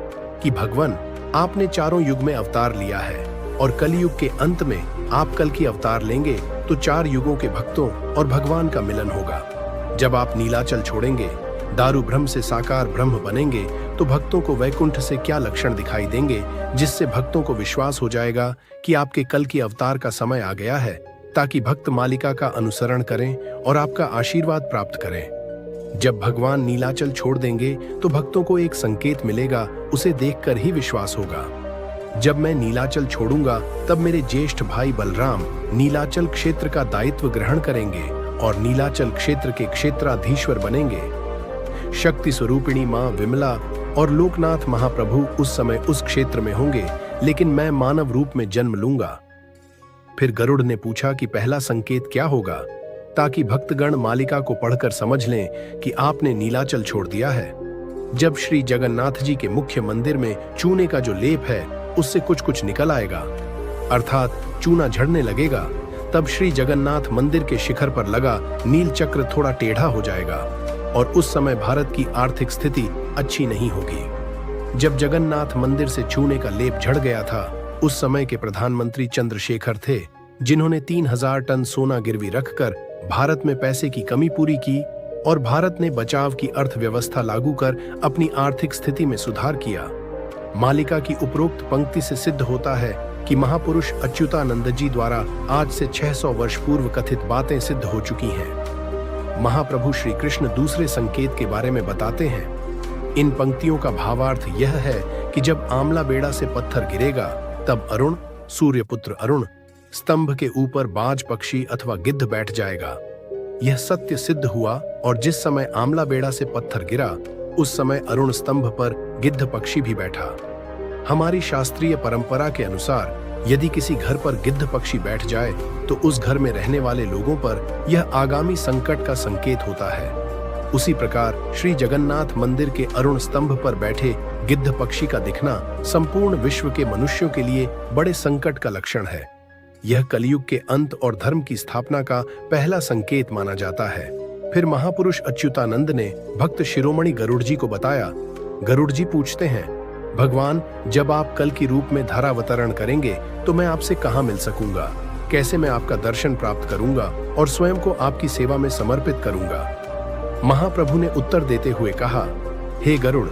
कि भगवान, आपने चारों युग में अवतार लिया है और कलयुग के अंत में आप कल की अवतार लेंगे तो 4 युगों के भक्तों और भगवान का मिलन होगा। जब आप नीलाचल छोड़ेंगे, दारू ब्रह्म से साकार ब्रह्म बनेंगे, तो भक्तों को वैकुंठ से क्या लक्षण दिखाई देंगे जिससे भक्तों को विश्वास हो जाएगा कि आपके कल की अवतार का समय आ गया है, ताकि भक्त मालिका का अनुसरण करें और आपका आशीर्वाद प्राप्त करें। जब भगवान नीलाचल छोड़ देंगे तो भक्तों को एक संकेत मिलेगा, उसे देखकर ही विश्वास होगा। जब मैं नीलाचल छोड़ूंगा तब मेरे ज्येष्ठ भाई बलराम नीलाचल क्षेत्र का दायित्व ग्रहण करेंगे और नीलाचल क्षेत्र के क्षेत्राधीश्वर बनेंगे। शक्ति स्वरूपिणी मां विमला और लोकनाथ महाप्रभु उस समय उस क्षेत्र में होंगे, लेकिन मैं मानव रूप में जन्म लूंगा। फिर गरुड़ ने पूछा कि पहला संकेत क्या होगा, ताकि भक्तगण मालिका को पढ़कर समझ लें कि आपने नीलाचल छोड़ दिया है। जब श्री जगन्नाथ जी के मुख्य मंदिर में चूने का जो लेप है उससे कुछ कुछ निकल आएगा, अर्थात चूना झड़ने लगेगा, तब श्री जगन्नाथ मंदिर के शिखर पर लगा नील चक्र थोड़ा टेढ़ा हो जाएगा और उस समय भारत की आर्थिक स्थिति अच्छी नहीं होगी। जब जगन्नाथ मंदिर से चूने का लेप झड़ गया था, उस समय के प्रधानमंत्री चंद्रशेखर थे, जिन्होंने 3000 टन सोना गिरवी रखकर भारत में पैसे की कमी पूरी की और भारत ने बचाव की अर्थव्यवस्था लागू कर अपनी आर्थिक स्थिति में सुधार किया। मालिका की उपरोक्त पंक्ति से सिद्ध होता है कि महापुरुष अच्युतानंद जी द्वारा आज से 600 वर्ष पूर्व कथित बातें सिद्ध हो चुकी हैं। महाप्रभु श्री कृष्ण दूसरे संकेत के बारे में बताते हैं। इन पंक्तियों का भावार्थ यह है कि जब आमला बेड़ा से पत्थर गिरेगा, तब अरुण, सूर्यपुत्र अरुण, स्तंभ के ऊपर बाज पक्षी अथवा गिद्ध बैठ जाएगा। यह सत्य सिद्ध हुआ और जिस समय आमला बेड़ा से पत्थर गिरा, उस समय अरुण स्तंभ पर गिद्ध पक्षी भी बैठा। हमारी शास्त्रीय परंपरा के अनुसार यदि किसी घर पर गिद्ध पक्षी बैठ जाए तो उस घर में रहने वाले लोगों पर यह आगामी संकट का संकेत होता है। उसी प्रकार श्री जगन्नाथ मंदिर के अरुण स्तंभ पर बैठे गिद्ध पक्षी का दिखना संपूर्ण विश्व के मनुष्यों के लिए बड़े संकट का लक्षण है। यह कलयुग के अंत और धर्म की स्थापना का पहला संकेत माना जाता है। फिर महापुरुष अच्युतानंद ने भक्त शिरोमणि गरुड़ जी को बताया। गरुड़ जी पूछते हैं, भगवान, जब आप कल की रूप में धरावतरण करेंगे तो मैं आपसे कहाँ मिल सकूंगा? कैसे मैं आपका दर्शन प्राप्त करूंगा और स्वयं को आपकी सेवा में समर्पित करूंगा? महाप्रभु ने उत्तर देते हुए कहा, हे गरुड़,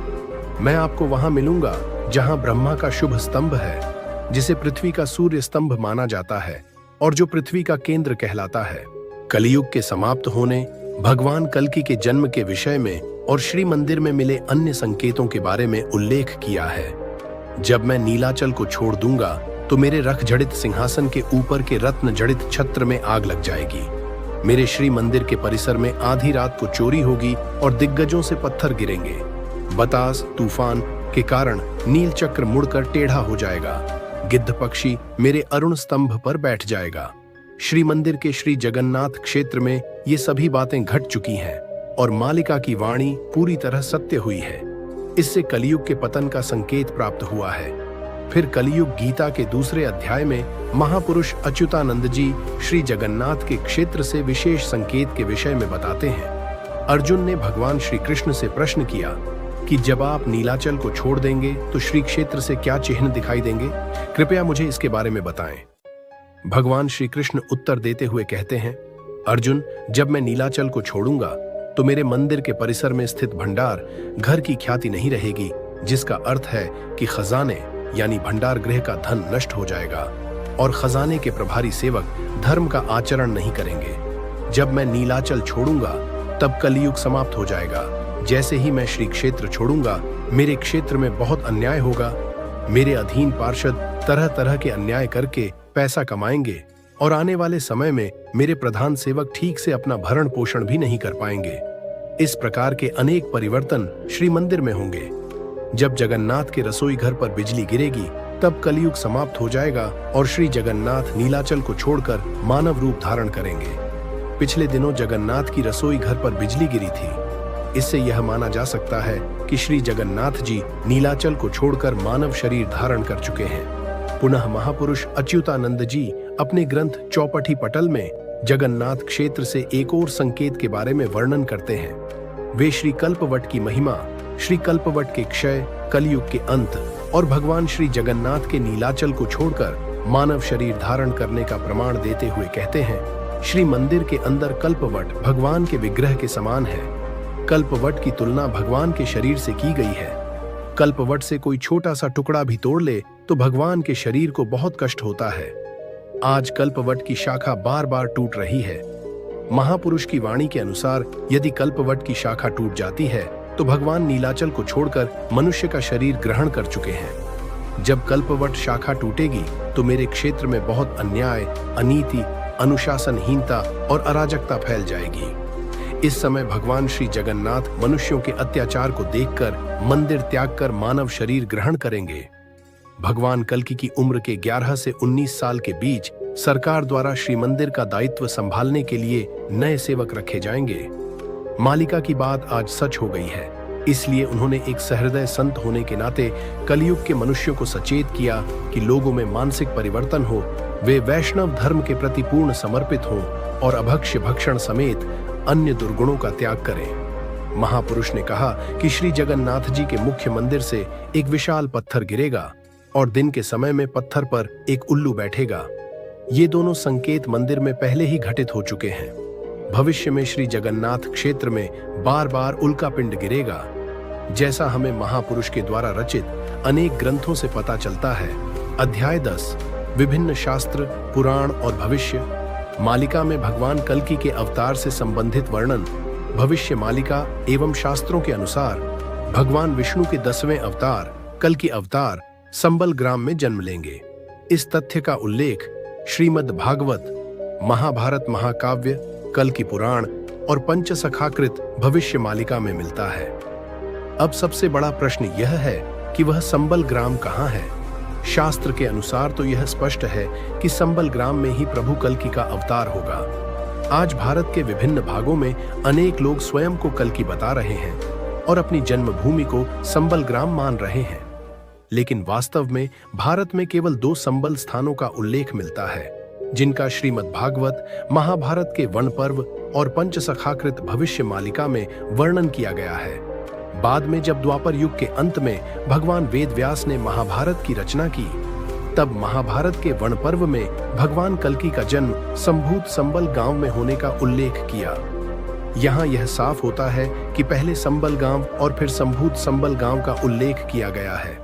मैं आपको वहां मिलूंगा जहां ब्रह्मा का शुभ स्तंभ है, जिसे पृथ्वी का सूर्य स्तंभ माना जाता है और जो पृथ्वी का केंद्र कहलाता है। कलयुग के समाप्त होने, भगवान कल्कि के जन्म के विषय में और श्री मंदिर में मिले अन्य संकेतों के बारे में उल्लेख किया है। जब मैं नीलाचल को छोड़ दूंगा तो मेरे रख जड़ित सिंहासन के ऊपर के रत्न जड़ित छत्र में आग लग जाएगी। मेरे श्री मंदिर के परिसर में आधी रात को चोरी होगी और दिग्गजों से पत्थर गिरेंगे। बतास तूफान के कारण नील चक्र मुड़कर टेढ़ा हो जाएगा। गिद्ध पक्षी मेरे अरुण स्तंभ पर बैठ जाएगा। श्री मंदिर के श्री जगन्नाथ क्षेत्र में ये सभी बातें घट चुकी हैं और मालिका की वाणी पूरी तरह सत्य हुई है। इससे कलयुग के पतन का संकेत प्राप्त हुआ है। फिर कलयुग गीता के दूसरे अध्याय में महापुरुष अच्युतानंद जी श्री जगन्नाथ के क्षेत्र से विशेष संकेत के विषय में बताते हैं। अर्जुन ने भगवान श्री कृष्ण से प्रश्न किया कि जब आप नीलाचल को छोड़ देंगे तो श्री क्षेत्र से क्या चिन्ह दिखाई देंगे? कृपया मुझे इसके बारे में बताएं। भगवान श्री कृष्ण उत्तर देते हुए कहते हैं, अर्जुन, जब मैं नीलाचल को छोड़ूंगा तो मेरे मंदिर के परिसर में स्थित भंडार घर की ख्याति नहीं रहेगी, जिसका अर्थ है कि खजाने यानी भंडार गृह का धन नष्ट हो जाएगा और खजाने के प्रभारी सेवक धर्म का आचरण नहीं करेंगे। जब मैं नीलाचल छोड़ूंगा तब कलयुग समाप्त हो जाएगा। जैसे ही मैं श्री क्षेत्र छोड़ूंगा, मेरे क्षेत्र में बहुत अन्याय होगा। मेरे अधीन पार्षद तरह तरह के अन्याय करके पैसा कमाएंगे और आने वाले समय में मेरे प्रधान सेवक ठीक से अपना भरण पोषण भी नहीं कर पाएंगे। इस प्रकार के अनेक परिवर्तन श्री मंदिर में होंगे। जब जगन्नाथ के रसोई घर पर बिजली गिरेगी तब कलयुग समाप्त हो जाएगा और श्री जगन्नाथ नीलाचल को छोड़कर मानव रूप धारण करेंगे। पिछले दिनों जगन्नाथ की रसोई घर पर बिजली गिरी थी। इससे यह माना जा सकता है कि श्री जगन्नाथ जी नीलाचल को छोड़कर मानव शरीर धारण कर चुके हैं। पुनः महापुरुष अच्युतानंद जी अपने ग्रंथ चौपटी पटल में जगन्नाथ क्षेत्र से एक और संकेत के बारे में वर्णन करते हैं। वे श्री कल्पवट की महिमा, श्री कल्पवट के क्षय, कलयुग के अंत और भगवान श्री जगन्नाथ के नीलाचल को छोड़कर मानव शरीर धारण करने का प्रमाण देते हुए कहते हैं, श्री मंदिर के अंदर कल्पवट भगवान के विग्रह के समान है। कल्पवट की तुलना भगवान के शरीर से की गई है। कल्पवट से कोई छोटा सा टुकड़ा भी तोड़ ले तो भगवान के शरीर को बहुत कष्ट होता है। आज कल्पवट की शाखा बार बार टूट रही है। महापुरुष की वाणी के अनुसार यदि कल्पवट की शाखा टूट जाती है तो भगवान नीलाचल को छोड़कर मनुष्य का शरीर ग्रहण कर चुके हैं। जब कल्पवट शाखा टूटेगी तो मेरे क्षेत्र में बहुत अन्याय, अनीति, अनुशासनहीनता और अराजकता फैल जाएगी। इस समय भगवान श्री जगन्नाथ मनुष्यों के अत्याचार को देखकर मंदिर त्याग कर मानव शरीर ग्रहण करेंगे। भगवान कल्कि की उम्र के 11 से 19 साल के बीच सरकार द्वारा श्री मंदिर का दायित्व संभालने के लिए नए सेवक रखे जाएंगे। मालिका की बात आज सच हो गई है, इसलिए उन्होंने एक सहृदय संत होने के नाते कलयुग के मनुष्यों को सचेत किया कि लोगों में मानसिक परिवर्तन हो, वे वैष्णव धर्म के प्रति पूर्ण समर्पित हों और अभक्ष्य भक्षण समेत अन्य दुर्गुणों का त्याग करें। महापुरुष ने कहा कि श्री जगन्नाथ जी के मुख्य मंदिर से एक विशाल पत्थर गिरेगा और दिन के समय में पत्थर पर एक उल्लू बैठेगा। ये दोनों संकेत मंदिर में पहले ही घटित हो चुके हैं। भविष्य में श्री जगन्नाथ क्षेत्र में बार बार उल्का पिंड गिरेगा, जैसा हमें महापुरुष के द्वारा रचित अनेक ग्रंथों से पता चलता है। अध्याय 10 विभिन्न शास्त्र, पुराण और भविष्य मालिका में भगवान कल्कि के अवतार से संबंधित वर्णन। भविष्य मालिका एवं शास्त्रों के अनुसार भगवान विष्णु के 10वें अवतार कल्कि अवतार संबल ग्राम में जन्म लेंगे। इस तथ्य का उल्लेख श्रीमद् भागवत, महाभारत महाकाव्य, कल्कि पुराण और पंचसखाकृत भविष्य मालिका में मिलता है। अब सबसे बड़ा प्रश्न यह है कि वह संबल ग्राम कहाँ है। शास्त्र के अनुसार तो यह स्पष्ट है कि संबल ग्राम में ही प्रभु कल्कि का अवतार होगा। आज भारत के विभिन्न भागों में अनेक लोग स्वयं को कल्कि बता रहे हैं और अपनी जन्मभूमि को संबल ग्राम मान रहे हैं, लेकिन वास्तव में भारत में केवल 2 संबल स्थानों का उल्लेख मिलता है, जिनका श्रीमद् भागवत, महाभारत के वन पर्व और पंचसखाकृत भविष्य मालिका में वर्णन किया गया है। बाद में जब द्वापर युग के अंत में भगवान वेद व्यास ने महाभारत की रचना की, तब महाभारत के वन पर्व में भगवान कल्कि का जन्म संभूत संबल गांव में होने का उल्लेख किया। यहाँ यह साफ होता है कि पहले संबल गांव और फिर संभूत संबल गांव का उल्लेख किया गया है।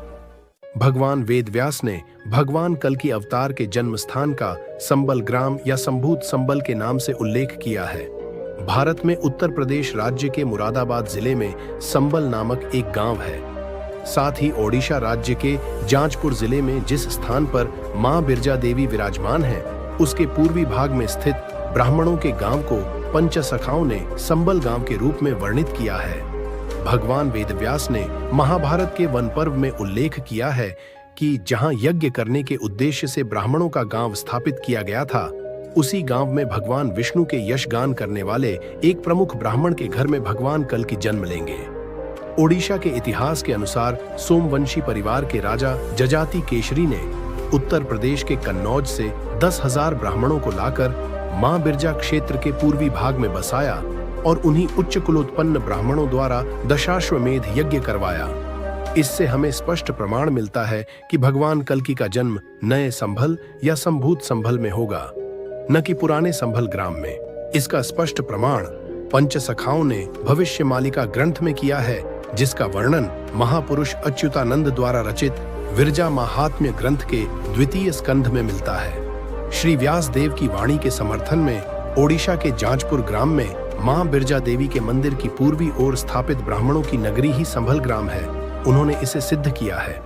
भगवान वेद व्यास ने भगवान कल्कि अवतार के जन्म स्थान का संबल ग्राम या संभूत संबल के नाम से उल्लेख किया है। भारत में उत्तर प्रदेश राज्य के मुरादाबाद जिले में संबल नामक एक गांव है। साथ ही ओडिशा राज्य के जाजपुर जिले में जिस स्थान पर मां बिरजा देवी विराजमान है, उसके पूर्वी भाग में स्थित ब्राह्मणों के गांव को पंचसखाओं ने संबल गांव के रूप में वर्णित किया है। भगवान वेदव्यास ने महाभारत के वन पर्व में उल्लेख किया है कि जहां यज्ञ करने के उद्देश्य से ब्राह्मणों का गांव स्थापित किया गया था, उसी गांव में भगवान विष्णु के यश गान करने वाले एक प्रमुख ब्राह्मण के घर में भगवान कल्कि जन्म लेंगे। ओडिशा के इतिहास के अनुसार सोमवंशी परिवार के राजा जजाति केशरी ने उत्तर प्रदेश के कन्नौज से 10,000 ब्राह्मणों को लाकर मां बिरजा क्षेत्र के पूर्वी भाग में बसाया और उन्हीं उच्च कुलोत्पन्न ब्राह्मणों द्वारा दशाश्वमेध यज्ञ करवाया। इससे हमें स्पष्ट प्रमाण मिलता है कि भगवान कल्कि का जन्म नए संभल या संभूत संभल में होगा, न कि पुराने संभल ग्राम में। इसका स्पष्ट प्रमाण पंचसखाओं ने भविष्य मालिका ग्रंथ में किया है, जिसका वर्णन महापुरुष अच्युतानंद द्वारा रचित विरजा महात्म्य ग्रंथ के 2 स्कंध में मिलता है। श्री व्यास देव की वाणी के समर्थन में ओडिशा के जाजपुर ग्राम में मां बिरजा देवी के मंदिर की पूर्वी ओर स्थापित ब्राह्मणों की नगरी ही संभल ग्राम है। उन्होंने इसे सिद्ध किया है।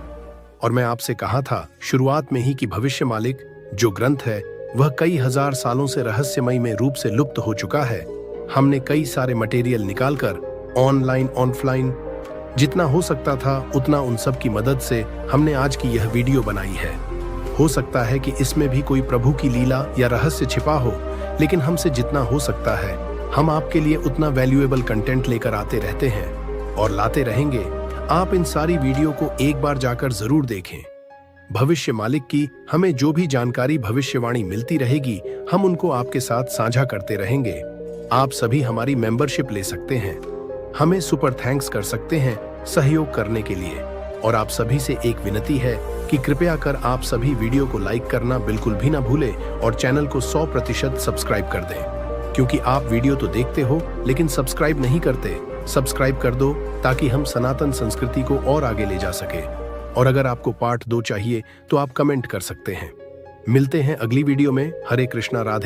और मैं आपसे कहा था शुरुआत में ही कि भविष्य मालिक जो ग्रंथ है वह कई हजार सालों से रहस्यमय में रूप से लुप्त हो चुका है। हमने कई सारे मटेरियल निकालकर ऑनलाइन ऑफलाइन जितना हो सकता था उतना उन सब की मदद से हमने आज की यह वीडियो बनाई है। हो सकता है कि इसमें भी कोई प्रभु की लीला या रहस्य छिपा हो, लेकिन हमसे जितना हो सकता है हम आपके लिए उतना वैल्यूएबल कंटेंट लेकर आते रहते हैं और लाते रहेंगे। आप इन सारी वीडियो को एक बार जाकर जरूर देखें। भविष्य मालिक की हमें जो भी जानकारी भविष्यवाणी मिलती रहेगी हम उनको आपके साथ साझा करते रहेंगे। आप सभी हमारी मेंबरशिप ले सकते हैं, हमें सुपर थैंक्स कर सकते हैं सहयोग करने के लिए। और आप सभी से एक विनती है कि कृपया कर आप सभी वीडियो को लाइक करना बिल्कुल भी ना भूलें और चैनल को 100% सब्सक्राइब कर दें, क्योंकि आप वीडियो तो देखते हो लेकिन सब्सक्राइब नहीं करते। सब्सक्राइब कर दो ताकि हम सनातन संस्कृति को और आगे ले जा सके। और अगर आपको पार्ट 2 चाहिए तो आप कमेंट कर सकते हैं। मिलते हैं अगली वीडियो में। हरे कृष्णा, राधे।